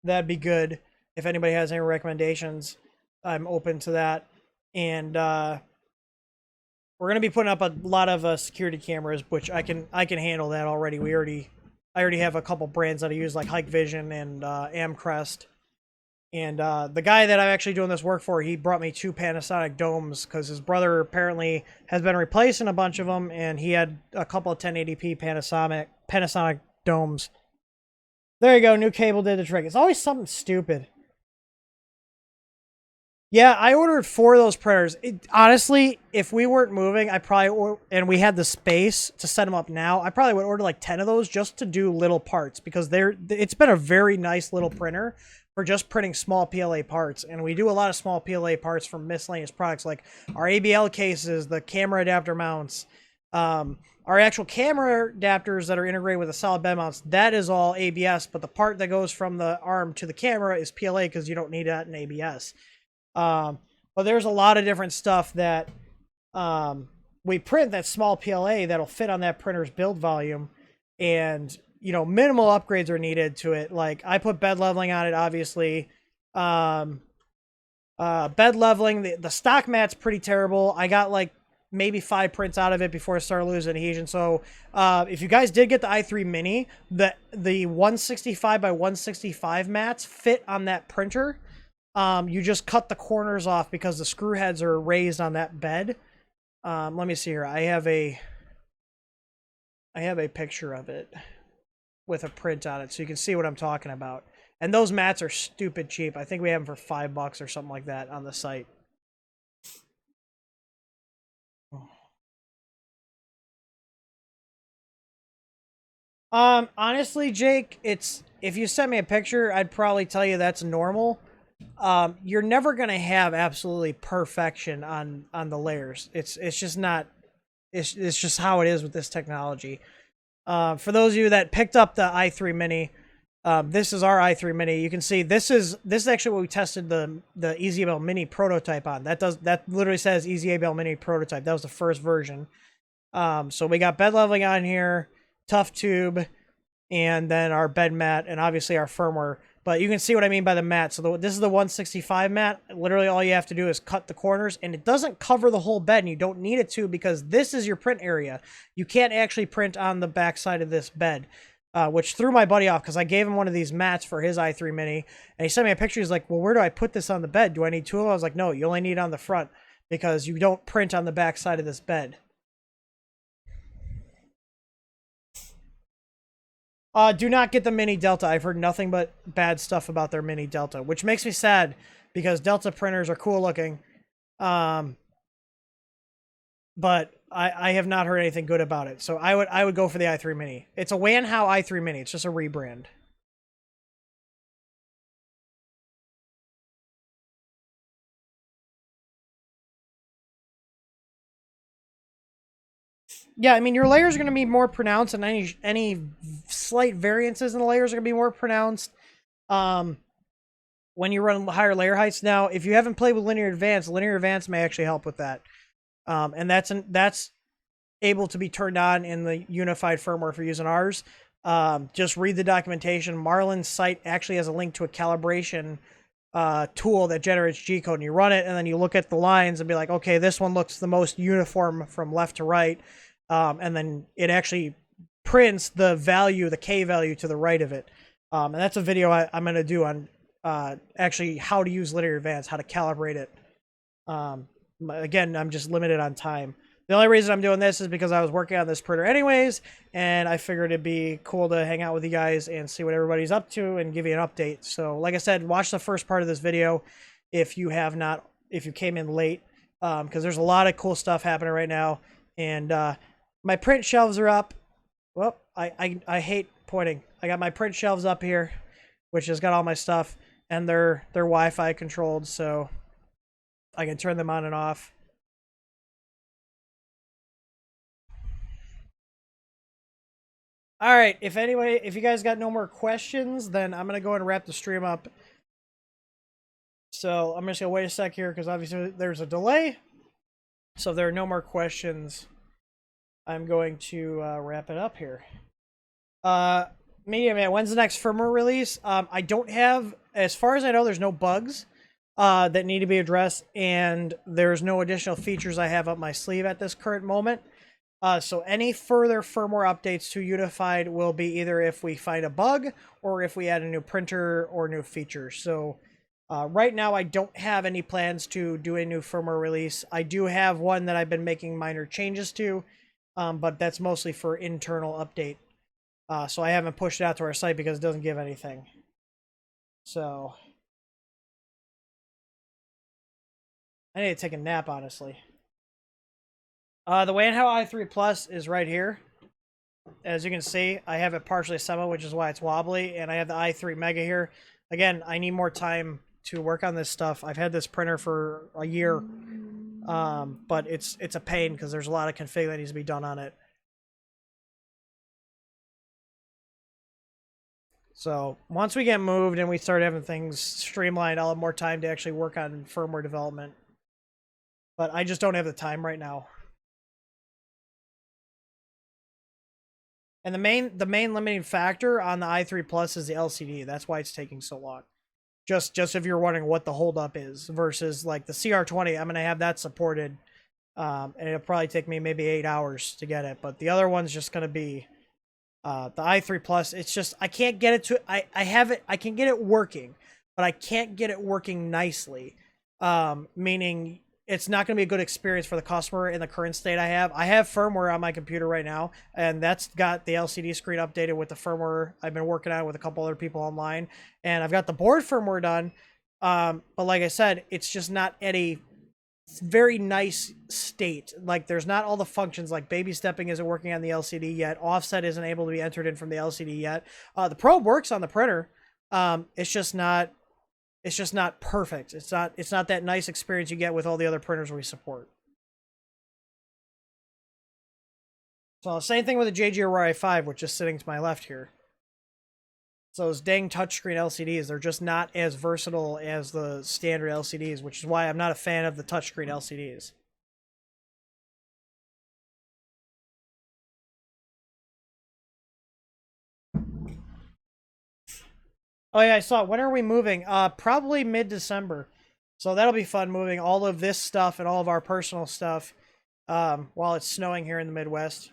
that'd be good. If anybody has any recommendations, I'm open to that. And we're gonna be putting up a lot of security cameras, which I can handle that already. I already have a couple brands that I use, like Hike Vision and Amcrest. And the guy that I'm actually doing this work for, he brought me 2 Panasonic domes because his brother apparently has been replacing a bunch of them, and he had a couple of 1080p Panasonic domes. There you go, new cable did the trick. It's always something stupid. Yeah, I ordered 4 of those printers. Honestly, if we weren't moving, and we had the space to set them up now, I probably would order like 10 of those just to do little parts, because it's been a very nice little printer for just printing small PLA parts. And we do a lot of small PLA parts from miscellaneous products like our ABL cases, the camera adapter mounts, our actual camera adapters that are integrated with the solid bed mounts. That is all ABS, but the part that goes from the arm to the camera is PLA because you don't need that in ABS. But there's a lot of different stuff that we print that's small PLA that'll fit on that printer's build volume, and minimal upgrades are needed to it. Like I put bed leveling on it, obviously. Bed leveling, the stock mat's pretty terrible. I got like maybe 5 prints out of it before I started losing adhesion. So if you guys did get the i3 Mini, the 165 by 165 mats fit on that printer. You just cut the corners off because the screw heads are raised on that bed. Let me see here. I have a picture of it with a print on it, so you can see what I'm talking about. And those mats are stupid cheap. I think we have them for $5 or something like that on the site. Honestly, Jake, if you sent me a picture, I'd probably tell you that's normal. You're never gonna have absolutely perfection on the layers. It's just not. It's just how it is with this technology. For those of you that picked up the i3 Mini, this is our i3 Mini. You can see this is actually what we tested the EasyABL Mini prototype on. That literally says EasyABL Mini prototype. That was the first version. So we got bed leveling on here, tough tube, and then our bed mat, and obviously our firmware. But you can see what I mean by the mat. So this is the 165 mat. Literally all you have to do is cut the corners, and it doesn't cover the whole bed, and you don't need it to because this is your print area. You can't actually print on the back side of this bed, which threw my buddy off because I gave him one of these mats for his i3 Mini, and he sent me a picture. He's like, well, where do I put this on the bed? Do I need two of them? I was like, no, you only need it on the front because you don't print on the back side of this bed. Do not get the Mini Delta. I've heard nothing but bad stuff about their Mini Delta, which makes me sad because Delta printers are cool looking. But I have not heard anything good about it. So I would go for the i3 Mini. It's a Wanhao i3 Mini. It's just a rebrand. Yeah, I mean, your layers are going to be more pronounced, and any slight variances in the layers are going to be more pronounced when you run higher layer heights. Now, if you haven't played with Linear Advance may actually help with that. And that's able to be turned on in the unified firmware if you're using ours. Just read the documentation. Marlin's site actually has a link to a calibration tool that generates G-code, and you run it, and then you look at the lines and be like, okay, this one looks the most uniform from left to right. And then it actually prints the value, the K value to the right of it. And that's a video I'm going to do on actually how to use Linear Advance, how to calibrate it. Again, I'm just limited on time. The only reason I'm doing this is because I was working on this printer anyways, and I figured it'd be cool to hang out with you guys and see what everybody's up to and give you an update. So, like I said, watch the first part of this video if you came in late, because there's a lot of cool stuff happening right now. And my print shelves are up. Well, I hate pointing. I got my print shelves up here, which has got all my stuff, and they're Wi-Fi controlled, so I can turn them on and off. All right, if you guys got no more questions, then I'm gonna go and wrap the stream up. So I'm just gonna wait a sec here because obviously there's a delay. So if there are no more questions, I'm going to wrap it up here. Media Man, when's the next firmware release? I don't have, as far as I know, there's no bugs that need to be addressed, and there's no additional features I have up my sleeve at this current moment. So any further firmware updates to Unified will be either if we find a bug or if we add a new printer or new features. So right now I don't have any plans to do a new firmware release. I do have one that I've been making minor changes to, but that's mostly for internal update. So I haven't pushed it out to our site because it doesn't give anything. So I need to take a nap, honestly. The Wanhao i3 Plus is right here. As you can see, I have it partially assembled, which is why it's wobbly, and I have the i3 Mega here. Again, I need more time to work on this stuff. I've had this printer for a year, but it's a pain because there's a lot of config that needs to be done on it. So once we get moved and we start having things streamlined, I'll have more time to actually work on firmware development. But I just don't have the time right now. And the main limiting factor on the i3 Plus is the LCD. That's why it's taking so long. Just if you're wondering what the holdup is versus like the CR20, I'm gonna have that supported, and it'll probably take me maybe 8 hours to get it. But the other one's just gonna be the i3 Plus. It's just I can't get it to. I have it. I can get it working, but I can't get it working nicely. Meaning it's not going to be a good experience for the customer in the current state I have. I have firmware on my computer right now, and that's got the LCD screen updated with the firmware I've been working on with a couple other people online, and I've got the board firmware done. But like I said, it's just not at a very nice state. Like there's not all the functions, like baby stepping isn't working on the LCD yet. Offset isn't able to be entered in from the LCD yet. The probe works on the printer. It's just not perfect. It's not that nice experience you get with all the other printers we support. So same thing with the JG Aurora i5, which is sitting to my left here. So those dang touchscreen LCDs, they're just not as versatile as the standard LCDs, which is why I'm not a fan of the touchscreen LCDs. Oh yeah, I saw it. When are we moving? Probably mid-December. So that'll be fun moving all of this stuff and all of our personal stuff while it's snowing here in the Midwest.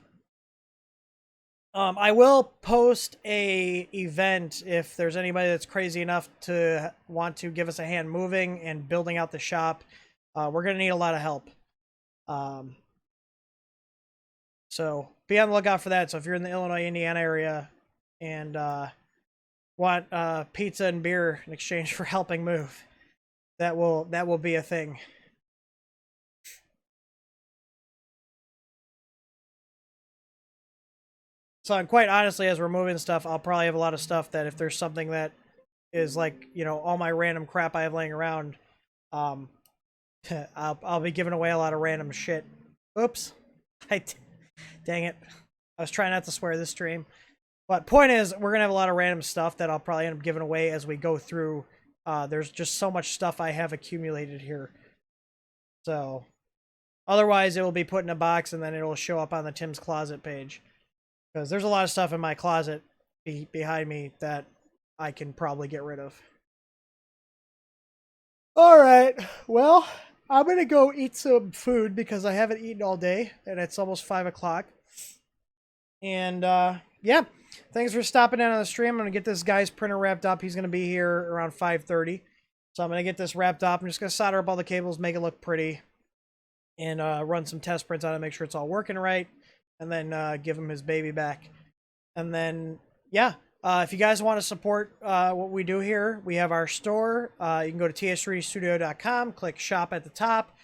I will post a event if there's anybody that's crazy enough to want to give us a hand moving and building out the shop. We're gonna need a lot of help. Um, so be on the lookout for that. So if you're in the Illinois, Indiana area and want pizza and beer in exchange for helping move, that will be a thing. So quite honestly, as we're moving stuff, I'll probably have a lot of stuff that if there's something that is like, you know, all my random crap I have laying around, um, I'll be giving away a lot of random shit. Oops. Dang it. I was trying not to swear this stream. But point is, we're going to have a lot of random stuff that I'll probably end up giving away as we go through. There's just so much stuff I have accumulated here. So, otherwise it will be put in a box and then it'll show up on the Tim's Closet page. Because there's a lot of stuff in my closet behind me that I can probably get rid of. All right. Well, I'm going to go eat some food because I haven't eaten all day and it's almost 5 o'clock. And yeah, thanks for stopping in on the stream. I'm going to get this guy's printer wrapped up. He's going to be here around 5:30. So I'm going to get this wrapped up. I'm just going to solder up all the cables, make it look pretty, and run some test prints on it, make sure it's all working right, and then give him his baby back. And then, yeah, if you guys want to support what we do here, we have our store. You can go to ts3studio.com, click shop at the top,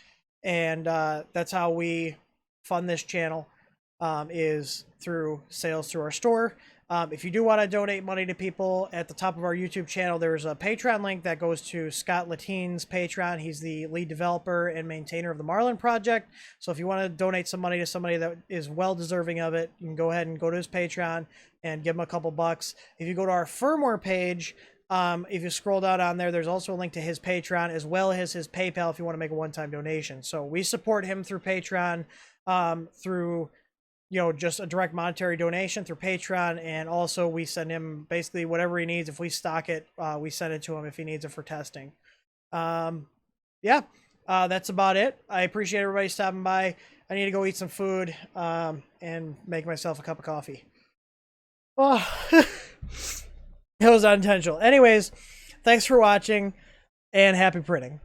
and that's how we fund this channel, is through sales through our store. If you do want to donate money to people, at the top of our YouTube channel, there's a Patreon link that goes to Scott Latine's Patreon. He's the lead developer and maintainer of the Marlin project. So if you want to donate some money to somebody that is well deserving of it, you can go ahead and go to his Patreon and give him a couple bucks. If you go to our firmware page, if you scroll down on there, there's also a link to his Patreon as well as his PayPal if you want to make a one-time donation. So we support him through Patreon, through, you know, just a direct monetary donation through Patreon, and also we send him basically whatever he needs. If we stock it, we send it to him if he needs it for testing. Yeah, that's about it. I appreciate everybody stopping by. I need to go eat some food and make myself a cup of coffee. Oh, it was unintentional. Anyways, thanks for watching, and happy printing.